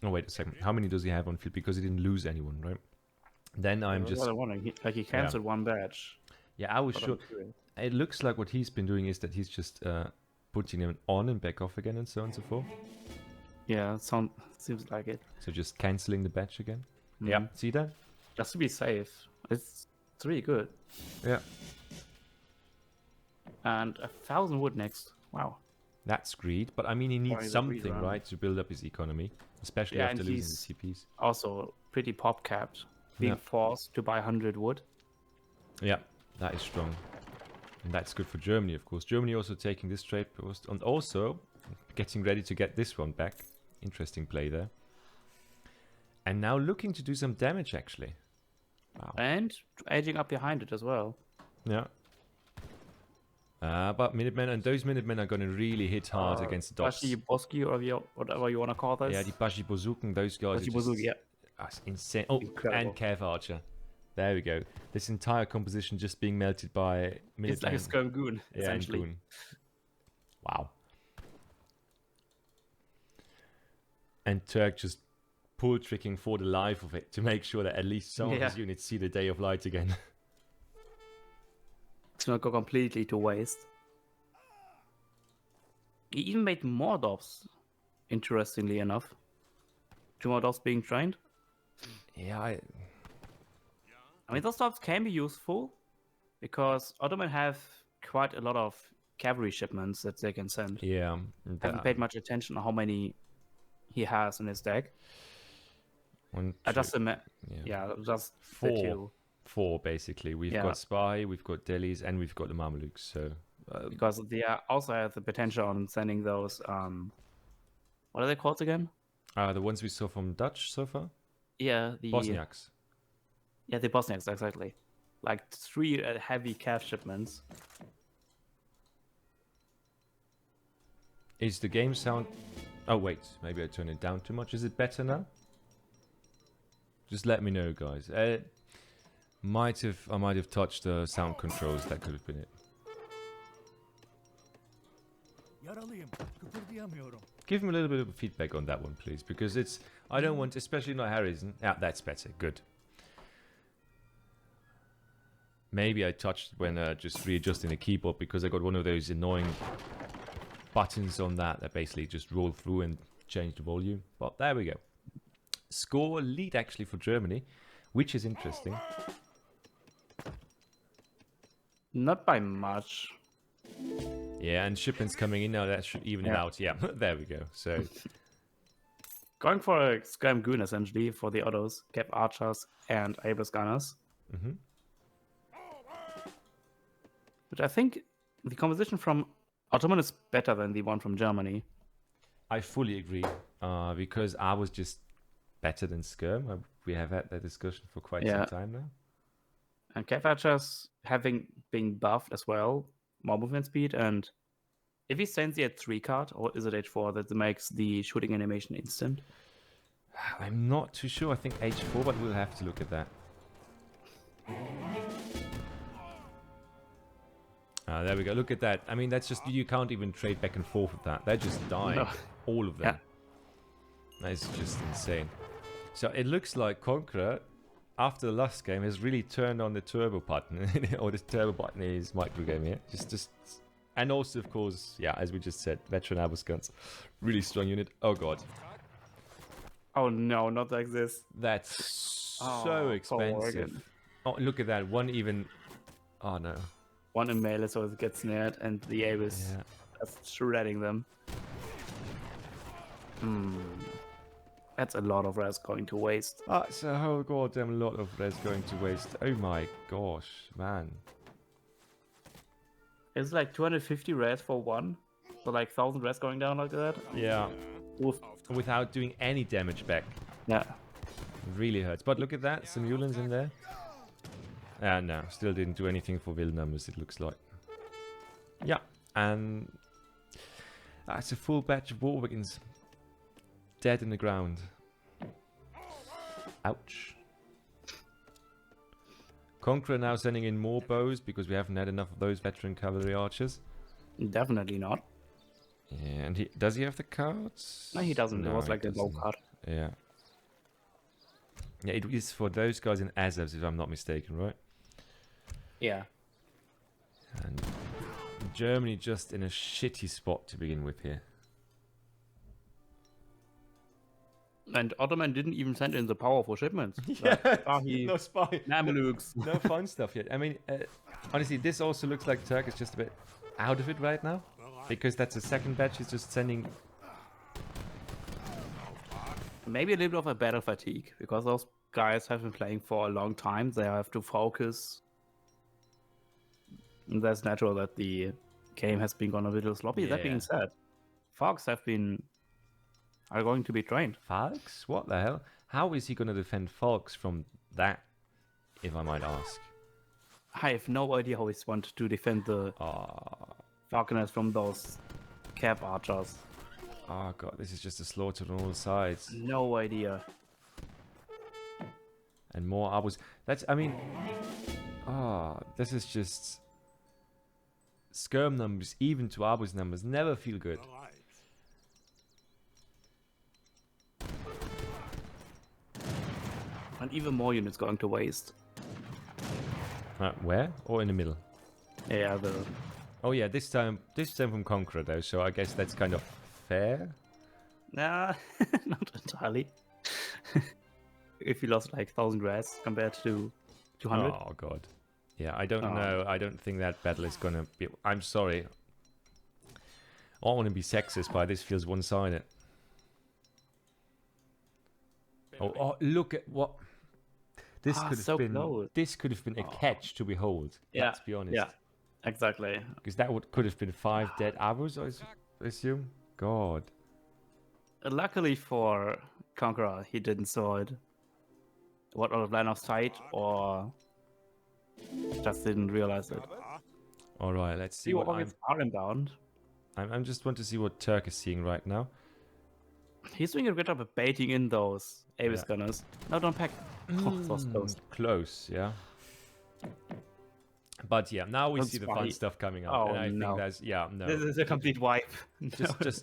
Oh, wait a second. How many does he have on field? Because he didn't lose anyone, right? Then I'm just... I'm wondering. He cancelled one batch. Yeah, I was sure. It looks like what he's been doing is that he's just putting them on and back off again and so on and so forth. Yeah, seems like it. So just cancelling the batch again. Yeah. See that? Just to be safe. It's really good. Yeah. And 1,000 wood next. Wow. That's greed, but I mean he needs something, right, to build up his economy, especially after losing the CPs. Also pretty pop capped, being forced to buy 100 wood. Yeah, that is strong. And that's good for Germany, of course. Germany also taking this trade post and also getting ready to get this one back. Interesting play there. And now looking to do some damage, actually. Wow. And edging up behind it as well. Yeah. But Minutemen, and those Minutemen are going to really hit hard against the Dots. Bashi Boski, or whatever you want to call this. Yeah, the Bashi Bozuken, those guys Bashi Bozuki, yeah. That's insane. Oh, incredible. And Kev Archer. There we go. This entire composition just being melted by Minutemen. It's like a Skirm Goon, essentially. Goon. Wow. And Turk just pull tricking for the life of it to make sure that at least some of his units see the day of light again. It's not go completely to waste. He even made more Dops, interestingly enough. 2 more Dops being trained. Yeah, I mean, those Dops can be useful because Ottoman have quite a lot of cavalry shipments that they can send. Yeah. I haven't paid much attention on how many he has in his deck. Just just 4 basically. We've got Spy, we've got Delis, and we've got the Mamelukes. So because they also have the potential on sending those what are they called again? The ones we saw from Dutch so far? Yeah, the Bosniaks. Yeah, the Bosniaks, exactly. Like 3 heavy calf shipments. Is the game sound... Oh wait, maybe I turned it down too much. Is it better now? Just let me know, guys. I might have touched the sound controls. That could have been it. Give me a little bit of feedback on that one, please, because I don't want, especially not Harrison. Yeah, that's better. Good. Maybe I touched when just readjusting the keyboard because I got one of those annoying buttons on that basically just roll through and change the volume. But there we go. Score lead actually for Germany, which is interesting. Not by much. Yeah, and shipments coming in now, that should even it out. Yeah, there we go. So going for a Skirm Goon essentially for the autos, Cap Archers and Abrams Gunners. Mm-hmm. But I think the composition from Ottoman is better than the one from Germany. I fully agree, because I was just better than Skirm. We have had that discussion for quite some time now. And Cap Archers having been buffed as well, more movement speed, and if he sends the at 3 card, or is it H4 that makes the shooting animation instant? I'm not too sure. I think H4, but we'll have to look at that. There we go. Look at that. I mean, that's just, you can't even trade back and forth with that. They're just dying. No. All of them. That is just insane. So it looks like Conqueror, after the last game, has really turned on the turbo button. Or the turbo button is micro game here. And also, of course, yeah, as we just said, veteran Abus guns. Really strong unit. Oh god. Oh no, not like this. That's Oh, so poor expensive. Morgan. Oh, look at that. One even... Oh no. One in melee, so it gets snared, and the Abyss Yeah. just shredding them. That's a lot of res going to waste. That's a whole goddamn lot of res going to waste. Oh my gosh, man. It's like 250 res for one. So like 1000 res going down like that. Yeah. Oof. Without doing any damage back. Yeah. It really hurts. But look at that. Some Yulins in there. No. Still didn't do anything for build numbers, it looks like. Yeah. And... That's a full batch of Warwiggins. Dead in the ground. Ouch. Conqueror now sending in more bows because we haven't had enough of those veteran cavalry archers. Definitely not. Yeah, and does he have the cards? No, he doesn't. No, It was he like a low doesn't. card. Yeah. Yeah, it is for those guys in Azovs, if I'm not mistaken, right? Yeah. And Germany just in a shitty spot to begin with here. And Ottoman didn't even send in the powerful shipments. Yeah, Spahi, no spy. Mamelukes. No fun stuff yet. I mean, honestly, this also looks like Turk is just a bit out of it right now. Because that's the second batch he's just sending. Maybe a little bit of a battle fatigue, because those guys have been playing for a long time. They have to focus. And that's natural that the game has been gone a little sloppy. That Yeah. being said, Fox are going to be trained. Falks? What the hell? How is he going to defend Falks from that, if I might ask? I have no idea how he's wanted to defend the Falconers from those cap archers. Oh god, this is just a slaughter on all sides. No idea. And more Abus. That's, I mean... this is just... Skirm numbers, even to Abus numbers, never feel good. And even more units going to waste. Where? Or in the middle? Yeah, Oh yeah, this time from Conqueror though, so I guess that's kind of fair. Nah, not entirely. If you lost like 1000 res compared to 200. Oh god. Yeah, I don't know. I don't think that battle is gonna be... I'm sorry. I don't want to be sexist, but this feels one-sided. Oh, look at what... This could have so been... close. This could have been a catch to behold. Yeah, Let's be honest. Yeah, exactly. Because that could have been 5 dead Abus, I assume. God. Luckily for Conqueror, he didn't saw it. What, out of line of sight, or just didn't realize it. All right, let's see See what what gets are inbound. I'm just want to see what Turk is seeing right now. He's doing a good job of baiting in those Abyss Yeah. gunners. No, don't pack. Oh, so close. Close, yeah. But yeah, now we That's see the funny. fun stuff coming up, Oh, and I no. think that's no. This is a complete wipe.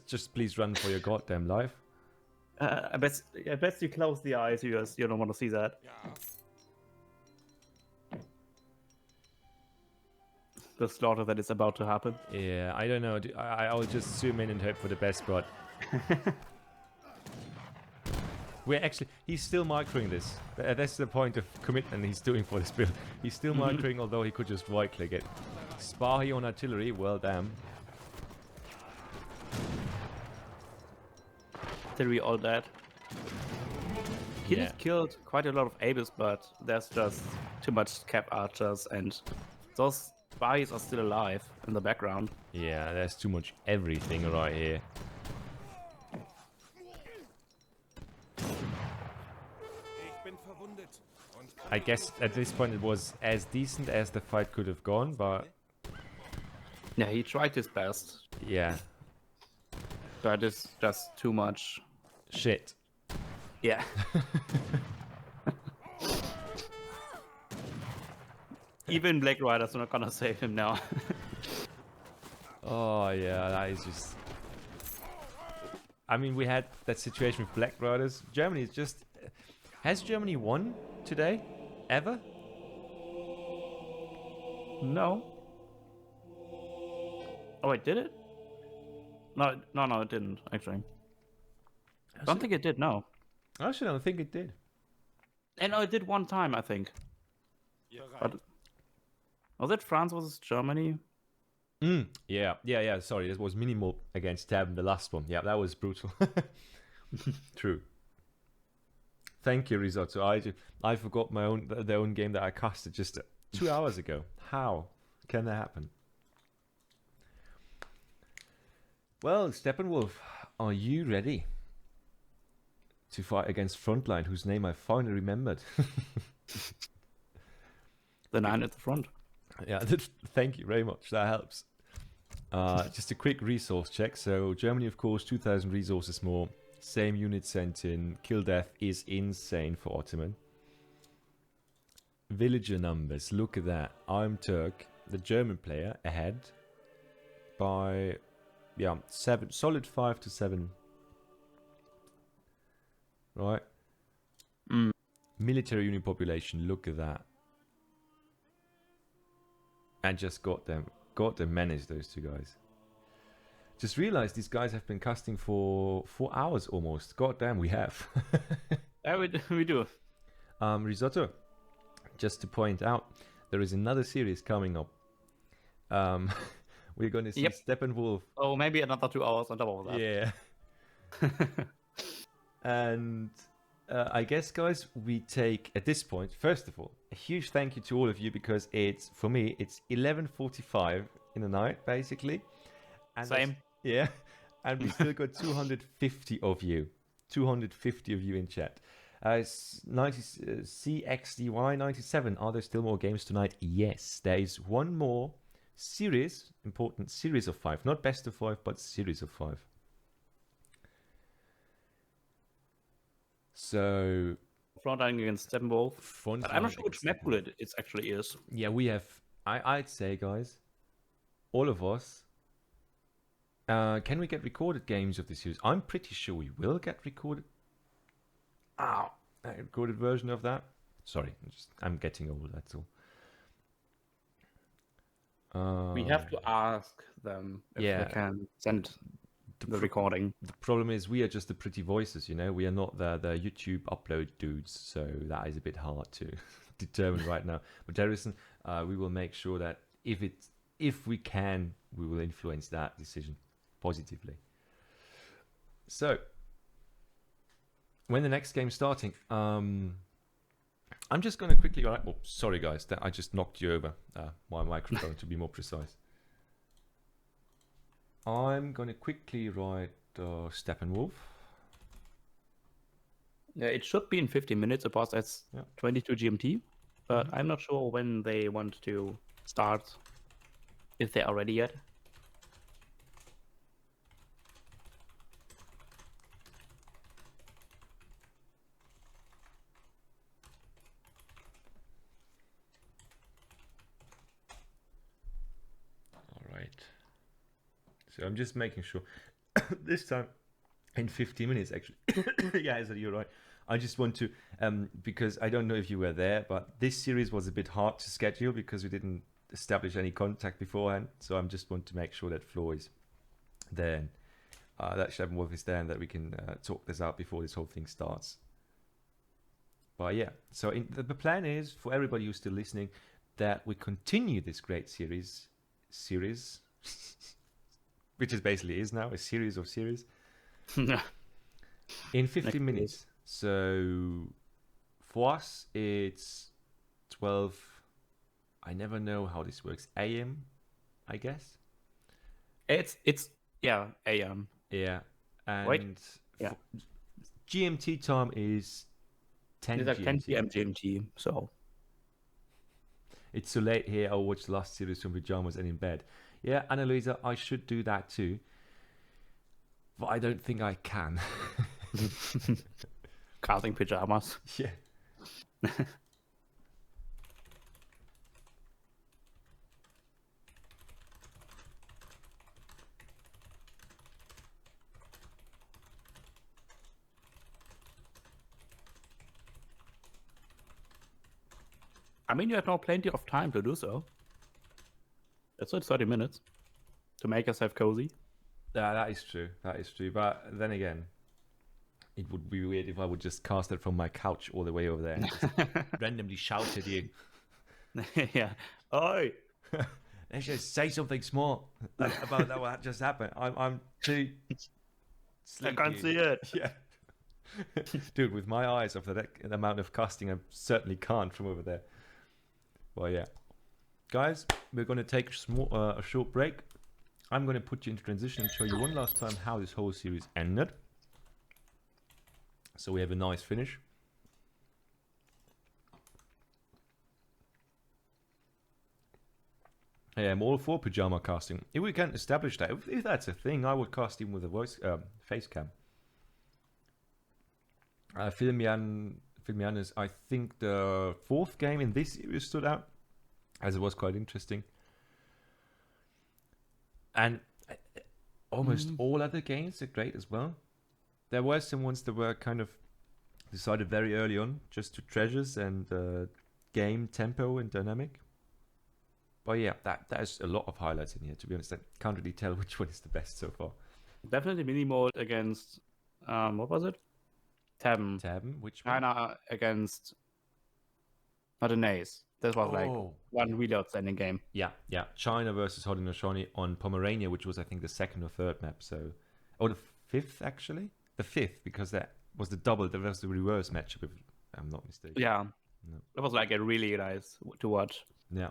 Just please run for your goddamn life. I bet you close the eyes. You don't want to see that. The slaughter that is about to happen. Yeah, I don't know. I'll just zoom in and hope for the best, but he's still microing this. That's the point of commitment he's doing for this build. He's still microing, although he could just right click it. Spahi on artillery, well damn. Artillery, all that. He Yeah. did killed quite a lot of Abyss, but there's just too much cap archers, and those spies are still alive in the background. Yeah, there's too much everything right here. I guess at this point it was as decent as the fight could have gone, but Yeah, he tried his best, yeah, but it's just too much. shit. Yeah. Even Black Riders are not gonna save him now. Oh yeah, that is just... I mean, we had that situation with Black Riders. Germany is just... Has Germany won today? Ever? No. Oh, wait, did it? No, it didn't, actually. I don't think it did, no. Actually, I don't think it did. And no, it did one time, I think. But was it France versus Germany? Yeah. Sorry, it was minimal against Tab in the last one. Yeah, that was brutal. True. Thank you, Risotto. I forgot the own game that I casted just 2 hours ago. How can that happen? Well, Steppenwolf, are you ready to fight against Frontline, whose name I finally remembered? The 9 at the front. Yeah, thank you very much. That helps. Just a quick resource check. So Germany, of course, 2,000 resources more. Same unit sent in. Kill death is insane for Ottoman. Villager numbers. Look at that. iamturk, the German player, ahead by 7, solid 5 to 7. Right. Military unit population. Look at that. And just got them managed, those two guys. Just realized these guys have been casting for 4 hours almost. God damn, we have. Yeah, we do. Risotto, just to point out, there is another series coming up. We're going to see Steppenwolf. Oh, maybe another 2 hours on top of that. Yeah. And I guess, guys, we take, at this point, first of all, a huge thank you to all of you, because it's, for me, it's 11:45 in the night, basically. And Same. Yeah. And we still got 250 of you. 250 of you in chat. CXDY97, are there still more games tonight? Yes, there is one more series, important series of 5. Not best of 5, but series of 5. So... Frontline against Steppenwolf. I'm not sure which map pool it actually is. Yeah, we have... I'd say, guys, all of us... can we get recorded games of this series? I'm pretty sure we will get recorded. A recorded version of that. Sorry, I'm getting old, that's all. We have to ask them if they can send the recording. The problem is we are just the pretty voices, you know. We are not the YouTube upload dudes, so that is a bit hard to determine right now. But Harrison, we will make sure that if we can, we will influence that decision positively. So, when the next game's starting, I'm just going to quickly... Oh, sorry guys, I just knocked you over my microphone to be more precise. I'm going to quickly write Steppenwolf. Yeah, it should be in 15 minutes, about that's 22 GMT. But I'm not sure when they want to start, if they're ready yet. So I'm just making sure this time in 15 minutes actually. Yeah, so you're right. I just want to because I don't know if you were there, but this series was a bit hard to schedule because we didn't establish any contact beforehand. So I just want to make sure that Flo is there, that Steppenwolf is there, and that we can talk this out before this whole thing starts. But yeah, so the plan is for everybody who's still listening that we continue this great series which is basically is now a series of series in 15 minutes. So for us it's 12, I never know how this works, AM, I guess. It's AM. Yeah. And Wait. Yeah. GMT time is 10 It's like GMT. 10 PM GMT, so it's so late here. I'll watch the last series from pajamas and in bed. Yeah, Annalisa, I should do that too. But I don't think I can. Casting pajamas. Yeah. I mean, you have now plenty of time to do so. It's like 30 minutes to make yourself cozy. Yeah, that is true. That is true. But then again, it would be weird if I would just cast it from my couch all the way over there and just randomly shout at you. Yeah. Oi! Let's just say something small about that what just happened. I'm too sleepy. I can't see it. Yeah. Dude, with my eyes of the amount of casting, I certainly can't from over there. Well, yeah. Guys, we're going to take a short break. I'm going to put you into transition and show you one last time how this whole series ended. So we have a nice finish. Yeah, I'm all for pajama casting. If we can establish that, if that's a thing, I would cast him with a voice face cam. Filmian is, I think, the 4th game in this series stood out, as it was quite interesting. And almost all other games are great as well. There were some ones that were kind of decided very early on, just to treasures and game tempo and dynamic. But yeah, there's a lot of highlights in here. To be honest, I can't really tell which one is the best so far. Definitely mini mode against what was it? Tabben. Tabben, which one? China against not an ace. This was like one really outstanding game. Yeah. China versus Haudenosaunee on Pomerania, which was I think the 2nd or 3rd map. So, the 5th actually, the 5th, because that was the double. That was the reverse matchup, if I'm not mistaken. Yeah, no. It was like a really nice to watch. Yeah.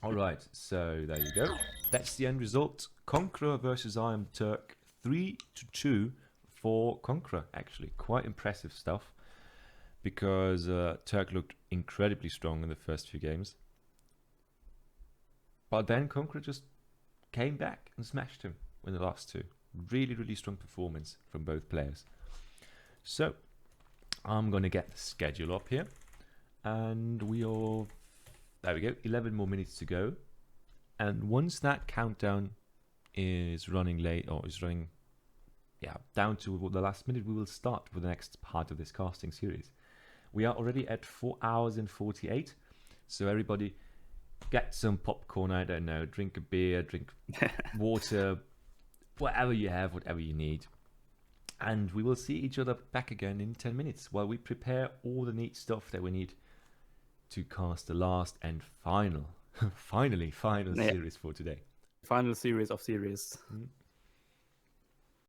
All right, so there you go. That's the end result. Conqueror versus iamturk, 3-2 for Conqueror. Actually, quite impressive stuff. Because Turk looked incredibly strong in the first few games. But then Conqueror just came back and smashed him in the last 2. Really, really strong performance from both players. So, I'm going to get the schedule up here. And there we go, 11 more minutes to go. And once that countdown is running down to the last minute, we will start with the next part of this casting series. We are already at 4 hours and 48. So everybody get some popcorn, I don't know, drink a beer, drink water, whatever you have, whatever you need. And we will see each other back again in 10 minutes while we prepare all the neat stuff that we need to cast the last and final series for today. Final series of series.